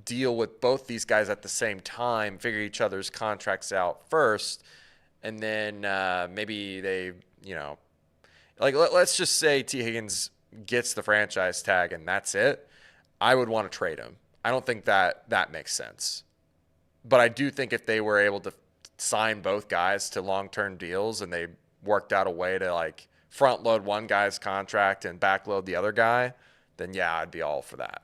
deal with both these guys at the same time, figure each other's contracts out first, and then maybe they, like let's just say Tee Higgins gets the franchise tag and that's it. I would want to trade him. I don't think that makes sense. But I do think if they were able to sign both guys to long-term deals and they worked out a way to like front load one guy's contract and back load the other guy, then yeah, I'd be all for that.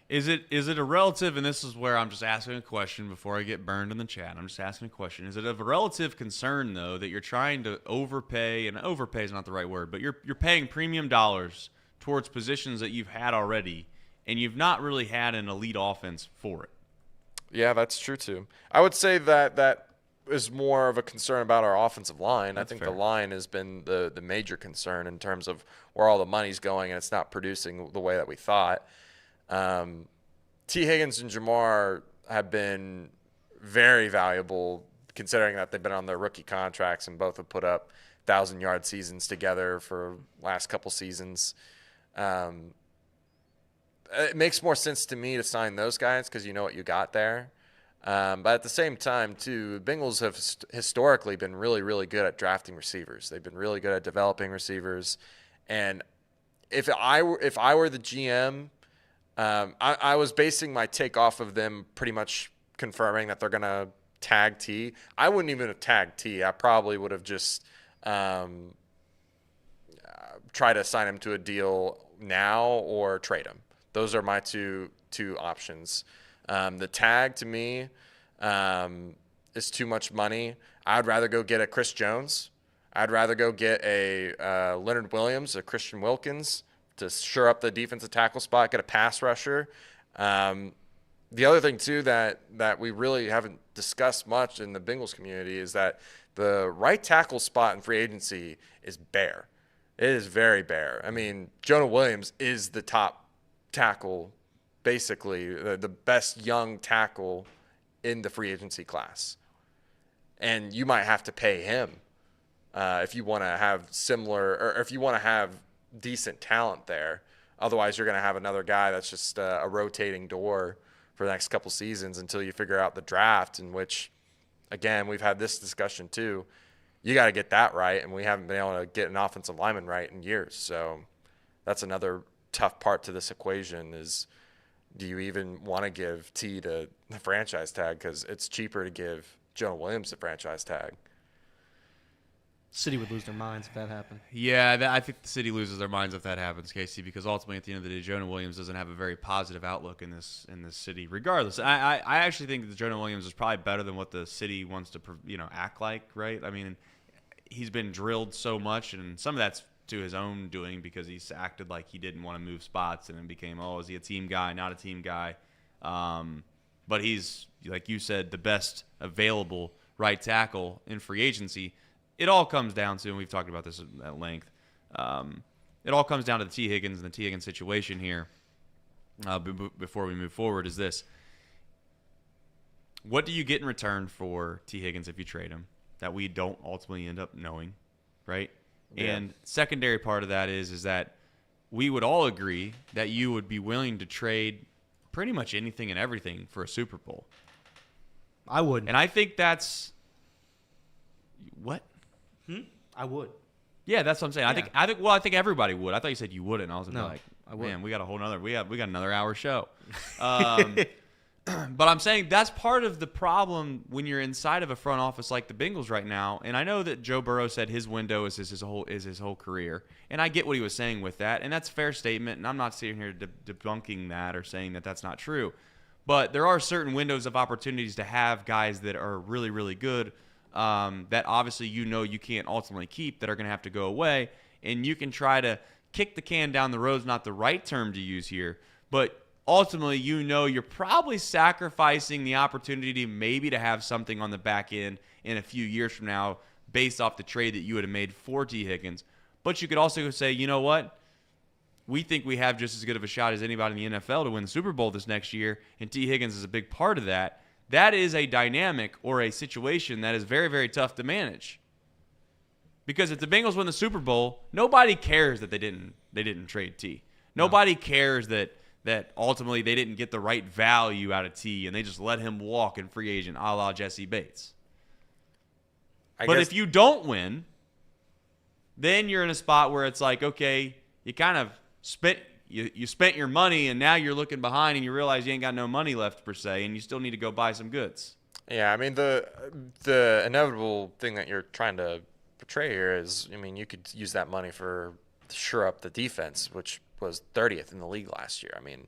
Is it a relative, and this is where I'm just asking a question before I get burned in the chat. I'm just asking a question. Is it of a relative concern, though, that you're trying to overpay, and overpay is not the right word, but you're paying premium dollars towards positions that you've had already, and you've not really had an elite offense for it? Yeah, that's true too. I would say that is more of a concern about our offensive line. That's I think fair. the line has been the major concern in terms of where all the money's going, and it's not producing the way that we thought. Tee Higgins and Jamar have been very valuable considering that they've been on their rookie contracts and both have put up 1,000-yard seasons together for last couple seasons. It makes more sense to me to sign those guys because you know what you got there. But at the same time, too, Bengals have historically been really, really good at drafting receivers. They've been really good at developing receivers. And if I were the GM, I was basing my take off of them pretty much confirming that they're going to tag T. I wouldn't even have tagged T. I probably would have just try to sign him to a deal now or trade him. Those are my two options. The tag to me is too much money. I'd rather go get a Chris Jones. I'd rather go get a Leonard Williams, a Christian Wilkins to shore up the defensive tackle spot, get a pass rusher. The other thing, too, that we really haven't discussed much in the Bengals community is that the right tackle spot in free agency is bare. It is very bare. I mean, Jonah Williams is the top tackle, basically, the best young tackle in the free agency class. And you might have to pay him if you want to have similar, or if you want to have decent talent there. Otherwise, you're going to have another guy that's just a rotating door for the next couple seasons until you figure out the draft, in which, again, we've had this discussion too. You got to get that right, and we haven't been able to get an offensive lineman right in years. So that's another tough part to this equation is, do you even want to give T the franchise tag? Because it's cheaper to give Jonah Williams the franchise tag. City would lose their minds if that happened. Yeah, I think the city loses their minds if that happens, Casey, because ultimately at the end of the day, Jonah Williams doesn't have a very positive outlook in this city. Regardless, I actually think that Jonah Williams is probably better than what the city wants to act like, right? I mean, he's been drilled so much, and some of that's to his own doing because he's acted like he didn't want to move spots, and then became, is he a team guy, not a team guy? But he's, like you said, the best available right tackle in free agency. It all comes down to, and we've talked about this at length, it all comes down to the Tee Higgins and the Tee Higgins situation here before we move forward is this. What do you get in return for Tee Higgins if you trade him that we don't ultimately end up knowing, right? Yeah. And secondary part of that is that we would all agree that you would be willing to trade pretty much anything and everything for a Super Bowl. I wouldn't. And I think that's – what? I would. Yeah, that's what I'm saying. Yeah. I think everybody would. I thought you said you wouldn't. I was No, like, I wouldn't. man, we got a whole nother we got another hour show. But I'm saying that's part of the problem when you're inside of a front office like the Bengals right now. And I know that Joe Burrow said his window is his whole career, and I get what he was saying with that, and that's a fair statement. And I'm not sitting here debunking that or saying that that's not true. But there are certain windows of opportunities to have guys that are really, really good. That obviously you can't ultimately keep, that are going to have to go away, and you can try to kick the can down the road is not the right term to use here, but ultimately you're probably sacrificing the opportunity maybe to have something on the back end in a few years from now based off the trade that you would have made for Tee Higgins. But you could also say, you know what? We think we have just as good of a shot as anybody in the NFL to win the Super Bowl this next year, and Tee Higgins is a big part of that. That is a dynamic or a situation that is very, very tough to manage. Because if the Bengals win the Super Bowl, nobody cares that they didn't trade T. Nobody cares that ultimately they didn't get the right value out of T and they just let him walk in free agent, a la Jesse Bates. But if you don't win, then you're in a spot where it's like, okay, you kind of spent your money, and now you're looking behind and you realize you ain't got no money left per se, and you still need to go buy some goods. Yeah, I mean, the inevitable thing that you're trying to portray here is, I mean, you could use that money to shore up the defense, which was 30th in the league last year. I mean,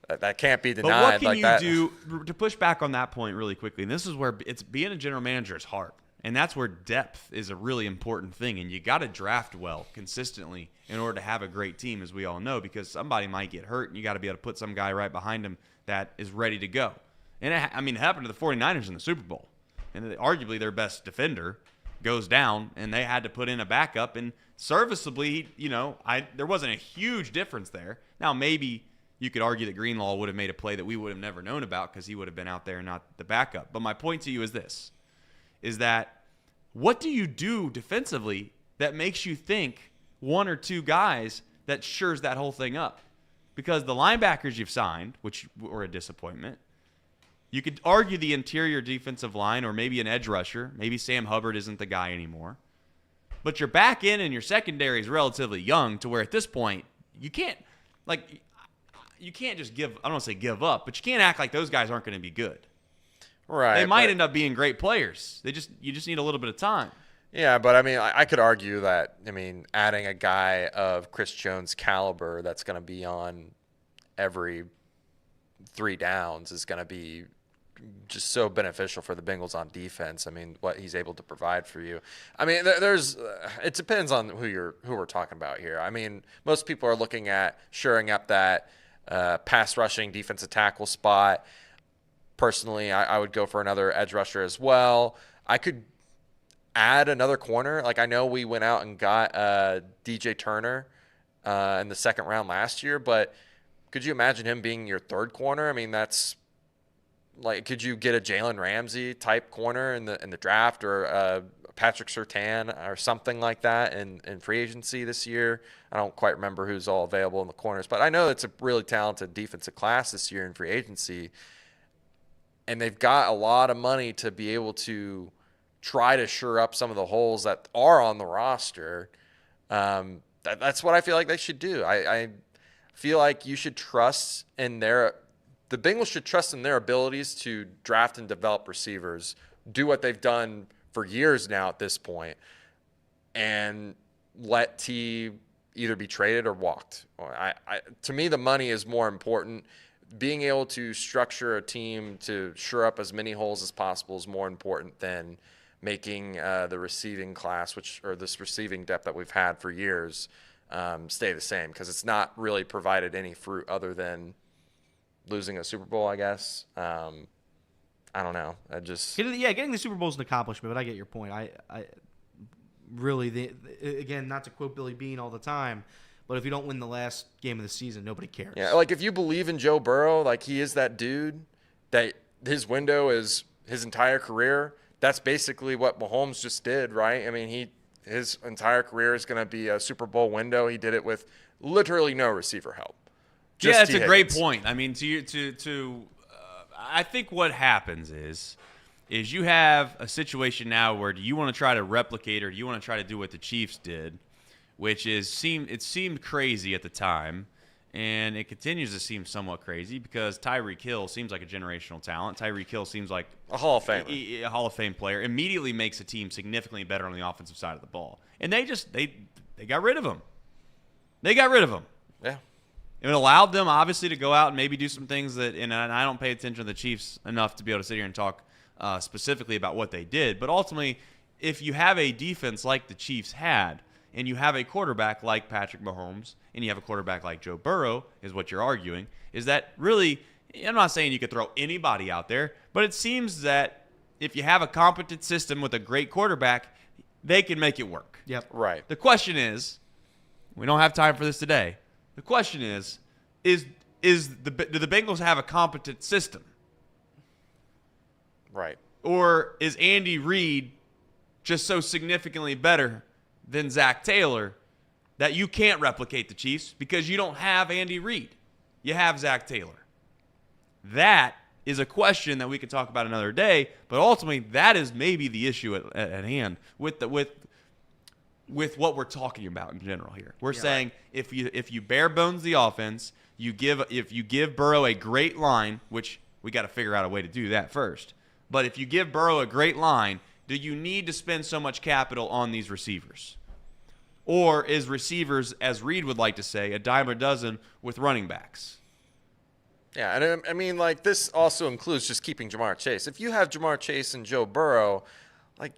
that can't be denied. But what can you do to push back on that point really quickly? And this is where being a general manager is hard. And that's where depth is a really important thing. And you got to draft well consistently in order to have a great team, as we all know, because somebody might get hurt, and you got to be able to put some guy right behind him that is ready to go. And it happened to the 49ers in the Super Bowl. And arguably their best defender goes down, and they had to put in a backup. And serviceably, there wasn't a huge difference there. Now, maybe you could argue that Greenlaw would have made a play that we would have never known about because he would have been out there and not the backup. But my point to you is this, is that what do you do defensively that makes you think one or two guys that shores that whole thing up? Because the linebackers you've signed, which were a disappointment, you could argue the interior defensive line or maybe an edge rusher. Maybe Sam Hubbard isn't the guy anymore. But your back end and your secondary is relatively young to where at this point you can't, you can't just give. I don't want to say give up, but you can't act like those guys aren't going to be good. Right. They might end up being great players. You just need a little bit of time. Yeah, but I mean, I could argue that, I mean, adding a guy of Chris Jones' caliber that's going to be on every 3 downs is going to be just so beneficial for the Bengals on defense. I mean, what he's able to provide for you. I mean, it depends on who we're talking about here. I mean, most people are looking at shoring up that pass rushing defensive tackle spot. Personally, I would go for another edge rusher as well. I could add another corner. Like, I know we went out and got DJ Turner in the second round last year, but could you imagine him being your third corner? I mean, that's like, could you get a Jalen Ramsey type corner in the draft, or Patrick Surtain or something like that in free agency this year? I don't quite remember who's all available in the corners, but I know it's a really talented defensive class this year in free agency, and they've got a lot of money to be able to try to shore up some of the holes that are on the roster. That's what I feel like they should do. I feel like you should trust in the Bengals should trust in their abilities to draft and develop receivers, do what they've done for years now at this point, and let T either be traded or walked. To me, the money is more important. Being able to structure a team to shore up as many holes as possible is more important than making the receiving class, or this receiving depth that we've had for years, stay the same, because it's not really provided any fruit other than losing a Super Bowl, I guess. I don't know. Getting the Super Bowl is an accomplishment, but I get your point. I really, again, not to quote Billy Beane all the time, but if you don't win the last game of the season, nobody cares. Yeah, like, if you believe in Joe Burrow, like, he is that dude that his window is his entire career. That's basically what Mahomes just did, right? I mean, his entire career is going to be a Super Bowl window. He did it with literally no receiver help. Yeah, it's a great point. I mean, I think what happens is you have a situation now where, do you want to try to replicate, or do you want to try to do what the Chiefs did, which is seemed crazy at the time, and it continues to seem somewhat crazy because Tyreek Hill seems like a generational talent. Tyreek Hill seems like a Hall of Famer, a Hall of Fame player. Immediately makes a team significantly better on the offensive side of the ball, and they got rid of him. They got rid of him. Yeah. It allowed them, obviously, to go out and maybe do some things that, and I don't pay attention to the Chiefs enough to be able to sit here and talk specifically about what they did. But ultimately, if you have a defense like the Chiefs had, and you have a quarterback like Patrick Mahomes, and you have a quarterback like Joe Burrow, is what you're arguing, is that really, I'm not saying you could throw anybody out there, but it seems that if you have a competent system with a great quarterback, they can make it work. Yep. Right. The question is, we don't have time for this today. The question is do the Bengals have a competent system? Right. Or is Andy Reid just so significantly better than Zach Taylor that you can't replicate the Chiefs because you don't have Andy Reid? You have Zach Taylor. That is a question that we could talk about another day, but ultimately that is maybe the issue at hand with what we're talking about in general here. We're saying if you bare bones the offense, if you give Burrow a great line, which we got to figure out a way to do that first. But if you give Burrow a great line, do you need to spend so much capital on these receivers? Or is receivers, as Reid would like to say, a dime a dozen with running backs? Yeah, and I mean, like, this also includes just keeping Jamar Chase. If you have Jamar Chase and Joe Burrow, like,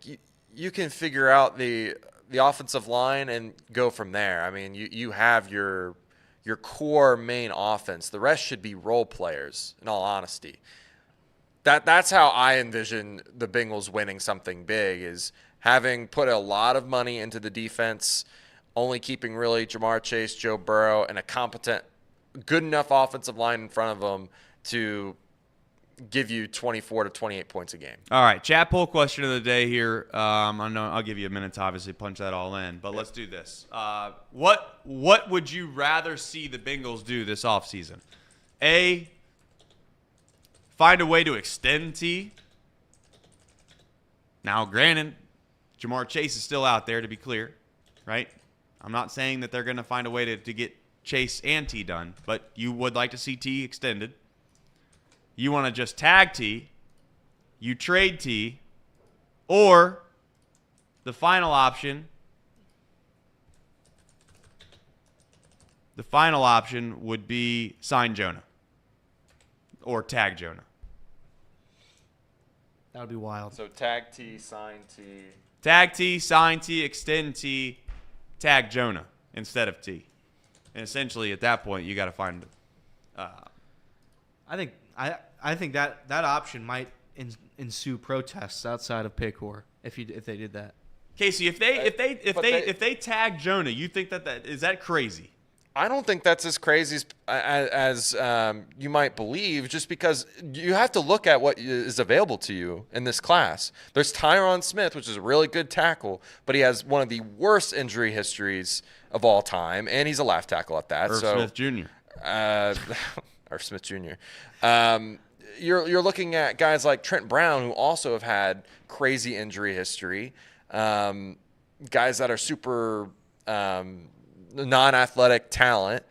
you can figure out the offensive line and go from there. I mean, you have your core main offense. The rest should be role players, in all honesty. That's how I envision the Bengals winning something big, is having put a lot of money into the defense, only keeping really Jamar Chase, Joe Burrow, and a competent, good enough offensive line in front of them to give you 24 to 28 points a game. All right, chat poll question of the day here. I know I'll give you a minute to obviously punch that all in, but let's do this. What would you rather see the Bengals do this offseason? A, find a way to extend T. Now, granted, Jamar Chase is still out there, to be clear, right? I'm not saying that they're going to find a way to get Chase and T done, but you would like to see T extended. You want to just tag T, you trade T, or the final option would be sign Jonah or tag Jonah. That would be wild. So tag T, sign T. Tag T, sign T, extend T, tag Jonah instead of T. And essentially, at that point, you got to find. I think that option might ensue protests outside of Paycor if they did that. Casey, if they tag Jonah, you think that is that crazy? I don't think that's as crazy as you might believe, just because you have to look at what is available to you in this class. There's Tyron Smith, which is a really good tackle, but he has one of the worst injury histories of all time, and he's a left tackle at that. Smith Jr. Or Smith Jr. You're looking at guys like Trent Brown, who also have had crazy injury history. Guys that are super non-athletic talent,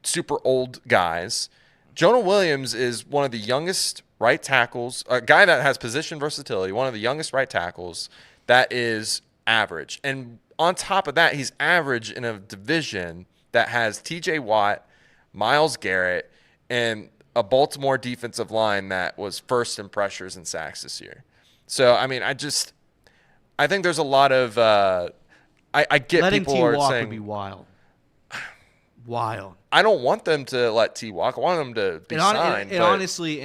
super old guys. Jonah Williams is one of the youngest right tackles, a guy that has position versatility, one of the youngest right tackles that is average. And on top of that, he's average in a division that has TJ Watt, Myles Garrett, and a Baltimore defensive line that was first in pressures and sacks this year. So, I mean, I think there's a lot of I get letting people T are walk saying would be wild. Wild. I don't want them to let T walk. I want them to be signed. It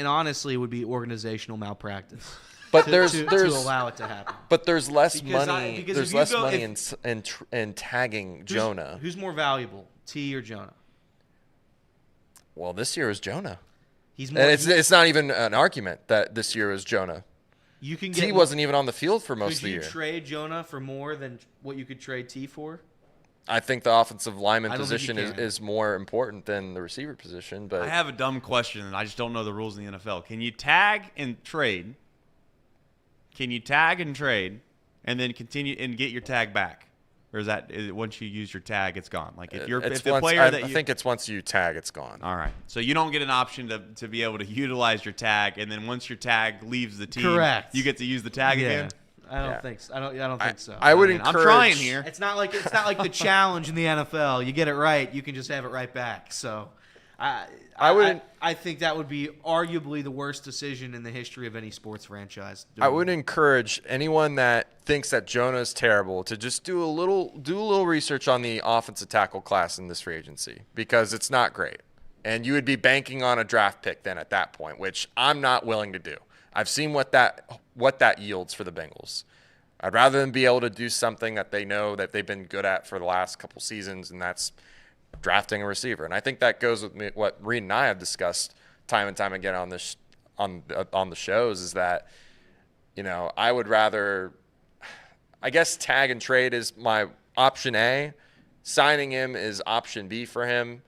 honestly would be organizational malpractice. But to there's allow it to happen. But there's less Because money. because There's if you less go- money if- in tagging Jonah. Who's more valuable, T or Jonah? Well, this year is Jonah, He's more. and it's not even an argument that this year is Jonah. you can T get. wasn't even on the field for most of Could the you year. trade Jonah for more than what you could trade T for? I think the offensive lineman I don't think you position can. is more important than the receiver position. But I have a dumb question, and I just don't know the rules in the NFL. Can you tag and trade? And then continue and get your tag back? Or is it once you use your tag, it's gone? Like if the player I think it's once you tag, it's gone. all right. So you don't get an option to be able to utilize your tag, and then once your tag leaves the team, Correct. you get to use the tag again. I don't Yeah. think so. I don't think so. I would mean, encourage. I'm trying here. It's not like the challenge in the NFL. You get it right, you can just have it right back. So, I think that would be arguably the worst decision in the history of any sports franchise. I would encourage anyone that thinks that Jonah is terrible to just do a little research on the offensive tackle class in this free agency, because it's not great, and you would be banking on a draft pick then at that point, which I'm not willing to do. I've seen what that yields for the Bengals. I'd rather than be able to do something that they know that they've been good at for the last couple seasons, and that's drafting a receiver. And I think that goes with what Reed and I have discussed time and time again on this on the shows, is that, you know, I would rather, I guess, tag and trade is my option A, signing him is option B for him,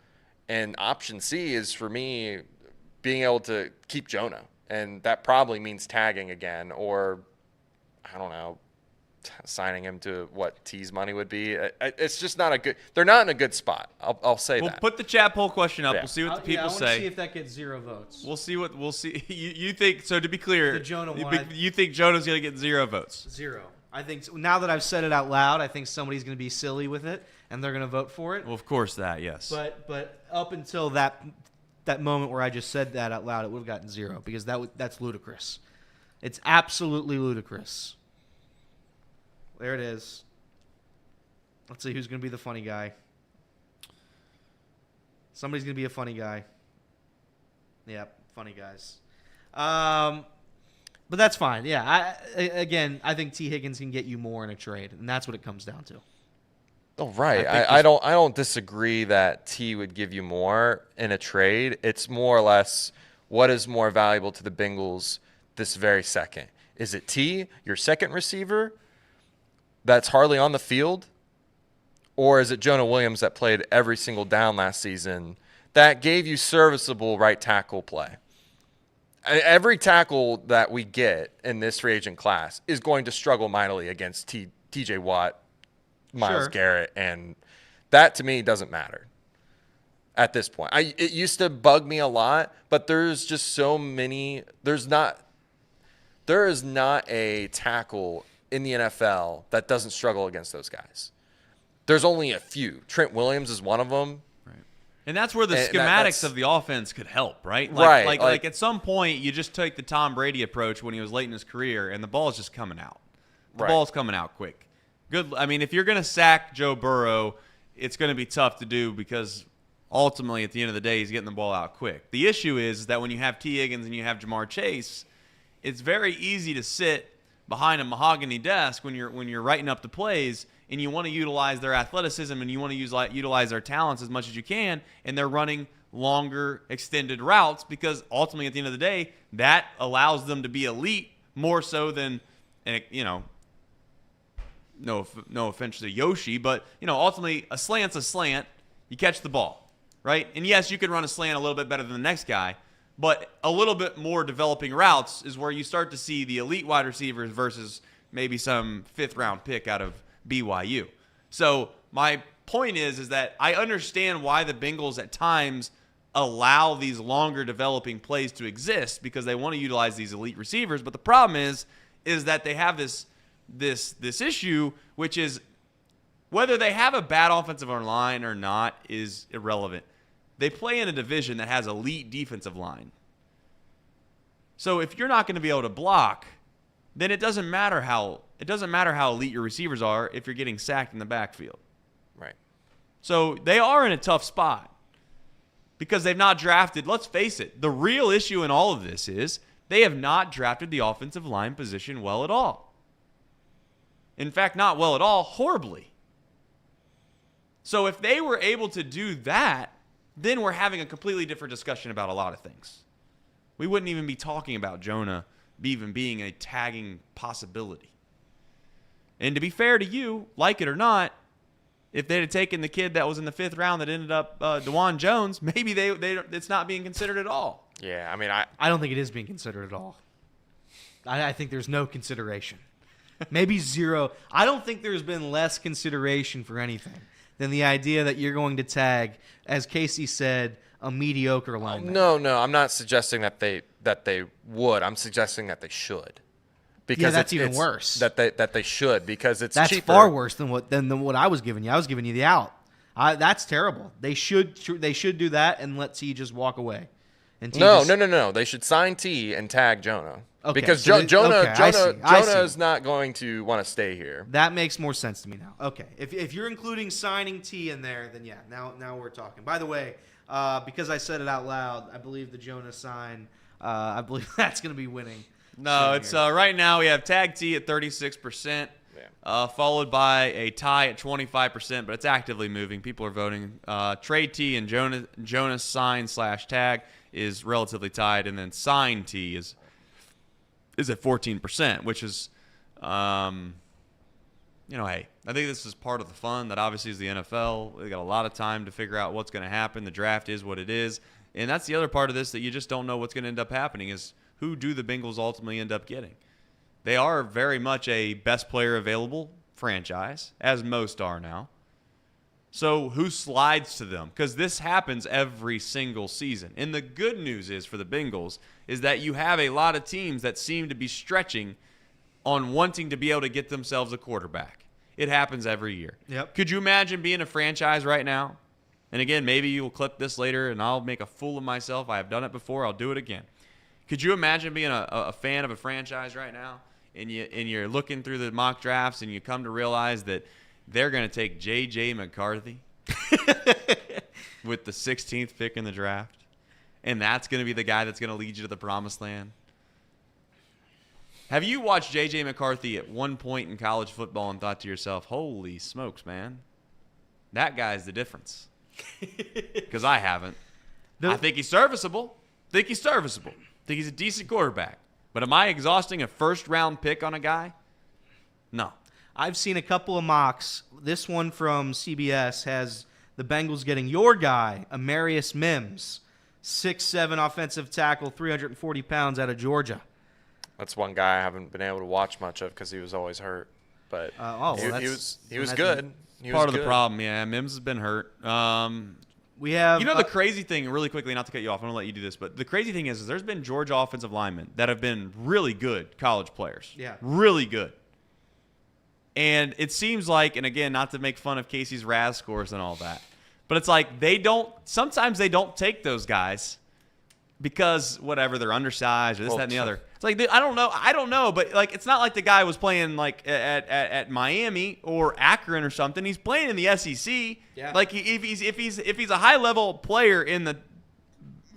and option C is for me being able to keep Jonah. And that probably means tagging again, or I don't know, signing him to what T's money would be. It's just not a good. They're not in a good spot. I'll say We'll that. put the chat poll question up. Yeah. We'll see what the people I want to say. see if that gets 0 votes. We'll see. You think so? To be clear, The Jonah you, one. you think Jonah's gonna get 0 votes? 0. I think now that I've said it out loud, I think somebody's going to be silly with it, and they're going to vote for it. Well, of course that, yes. But up until that moment where I just said that out loud, it would have gotten 0, because that's ludicrous. It's absolutely ludicrous. There it is. Let's see who's going to be the funny guy. Somebody's going to be a funny guy. Yep, funny guys. But that's fine. Yeah, I think Tee Higgins can get you more in a trade, and that's what it comes down to. Oh, right. I think I don't disagree that T would give you more in a trade. It's more or less what is more valuable to the Bengals this very second. Is it T, your second receiver, that's hardly on the field? Or is it Jonah Williams that played every single down last season that gave you serviceable right tackle play? Every tackle that we get in this free agent class is going to struggle mightily against TJ Watt, Myles Sure. Garrett, and that to me doesn't matter. at this point. It used to bug me a lot, but there's just so many. There is not a tackle in the NFL that doesn't struggle against those guys. There's only a few. Trent Williams is one of them. And that's where the schematics of the offense could help, right? Right. Like at some point, you just take the Tom Brady approach when he was late in his career, and the ball's just coming out. The ball's coming out quick. Good. I mean, if you're going to sack Joe Burrow, it's going to be tough to do because ultimately, at the end of the day, he's getting the ball out quick. The issue is that when you have Tee Higgins and you have Jamar Chase, it's very easy to sit behind a mahogany desk when you're writing up the plays and you want to utilize their athleticism and you want to utilize their talents as much as you can, and they're running longer, extended routes because ultimately, at the end of the day, that allows them to be elite more so than, no offense to Yoshi, but, ultimately, a slant's a slant. You catch the ball, right? And, yes, you can run a slant a little bit better than the next guy, but a little bit more developing routes is where you start to see the elite wide receivers versus maybe some fifth-round pick out of BYU. So my point is that I understand why the Bengals at times allow these longer developing plays to exist because they want to utilize these elite receivers. But the problem is that they have this issue, which is whether they have a bad offensive line or not is irrelevant. They play in a division that has elite defensive line. So if you're not going to be able to block, then it doesn't matter how elite your receivers are if you're getting sacked in the backfield. Right. So they are in a tough spot because they've not drafted. Let's face it. The real issue in all of this is they have not drafted the offensive line position well at all. In fact, not well at all, horribly. So if they were able to do that, then we're having a completely different discussion about a lot of things. We wouldn't even be talking about Jonah even being a tagging possibility. And to be fair to you, like it or not, if they'd have taken the kid that was in the 5th round that ended up DeJuan Jones, maybe it's not being considered at all. Yeah, I mean, I don't think it is being considered at all. I think there's no consideration. Maybe zero. I don't think there's been less consideration for anything than the idea that you're going to tag, as Casey said, a mediocre lineman. No, I'm not suggesting that they would. I'm suggesting that they should. Because that's even worse. That they should because it's that's cheaper. Far worse than what I was giving you. I was giving you the out. That's terrible. They should do that and let T just walk away. And No. They should sign T and tag Jonah. Okay, because so Jonah I is not going to want to stay here. That makes more sense to me now. Okay, if you're including signing T in there, then yeah, now we're talking. By the way, because I said it out loud, I believe the Jonah sign. I believe that's going to be winning. No, it's right now we have tag T at 36%, followed by a tie at 25%, but it's actively moving. People are voting. Trade T and Jonah sign / tag is relatively tied, and then sign T is at 14%, which is, hey, I think this is part of the fun that obviously is the NFL. They got a lot of time to figure out what's going to happen. The draft is what it is, and that's the other part of this that you just don't know what's going to end up happening is who do the Bengals ultimately end up getting. They are very much a best player available franchise, as most are now. So who slides to them? Because this happens every single season. And the good news is for the Bengals is that you have a lot of teams that seem to be stretching on wanting to be able to get themselves a quarterback. It happens every year. Yep. Could you imagine being a franchise right now? And again, maybe you'll clip this later and I'll make a fool of myself. I have done it before. I'll do it again. Could you imagine being a fan of a franchise right now and you're looking through the mock drafts and you come to realize that they're going to take J.J. McCarthy with the 16th pick in the draft, and that's going to be the guy that's going to lead you to the promised land? Have you watched J.J. McCarthy at one point in college football and thought to yourself, holy smokes, man, that guy's the difference? Because I haven't. I think he's serviceable. Think he's a decent quarterback. But am I exhausting a first-round pick on a guy? No. I've seen a couple of mocks. This one from CBS has the Bengals getting your guy, Amarius Mims, 6'7" offensive tackle, 340 pounds out of Georgia. That's one guy I haven't been able to watch much of because he was always hurt. But he was good. Part of the problem, yeah. Mims has been hurt. We have The crazy thing, really quickly, not to cut you off, I'm going to let you do this, but the crazy thing is there's been Georgia offensive linemen that have been really good college players. Yeah. Really good. And it seems like, and again, not to make fun of Casey's RAS scores and all that, but it's like sometimes they don't take those guys because whatever, they're undersized or this, that, and the other. It's like, I don't know, but like it's not like the guy was playing like at Miami or Akron or something. He's playing in the SEC. Yeah. Like if he's a high level player in the,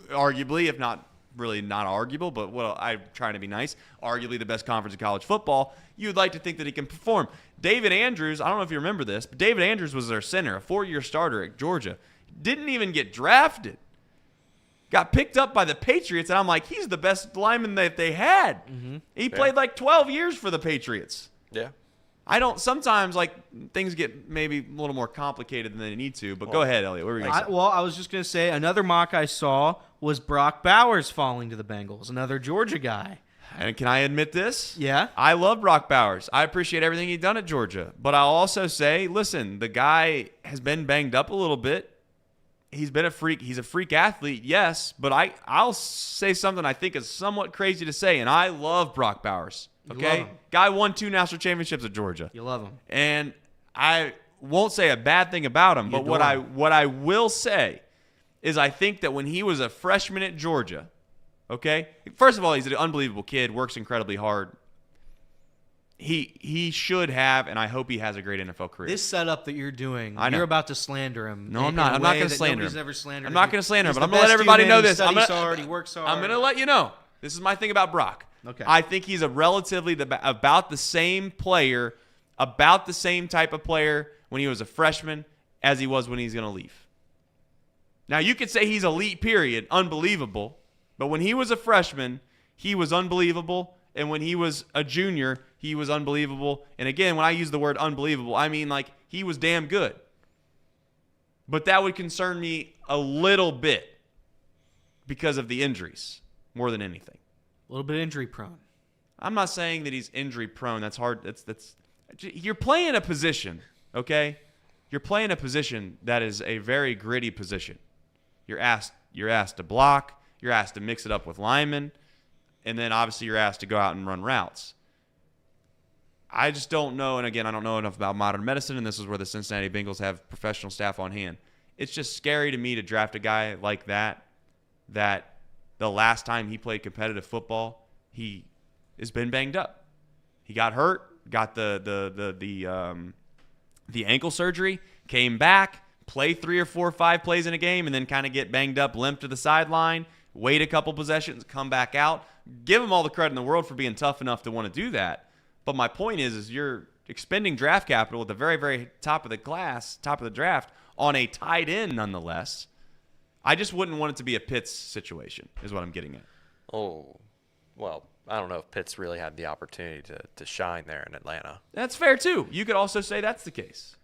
arguably, if not really not arguable, but I'm trying to be nice, arguably the best conference in college football, you'd like to think that he can perform. David Andrews, I don't know if you remember this, but David Andrews was their center, a 4-year starter at Georgia. Didn't even get drafted. Got picked up by the Patriots, and I'm like, he's the best lineman that they had. Mm-hmm. He played like 12 years for the Patriots. Yeah. Sometimes like things get maybe a little more complicated than they need to, but go ahead, Elliot. What were you going to say? I was just going to say another mock I saw was Brock Bowers falling to the Bengals, another Georgia guy. And can I admit this? Yeah. I love Brock Bowers. I appreciate everything he's done at Georgia. But I'll also say, listen, the guy has been banged up a little bit. He's been a freak. He's a freak athlete, yes. But I'll say something I think is somewhat crazy to say, and I love Brock Bowers. You Okay? love him. Guy won 2 national championships at Georgia. You love him. And I won't say a bad thing about him, but what I will say is I think that when he was a freshman at Georgia, okay? First of all, he's an unbelievable kid, works incredibly hard. He should have, and I hope he has a great NFL career. This setup that you're doing, I know. you're about to slander him. No, I'm not. I'm not going to slander nobody's him. ever slandered I'm not him. going to slander him, He's but I'm the going to let best everybody human. know He this. studies hard. He works hard. I'm going to let you know. This is my thing about Brock. Okay. I think he's about the same player, about the same type of player when he was a freshman as he was when he's going to leave. Now, you could say he's elite, period, unbelievable, but when he was a freshman, he was unbelievable, and when he was a junior, he was unbelievable. And again, when I use the word unbelievable, I mean like he was damn good. But that would concern me a little bit because of the injuries more than anything. A little bit injury prone. I'm not saying that he's injury prone. That's hard. That's you're playing a position, okay? You're playing a position that is a very gritty position. You're asked to block, you're asked to mix it up with linemen, and then obviously you're asked to go out and run routes. I just don't know, and again, I don't know enough about modern medicine, and this is where the Cincinnati Bengals have professional staff on hand. It's just scary to me to draft a guy like that the last time he played competitive football, he has been banged up. He got hurt, got the ankle surgery, came back, play 3 or 4 or 5 plays in a game, and then kind of get banged up, limp to the sideline, wait a couple possessions, come back out. Give him all the credit in the world for being tough enough to want to do that. But my point is you're expending draft capital at the very, very top of the class, top of the draft, on a tight end nonetheless. I just wouldn't want it to be a Pitts situation, is what I'm getting at. Oh, well, I don't know if Pitts really had the opportunity to shine there in Atlanta. That's fair too. You could also say that's the case.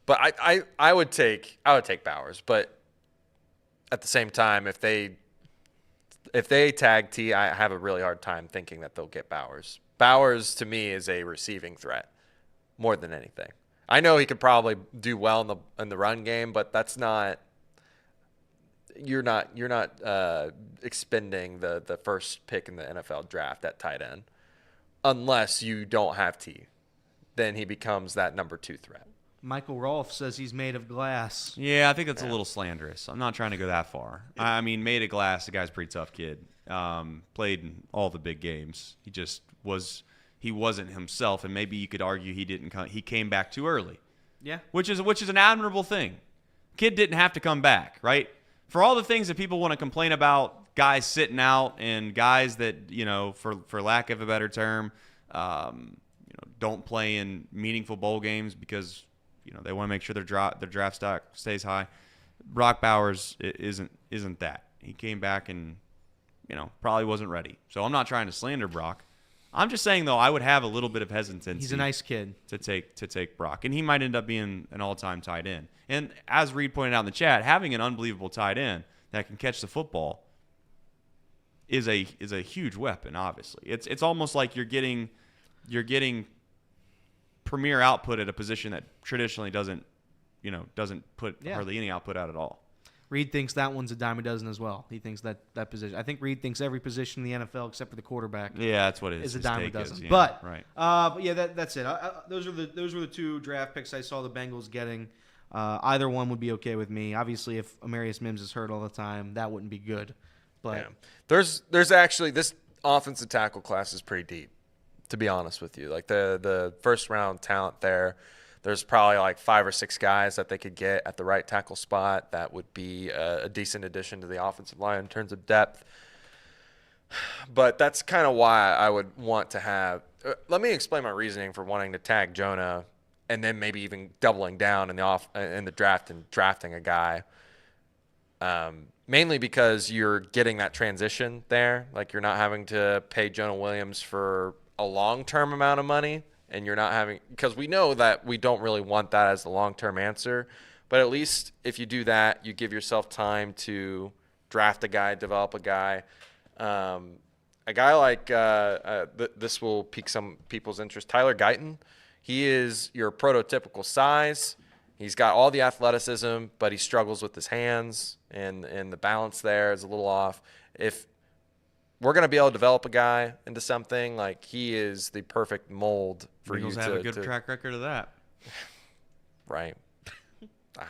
But I would take Bowers. But at the same time, if they tag T, I have a really hard time thinking that they'll get Bowers. Bowers to me is a receiving threat more than anything. I know he could probably do well in the run game, but that's not. You're not expending the first pick in the NFL draft at tight end unless you don't have T. Then he becomes that number 2 threat. Michael Rolfe says he's made of glass. Yeah, I think that's a little slanderous. I'm not trying to go that far. I mean, made of glass, the guy's a pretty tough kid. Played in all the big games. He wasn't himself, and maybe you could argue he came back too early. Yeah. Which is an admirable thing. Kid didn't have to come back, right? For all the things that people want to complain about, guys sitting out and guys that, for lack of a better term, don't play in meaningful bowl games because they want to make sure their draft stock stays high. Brock Bowers isn't that. He came back and probably wasn't ready. So I'm not trying to slander Brock. I'm just saying though I would have a little bit of hesitancy. He's a nice kid to take Brock, and he might end up being an all-time tight end. And as Reed pointed out in the chat, having an unbelievable tight end that can catch the football is a huge weapon. Obviously, it's almost like you're getting premier output at a position that traditionally doesn't put hardly any output out at all. Reed thinks that one's a dime a dozen as well. He thinks that position. I think Reed thinks every position in the NFL except for the quarterback. Yeah, that's what it is. Is a His dime a take dozen. is, yeah, But right. but yeah, that's it. Those were the 2 draft picks I saw the Bengals getting. Either one would be okay with me. Obviously, if Amarius Mims is hurt all the time, that wouldn't be good. But there's actually this offensive tackle class is pretty deep, to be honest with you. Like the first round talent there's probably like 5 or 6 guys that they could get at the right tackle spot that would be a decent addition to the offensive line in terms of depth. But that's kind of why I would want to have let me explain my reasoning for wanting to tag Jonah and then maybe even doubling down in the draft and drafting a guy. Mainly because you're getting that transition there. Like you're not having to pay Jonah Williams for a long-term amount of money, and you're not having – because we know that we don't really want that as the long-term answer. But at least if you do that, you give yourself time to draft a guy, develop a guy. A guy like this will pique some people's interest. Tyler Guyton, he is your prototypical size. He's got all the athleticism, but he struggles with his hands, and the balance there is a little off. If we're going to be able to develop a guy into something, like he is the perfect mold for Bengals you to have a good track record of that. Right. I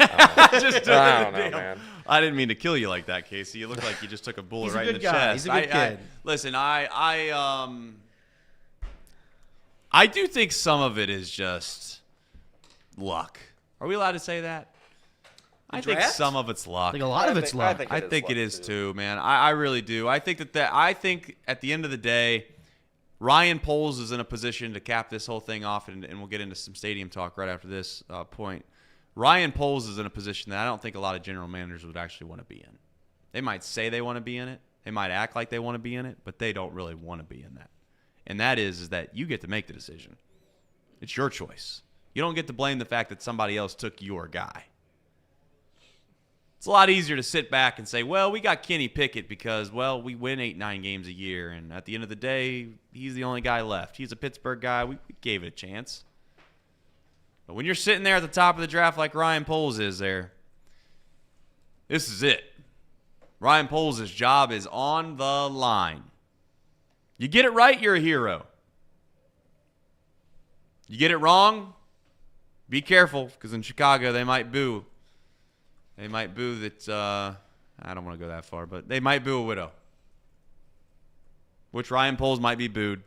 don't know. Just I don't know, man. I didn't mean to kill you like that, Casey. You look like you just took a bullet He's a right in good the guy. chest. He's a good kid. Listen, I do think some of it is just luck. Are we allowed to say that? I think draft? some of it's luck. I think a lot of it's luck. I think it is too, man. I really do. I think I think at the end of the day, Ryan Poles is in a position to cap this whole thing off, and we'll get into some stadium talk right after this point. Ryan Poles is in a position that I don't think a lot of general managers would actually want to be in. They might say they want to be in it. They might act like they want to be in it, but they don't really want to be in that. And that is that you get to make the decision. It's your choice. You don't get to blame the fact that somebody else took your guy. It's a lot easier to sit back and say, well, we got Kenny Pickett because, well, we win 8-9 games a year, and at the end of the day, he's the only guy left. He's a Pittsburgh guy. We gave it a chance. But when you're sitting there at the top of the draft like Ryan Poles is there, this is it. Ryan Poles' job is on the line. You get it right, you're a hero. You get it wrong, be careful, because in Chicago they might boo. They might boo that, I don't want to go that far, but they might boo a widow. Which Ryan Poles might be booed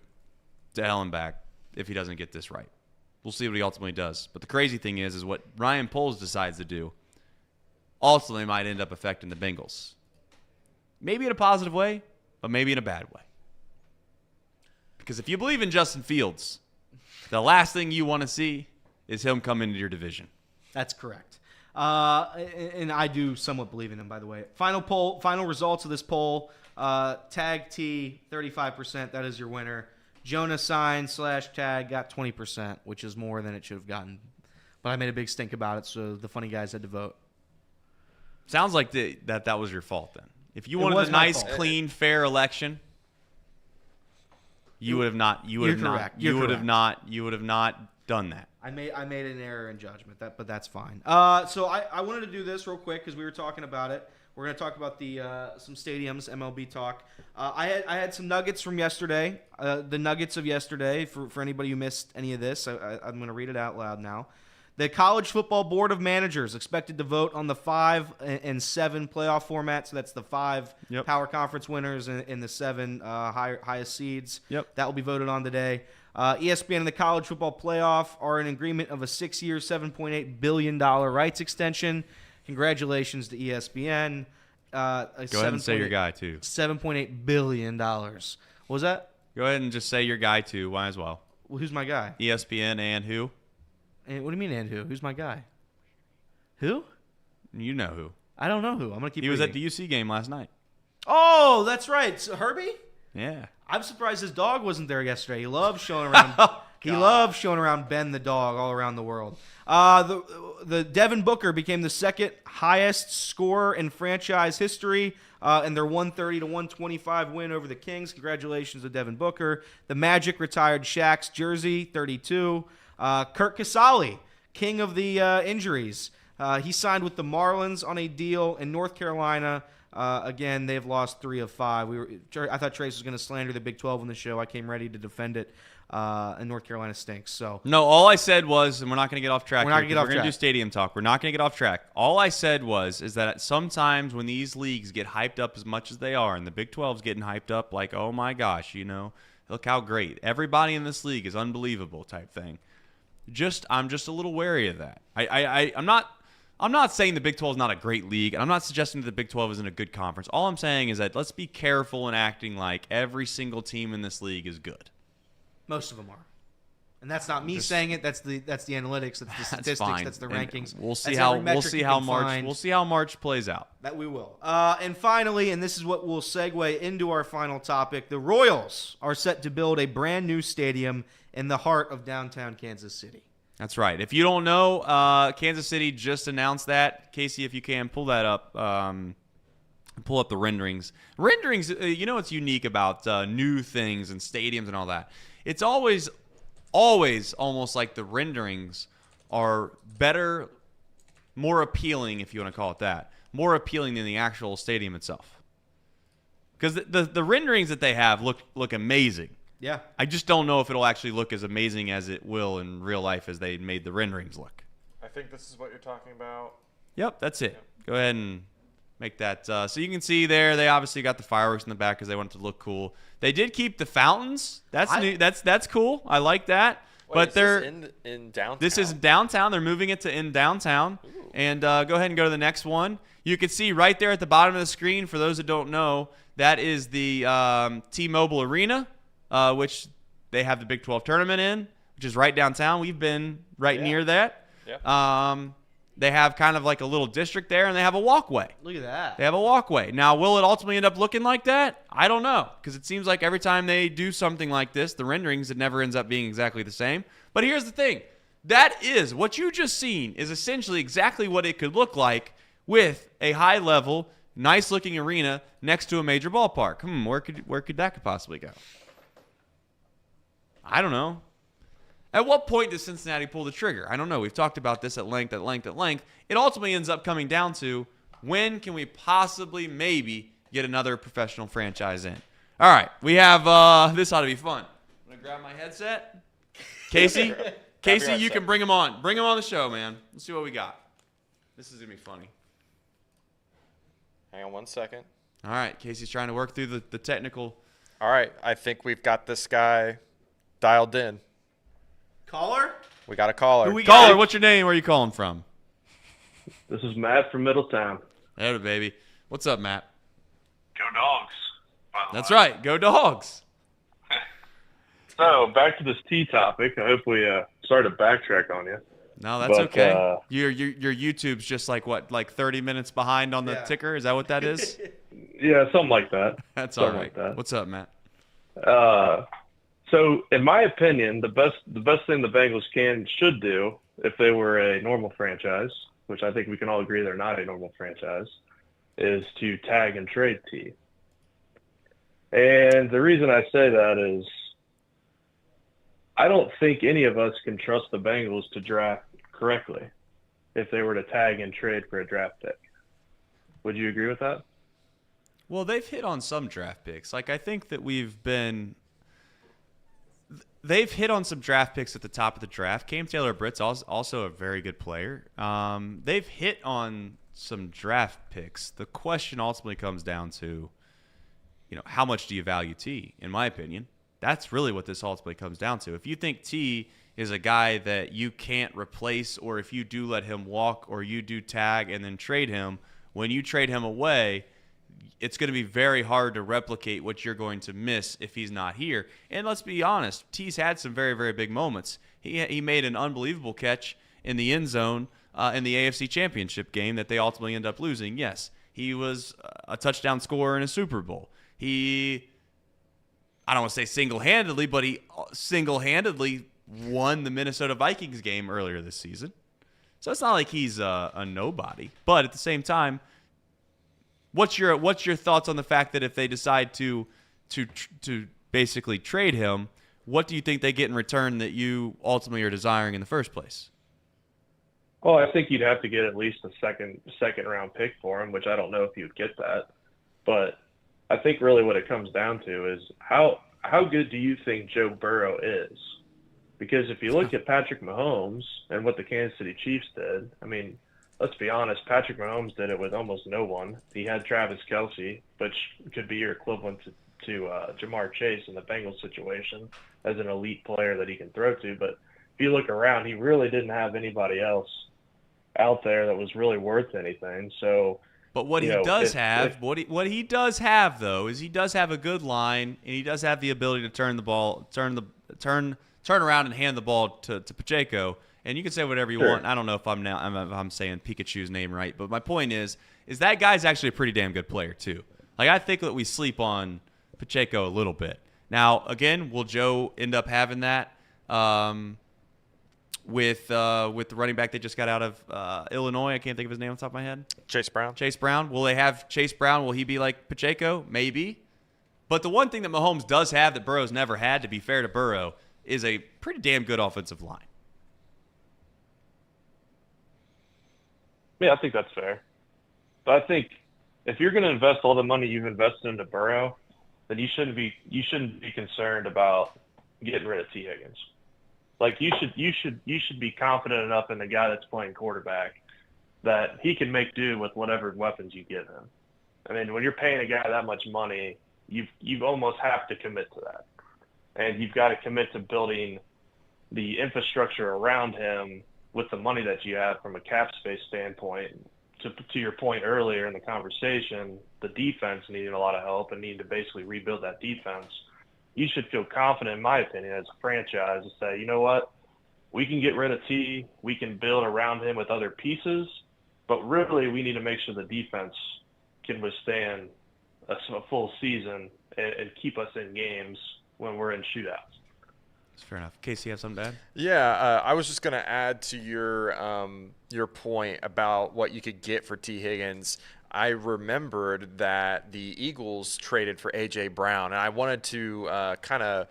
to hell and back if he doesn't get this right. We'll see what he ultimately does. But the crazy thing is what Ryan Poles decides to do ultimately might end up affecting the Bengals. Maybe in a positive way, but maybe in a bad way. Because if you believe in Justin Fields, the last thing you want to see is him come into your division. That's correct. And I do somewhat believe in him, by the way. Final results of this poll. Tag T, 35%. That is your winner. Jonah sign / tag got 20%, which is more than it should have gotten. But I made a big stink about it, so the funny guys had to vote. Sounds like that was your fault then. If you wanted a nice, clean, fair election, you would have not. You would have not done that. I made an error in judgment, but that's fine. So I wanted to do this real quick because we were talking about it. We're going to talk about the some stadiums, MLB talk. I had some nuggets from yesterday. The nuggets of yesterday, for anybody who missed any of this, I'm going to read it out loud now. The College Football Board of Managers expected to vote on the 5 and 7 playoff format. So that's the 5 power conference winners and the 7 highest seeds. Yep. That will be voted on today. ESPN and the College Football Playoff are in agreement of a 6-year, $7.8 billion rights extension. Congratulations to ESPN. Go ahead and say your guy, too. $7.8 billion. What was that? Go ahead and just say your guy, too. Might as well. Well, who's my guy? ESPN and who? And what do you mean, and who? Who's my guy? Who? You know who. I don't know who. I'm going to keep He was reading. at the UC game last night. Oh, that's right. So Herbie? Yeah. I'm surprised his dog wasn't there yesterday. He loves showing around. He loves showing around Ben the dog all around the world. The Devin Booker became the second highest scorer in franchise history in their 130-125 win over the Kings. Congratulations to Devin Booker. The Magic retired Shaq's jersey, 32. Kurt Casale, king of the injuries. He signed with the Marlins on a deal in North Carolina. Again, they've lost 3 of 5. I thought Trace was going to slander the Big 12 on the show. I came ready to defend it, and North Carolina stinks. So No, all I said was, and we're not going to get off track. We're not gonna get off We're going to track. do stadium talk. We're not going to get off track. All I said is that sometimes when these leagues get hyped up as much as they are, and the Big 12's getting hyped up like, oh my gosh, look how great. Everybody in this league is unbelievable type thing. I'm just a little wary of that. I'm not saying the Big 12 is not a great league, and I'm not suggesting that the Big 12 isn't a good conference. All I'm saying is that let's be careful in acting like every single team in this league is good. most of them are. And that's not me saying it. That's the analytics. That's the statistics. Fine. That's the And rankings. We'll see that's how every metric you can find. We'll see how March plays out. That we will. And finally, and this is what will segue into our final topic, the Royals are set to build a brand new stadium in the heart of downtown Kansas City. That's right. If you don't know, Kansas City just announced that. Casey, if you can, pull that up. Pull up the renderings. Renderings, what's unique about new things and stadiums and all that? It's always almost like the renderings are better, more appealing, if you want to call it that, more appealing than the actual stadium itself. Because the renderings that they have look amazing. Yeah. I just don't know if it'll actually look as amazing as it will in real life as they made the renderings look. I think this is what you're talking about. Yep, that's it. Go ahead and make that. So you can see there, they obviously got the fireworks in the back because they want it to look cool. They did keep the fountains. That's new. That's cool. I like that. Wait, but is they're this in downtown. This is downtown. They're moving it to in downtown. Ooh. And go ahead and go to the next one. You can see right there at the bottom of the screen, for those that don't know, that is the T-Mobile Arena, which they have the Big 12 tournament in, which is right downtown. We've been right near that. Yeah. They have kind of like a little district there, and they have a walkway. Look at that. They have a walkway. Now, will it ultimately end up looking like that? I don't know, because it seems like every time they do something like this, the renderings, it never ends up being exactly the same. But here's the thing. That is, what you just seen is essentially exactly what it could look like with a high-level, nice-looking arena next to a major ballpark. Where could that possibly go? I don't know. At what point does Cincinnati pull the trigger? I don't know. We've talked about this at length. It ultimately ends up coming down to, when can we possibly maybe get another professional franchise in? All right. We have this ought to be fun. I'm going to grab my headset. Casey, you can bring him on. Bring him on the show, man. Let's see what we got. This is going to be funny. Hang on 1 second. All right. Casey's trying to work through the technical. All right. I think we've got this guy dialed in. Caller? We got a caller. Who we got? Caller, what's your name? Where are you calling from? This is Matt from Middletown. There, baby. What's up, Matt? Go Dogs. By the That's way. right. Go Dogs. So back to this tea topic. I hope we started to backtrack on you. No, that's But, okay. Your YouTube's just like 30 minutes behind on the ticker? Is that what that is? Yeah, something like that. That's all Something right. like that. What's up, Matt? So in my opinion, the best thing the Bengals should do if they were a normal franchise, which I think we can all agree they're not a normal franchise, is to tag and trade T. And the reason I say that is I don't think any of us can trust the Bengals to draft correctly if they were to tag and trade for a draft pick. Would you agree with that? Well, they've hit on some draft picks. Like, I think that they've hit on some draft picks at the top of the draft. Cam Taylor-Britt's also a very good player. They've hit on some draft picks. The question ultimately comes down to, how much do you value T, in my opinion. That's really what this ultimately comes down to. If you think T is a guy that you can't replace, or if you do let him walk or you do tag and then trade him, when you trade him away, it's going to be very hard to replicate what you're going to miss if he's not here. And let's be honest, T's had some very, very big moments. He made an unbelievable catch in the end zone in the AFC Championship game that they ultimately end up losing. Yes, he was a touchdown scorer in a Super Bowl. I don't want to say single-handedly, but he single-handedly won the Minnesota Vikings game earlier this season. So it's not like he's a nobody. But at the same time, what's your thoughts on the fact that if they decide to basically trade him, what do you think they get in return that you ultimately are desiring in the first place? Well, I think you'd have to get at least a second round pick for him, which I don't know if you'd get that. But I think really what it comes down to is how good do you think Joe Burrow is? Because if you look at Patrick Mahomes and what the Kansas City Chiefs did, I mean, let's be honest, Patrick Mahomes did it with almost no one. He had Travis Kelce, which could be your equivalent to Jamar Chase in the Bengals situation as an elite player that he can throw to. But if you look around, he really didn't have anybody else out there that was really worth anything. So, but what he does have though is he does have a good line, and he does have the ability to turn around and hand the ball to Pacheco. And you can say whatever you want. I don't know if I'm saying Pikachu's name right, but my point is that guy's actually a pretty damn good player too. Like, I think that we sleep on Pacheco a little bit. Now, again, will Joe end up having that with the running back they just got out of Illinois? I can't think of his name on the top of my head. Chase Brown. Will they have Chase Brown? Will he be like Pacheco? Maybe. But the one thing that Mahomes does have that Burrow's never had, to be fair to Burrow, is a pretty damn good offensive line. Yeah, I think that's fair. But I think if you're going to invest all the money you've invested into Burrow, then you shouldn't be concerned about getting rid of Tee Higgins. Like, you should be confident enough in the guy that's playing quarterback that he can make do with whatever weapons you give him. I mean, when you're paying a guy that much money, you almost have to commit to that. And you've got to commit to building the infrastructure around him with the money that you have from a cap space standpoint. To your point earlier in the conversation, the defense needed a lot of help and needed to basically rebuild that defense. You should feel confident, in my opinion, as a franchise to say, you know what, we can get rid of T, we can build around him with other pieces, but really we need to make sure the defense can withstand a full season and keep us in games when we're in shootouts. That's fair enough. Casey, you have something to add? Yeah, I was just going to add to your point about what you could get for Tee Higgins. I remembered that the Eagles traded for A.J. Brown, and I wanted to kind of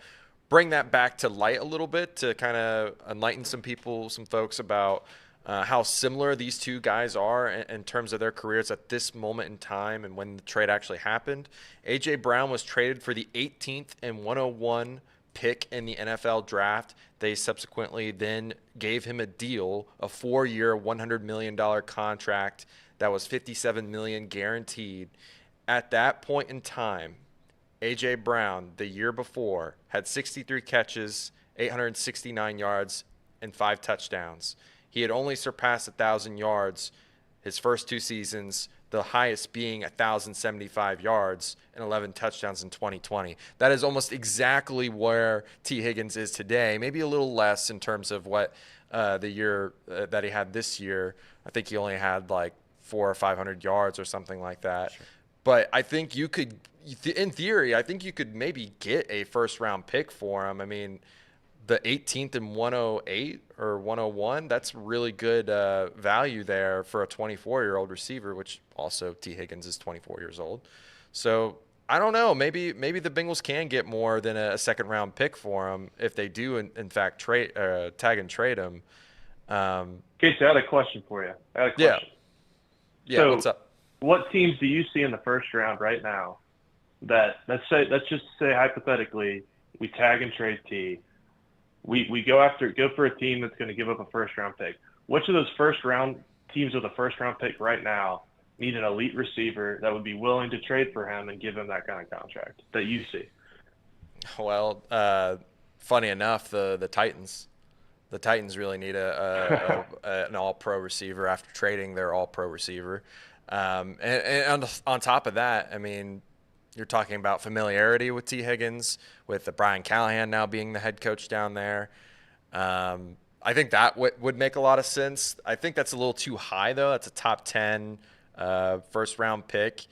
bring that back to light a little bit to kind of enlighten some folks about how similar these two guys are in terms of their careers at this moment in time and when the trade actually happened. A.J. Brown was traded for the 18th and 101 pick in the NFL draft. They subsequently then gave him a deal, a 4-year, $100 million contract that was $57 million guaranteed. At that point in time, A.J. Brown, the year before, had 63 catches, 869 yards, and 5 touchdowns. He had only surpassed 1,000 yards his first 2 seasons, the highest being 1,075 yards and 11 touchdowns in 2020. That is almost exactly where Tee Higgins is today, maybe a little less in terms of what the year that he had this year. I think he only had like 400 or 500 yards or something like that. Sure. But I think you could, in theory, I think you could maybe get a first-round pick for him. I mean, the 18th and 108 or 101, that's really good value there for a 24-year-old receiver, which also Tee Higgins is 24 years old. So I don't know. Maybe the Bengals can get more than a second-round pick for him if they do, in fact, tag and trade him. Casey, I had a question for you. Yeah, so what's up? What teams do you see in the first round right now that let's just say hypothetically we tag and trade T, we go for a team that's going to give up a first round pick. Which of those first round teams with a first round pick right now need an elite receiver that would be willing to trade for him and give him that kind of contract that you see? Well, funny enough, the Titans. The Titans really need an all-pro receiver after trading their all-pro receiver. And on top of that, I mean, you're talking about familiarity with Tee Higgins, with Brian Callahan now being the head coach down there. I think that would make a lot of sense. I think that's a little too high, though. That's a top 10 first-round pick.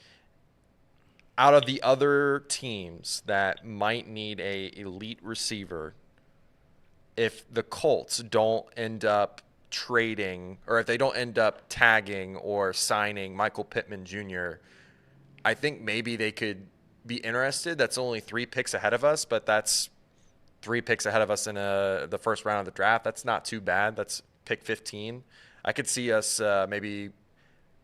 Out of the other teams that might need a elite receiver, if the Colts don't end up trading, or if they don't end up tagging or signing Michael Pittman Jr., I think maybe they could be interested. That's only 3 picks ahead of us, but that's 3 picks ahead of us in the first round of the draft. That's not too bad. That's pick 15. I could see us maybe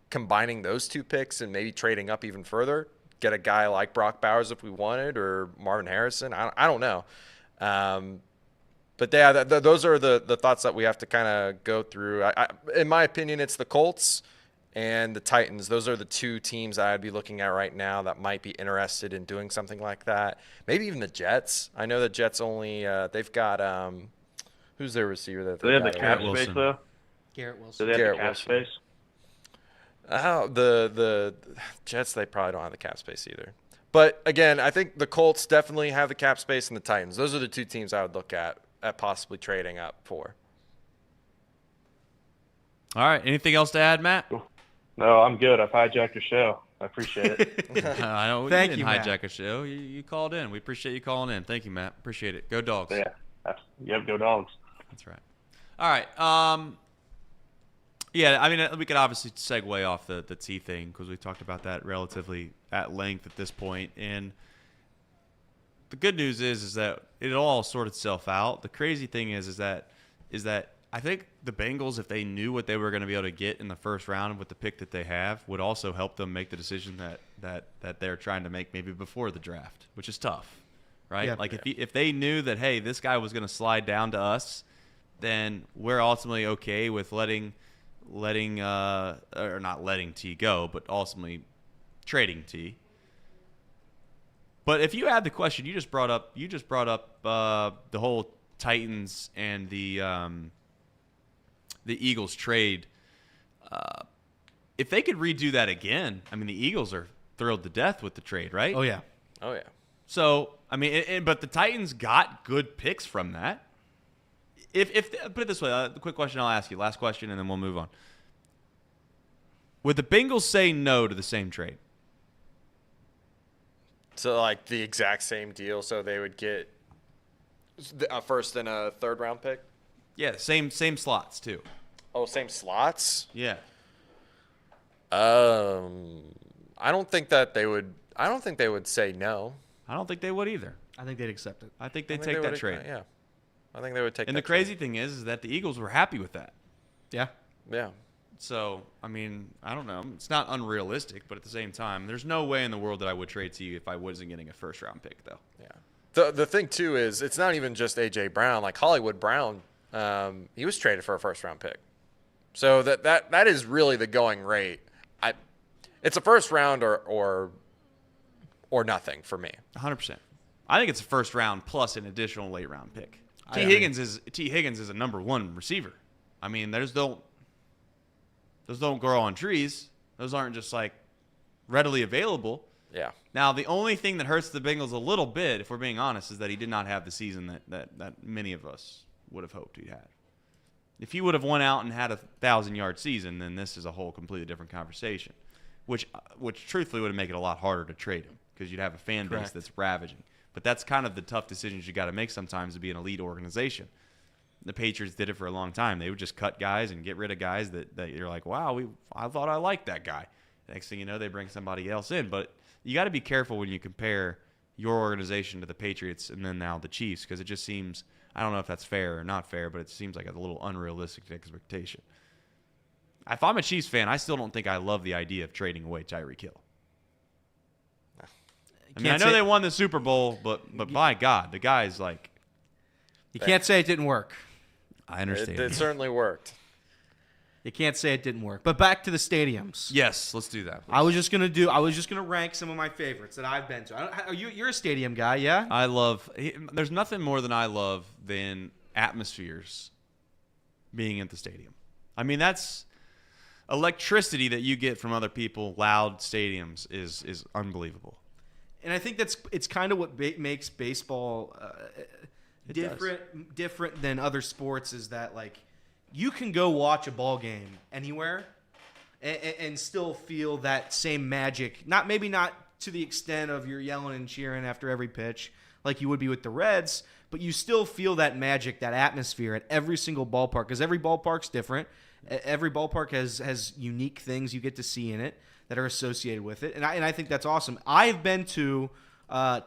combining those 2 picks and maybe trading up even further, get a guy like Brock Bowers if we wanted, or Marvin Harrison. I don't know. But yeah, those are the thoughts that we have to kind of go through. In my opinion, it's the Colts and the Titans. Those are the 2 teams I'd be looking at right now that might be interested in doing something like that. Maybe even the Jets. I know the Jets only they've got who's their receiver that Do they have the got? cap Wilson. space though? Garrett Do Wilson. they have Garrett the cap Wilson. space? Oh, the Jets, they probably don't have the cap space either. But again, I think the Colts definitely have the cap space, and the Titans. Those are the 2 teams I would look at possibly trading up for. All right. Anything else to add, Matt? No, I'm good. I've hijacked your show. I appreciate it. I know Thank you you, didn't Matt. hijack a show. You called in. We appreciate you calling in. Thank you, Matt. Appreciate it. Go Dogs. Yeah. Yep, go Dogs. That's right. All right. Yeah, I mean, we could obviously segue off the T thing because we talked about that relatively at length at this point. And the good news is that it all sorted itself out. The crazy thing is that I think the Bengals, if they knew what they were going to be able to get in the first round with the pick that they have, would also help them make the decision that they're trying to make maybe before the draft, which is tough, right? Yeah. Like if they knew that, hey, this guy was going to slide down to us, then we're ultimately okay with letting or not letting T go, but ultimately trading T. But if you had the question, you just brought up the whole Titans and the Eagles trade. If they could redo that again, I mean, the Eagles are thrilled to death with the trade, right? Oh, yeah. Oh, yeah. So, I mean, but the Titans got good picks from that. If put it this way, the quick question I'll ask you, last question, and then we'll move on. Would the Bengals say no to the same trade? So, like, the exact same deal, so they would get a first and a third round pick? Yeah, same slots too. Oh, same slots? Yeah. I don't think they would say no. I don't think they would either. I think they'd accept it. I think I they'd think take they that would- trade. Yeah. I think they would take And that the crazy trade. thing is that the Eagles were happy with that. Yeah. Yeah. So, I mean, I don't know. It's not unrealistic, but at the same time, there's no way in the world that I would trade to you if I wasn't getting a first-round pick, though. Yeah. The thing, too, is it's not even just A.J. Brown. Like, Hollywood Brown, he was traded for a first-round pick. So that is really the going rate. It's a first round or nothing for me. 100%. I think it's a first-round plus an additional late-round pick. Tee Higgins is a number 1 receiver. I mean, those don't grow on trees. Those aren't just like readily available. Yeah. Now, the only thing that hurts the Bengals a little bit, if we're being honest, is that he did not have the season that many of us would have hoped he'd had. If he would have went out and had a 1,000-yard season, then this is a whole completely different conversation, which truthfully would make it a lot harder to trade him because you'd have a fan base Correct. that's ravaging. But that's kind of the tough decisions you got to make sometimes to be an elite organization. The Patriots did it for a long time. They would just cut guys and get rid of guys that you're like, wow, I thought I liked that guy. Next thing you know, they bring somebody else in. But you got to be careful when you compare your organization to the Patriots and then now the Chiefs because it just seems, I don't know if that's fair or not fair, but it seems like a little unrealistic expectation. If I'm a Chiefs fan, I still don't think I love the idea of trading away Tyreek Hill. I mean, I know they won the Super Bowl, but by God, the guy's like. You can't say it didn't work. I understand. It certainly worked. You can't say it didn't work. But back to the stadiums. Yes, let's do that. I was just gonna rank some of my favorites that I've been to. You're a stadium guy, yeah? There's nothing more than I love than atmospheres being at the stadium. I mean, that's electricity that you get from other people. Loud stadiums is unbelievable. And I think it's kind of what makes baseball different than other sports is that like you can go watch a ball game anywhere and still feel that same magic. Maybe not to the extent of you're yelling and cheering after every pitch like you would be with the Reds, but you still feel that magic, that atmosphere at every single ballpark because every ballpark's different. Every ballpark has unique things you get to see in it that are associated with it, and I think that's awesome. I've been to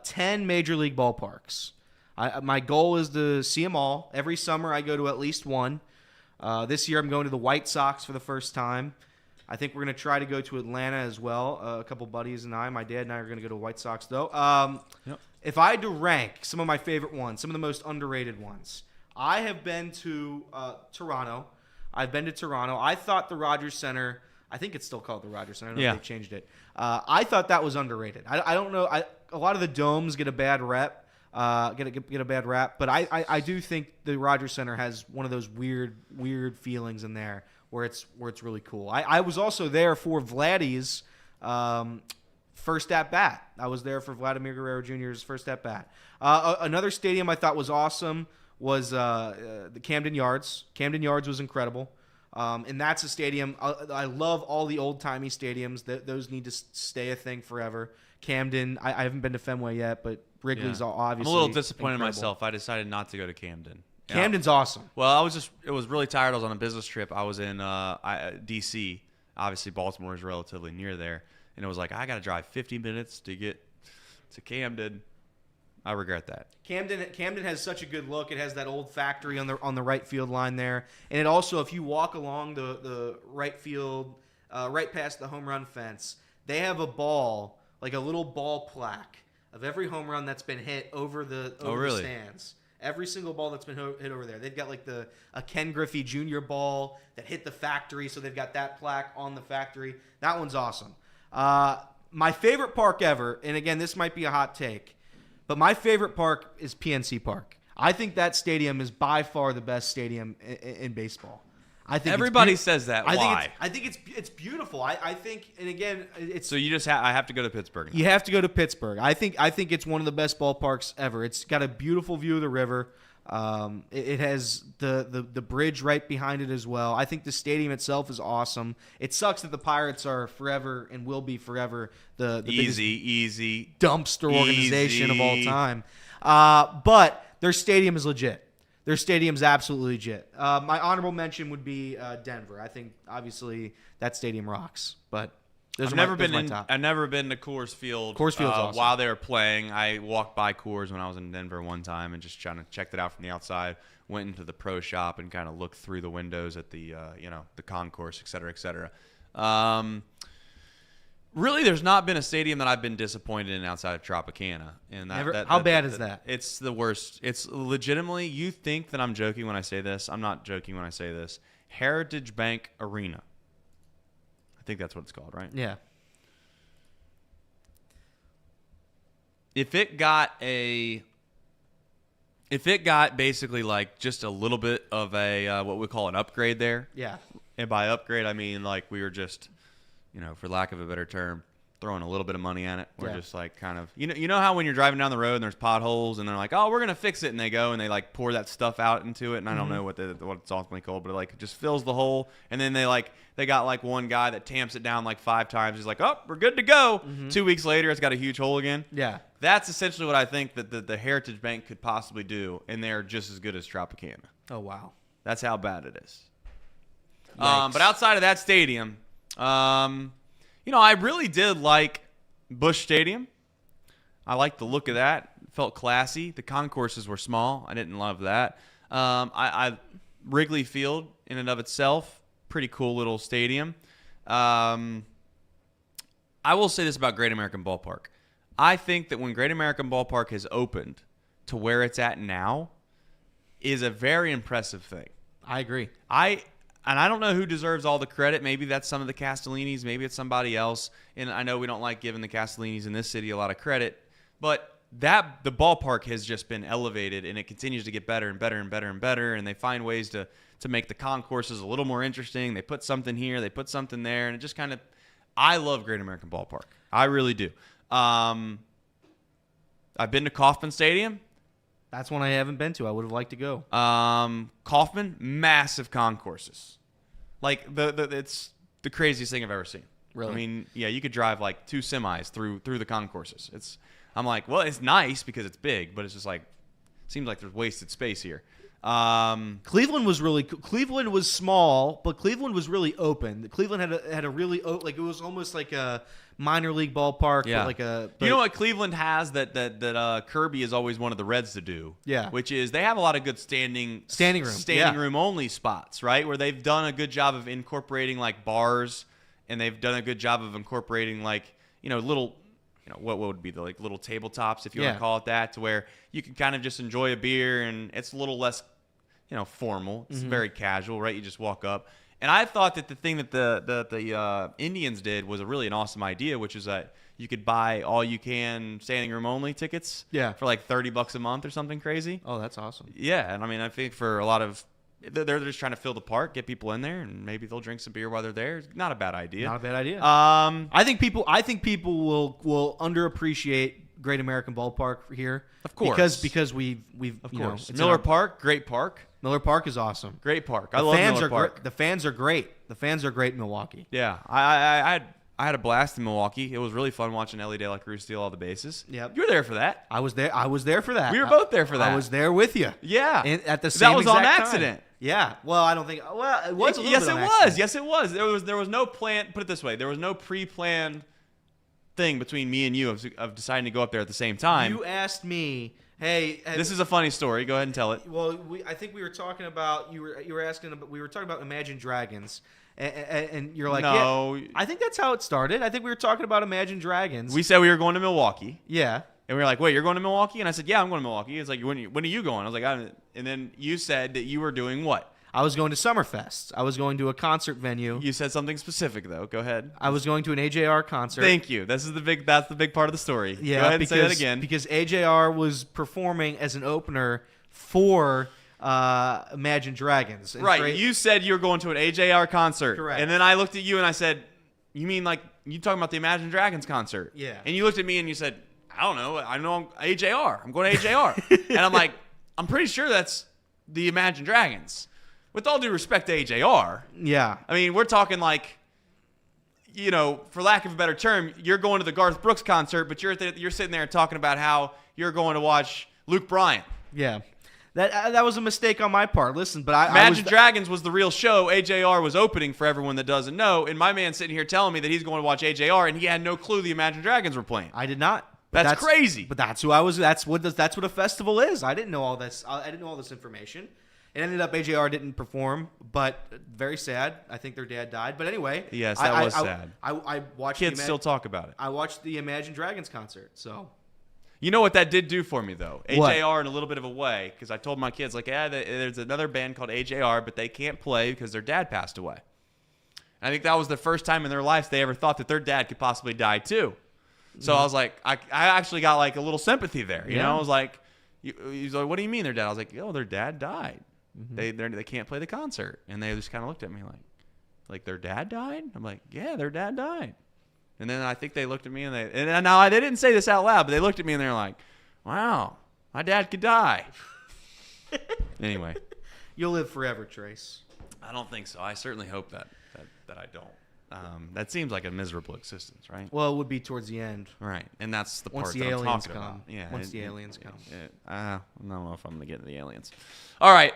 10 major league ballparks. My goal is to see them all. Every summer I go to at least one. This year I'm going to the White Sox for the first time. I think we're going to try to go to Atlanta as well. A couple buddies and my dad and I are going to go to White Sox, though. If I had to rank some of my favorite ones, some of the most underrated ones, I have been to Toronto. I've been to Toronto. I thought the Rogers Center, I think it's still called the Rogers Center. I don't know if they've changed it. I thought that was underrated. I don't know. A lot of the domes get a bad rep. Get a bad rap, but I do think the Rogers Center has one of those weird feelings in there where it's really cool. I was also there for Vladdy's first at bat. I was there for Vladimir Guerrero Jr.'s first at bat. Another stadium I thought was awesome was the Camden Yards. Camden Yards was incredible. And that's a stadium. I love all the old-timey stadiums. Those need to stay a thing forever. Camden, I haven't been to Fenway yet, but Wrigley's obviously I'm a little disappointed in incredible. myself. I decided not to go to Camden. Camden's awesome. Well, it was really tired. I was on a business trip. I was in D.C. Obviously, Baltimore is relatively near there. And it was like, I got to drive 50 minutes to get to Camden. I regret that. Camden has such a good look. It has that old factory on the right field line there. And it also, if you walk along the right field, right past the home run fence, they have a ball, like a little ball plaque of every home run that's been hit over the stands. Every single ball that's been hit over there. They've got like a Ken Griffey Jr. ball that hit the factory, so they've got that plaque on the factory. That one's awesome. My favorite park ever, and again, this might be a hot take, but my favorite park is PNC Park. I think that stadium is by far the best stadium in baseball. I think everybody says that. Why? I think it's beautiful. I think, and again, it's so you I have to go to Pittsburgh now. You have to go to Pittsburgh. I think it's one of the best ballparks ever. It's got a beautiful view of the river. It has the bridge right behind it as well. I think the stadium itself is awesome. It sucks that the Pirates are forever and will be forever the easy dumpster organization of all time. But their stadium is legit. Their stadium's absolutely legit. My honorable mention would be Denver. I think obviously that stadium rocks. But I've never been to Coors Field. Coors Field's awesome. While they were playing. I walked by Coors when I was in Denver one time and just trying to check it out from the outside. Went into the pro shop and kind of looked through the windows at the the concourse, et cetera, et cetera. Really, there's not been a stadium that I've been disappointed in outside of Tropicana. And how bad is that? It's the worst. It's legitimately, you think that I'm joking when I say this. I'm not joking when I say this. Heritage Bank Arena. I think that's what it's called, right? Yeah. If it got basically like just a little bit of a what we call an upgrade there. Yeah. And by upgrade, I mean like we were just, for lack of a better term, throwing a little bit of money at it. We're just like kind of, you know how when you're driving down the road and there's potholes and they're like, oh, we're going to fix it. And they go and they like pour that stuff out into it. And I don't know what it's ultimately called, but it like just fills the hole. And then they got like one guy that tamps it down like 5 times. He's like, oh, we're good to go. 2 weeks later, it's got a huge hole again. Yeah. That's essentially what I think that the Heritage Bank could possibly do. And they're just as good as Tropicana. Oh, wow. That's how bad it is. But outside of that stadium, I really did like Busch Stadium. I liked the look of that. It felt classy. The concourses were small. I didn't love that. Wrigley Field in and of itself, pretty cool little stadium. I will say this about Great American Ballpark. I think that when Great American Ballpark has opened to where it's at now is a very impressive thing. I agree. And I don't know who deserves all the credit. Maybe that's some of the Castellinis. Maybe it's somebody else. And I know we don't like giving the Castellinis in this city a lot of credit. But the ballpark has just been elevated, and it continues to get better and better and better and better. And they find ways to make the concourses a little more interesting. They put something here. They put something there. And it just kind of – I love Great American Ballpark. I really do. I've been to Kauffman Stadium. That's one I haven't been to. I would have liked to go. Kauffman, massive concourses. Like it's the craziest thing I've ever seen. Really? I mean, yeah, you could drive like 2 semis through the concourses. I'm like, well, it's nice because it's big, but it's just like seems like there's wasted space here. Cleveland was really Cleveland was small, but Cleveland was really open. Cleveland had a really like it was almost like a minor league ballpark. Yeah. But You know what Cleveland has that Kirby is always one of the Reds to do? Yeah. Which is they have a lot of good standing room only spots, right? Where they've done a good job of incorporating like bars, and they've done a good job of incorporating like, little, what would be the like little tabletops, if you want to call it that, to where you can kind of just enjoy a beer and it's a little less, formal. It's very casual, right? You just walk up. And I thought that the thing that the Indians did was really an awesome idea, which is that you could buy all-you-can standing room only tickets for like $30 a month or something crazy. Oh, that's awesome. Yeah, and I mean, I think for a lot of they're just trying to fill the park, get people in there, and maybe they'll drink some beer while they're there. It's not a bad idea. Not a bad idea. I think people will underappreciate Great American Ballpark here. Of course, because we've of course Miller Park, great park. Miller Park is awesome. Great park. I love Miller Park. The fans are great. The fans are great in Milwaukee. Yeah, I had a blast in Milwaukee. It was really fun watching Ellie De La Cruz steal all the bases. Yep. You were there for that. I was there for that. We were both there for that. I was there with you. Yeah. At the same that was on exact accident. Time. Yeah. Well, I don't think. Well, it was. A little Yes, bit it on was. accident. Yes, it was. There was no plan. Put it this way: there was no pre-planned thing between me and you of deciding to go up there at the same time. You asked me, "Hey, this is a funny story. Go ahead and tell it." Well, I think we were talking about you were asking about we were talking about Imagine Dragons, and you're like, no, yeah, I think that's how it started. I think we were talking about Imagine Dragons. We said we were going to Milwaukee. Yeah. And we were like, wait, you're going to Milwaukee? And I said, yeah, I'm going to Milwaukee. It's like, when are you going? I was like, and then you said that you were doing what? I was going to Summerfest. I was going to a concert venue. You said something specific, though. Go ahead. I was going to an AJR concert. Thank you. That's the big part of the story. Yeah, go ahead and say that again. Because AJR was performing as an opener for Imagine Dragons. And right. You said you were going to an AJR concert. Correct. And then I looked at you and I said, you mean like you talking about the Imagine Dragons concert? Yeah. And you looked at me and you said, I don't know. I know I'm AJR. I'm going to AJR. And I'm like, I'm pretty sure that's the Imagine Dragons. With all due respect to AJR. Yeah. I mean, we're talking like, for lack of a better term, you're going to the Garth Brooks concert, but you're sitting there talking about how you're going to watch Luke Bryan. Yeah. That was a mistake on my part. Listen, but Imagine Dragons was the real show. AJR was opening for everyone that doesn't know. And my man sitting here telling me that he's going to watch AJR, and he had no clue the Imagine Dragons were playing. I did not. That's crazy. But that's who I was. That's what a festival is. I didn't know all this. I didn't know all this information. It ended up AJR didn't perform, but very sad. I think their dad died. But anyway, yes, that was sad. I watched. Kids still talk about it. I watched the Imagine Dragons concert. So, you know what that did do for me though? What? AJR in a little bit of a way, because I told my kids like, yeah, there's another band called AJR, but they can't play because their dad passed away. And I think that was the first time in their lives they ever thought that their dad could possibly die too. So I was like, I actually got like a little sympathy there. You know, I was like, he's like, what do you mean their dad? I was like, their dad died. Mm-hmm. They can't play the concert. And they just kind of looked at me like their dad died? I'm like, yeah, their dad died. And then I think they looked at me and now they didn't say this out loud, but they looked at me and they're like, wow, my dad could die. Anyway. You'll live forever, Trace. I don't think so. I certainly hope that I don't. That seems like a miserable existence, right? Well, it would be towards the end. Right. And that's the Once part the that I'm aliens talking come. about. Yeah. Once the aliens come. I don't know if I'm going to get to the aliens. All right.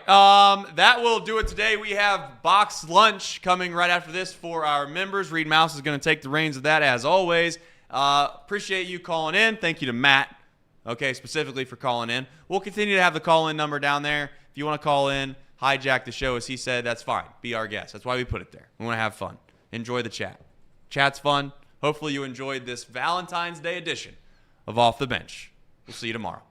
That will do it today. We have box lunch coming right after this for our members. Reed Mouse is going to take the reins of that as always. Appreciate you calling in. Thank you to Matt, specifically for calling in. We'll continue to have the call-in number down there. If you want to call in, hijack the show, as he said, that's fine. Be our guest. That's why we put it there. We want to have fun. Enjoy the chat. Chat's fun. Hopefully you enjoyed this Valentine's Day edition of Off the Bench. We'll see you tomorrow.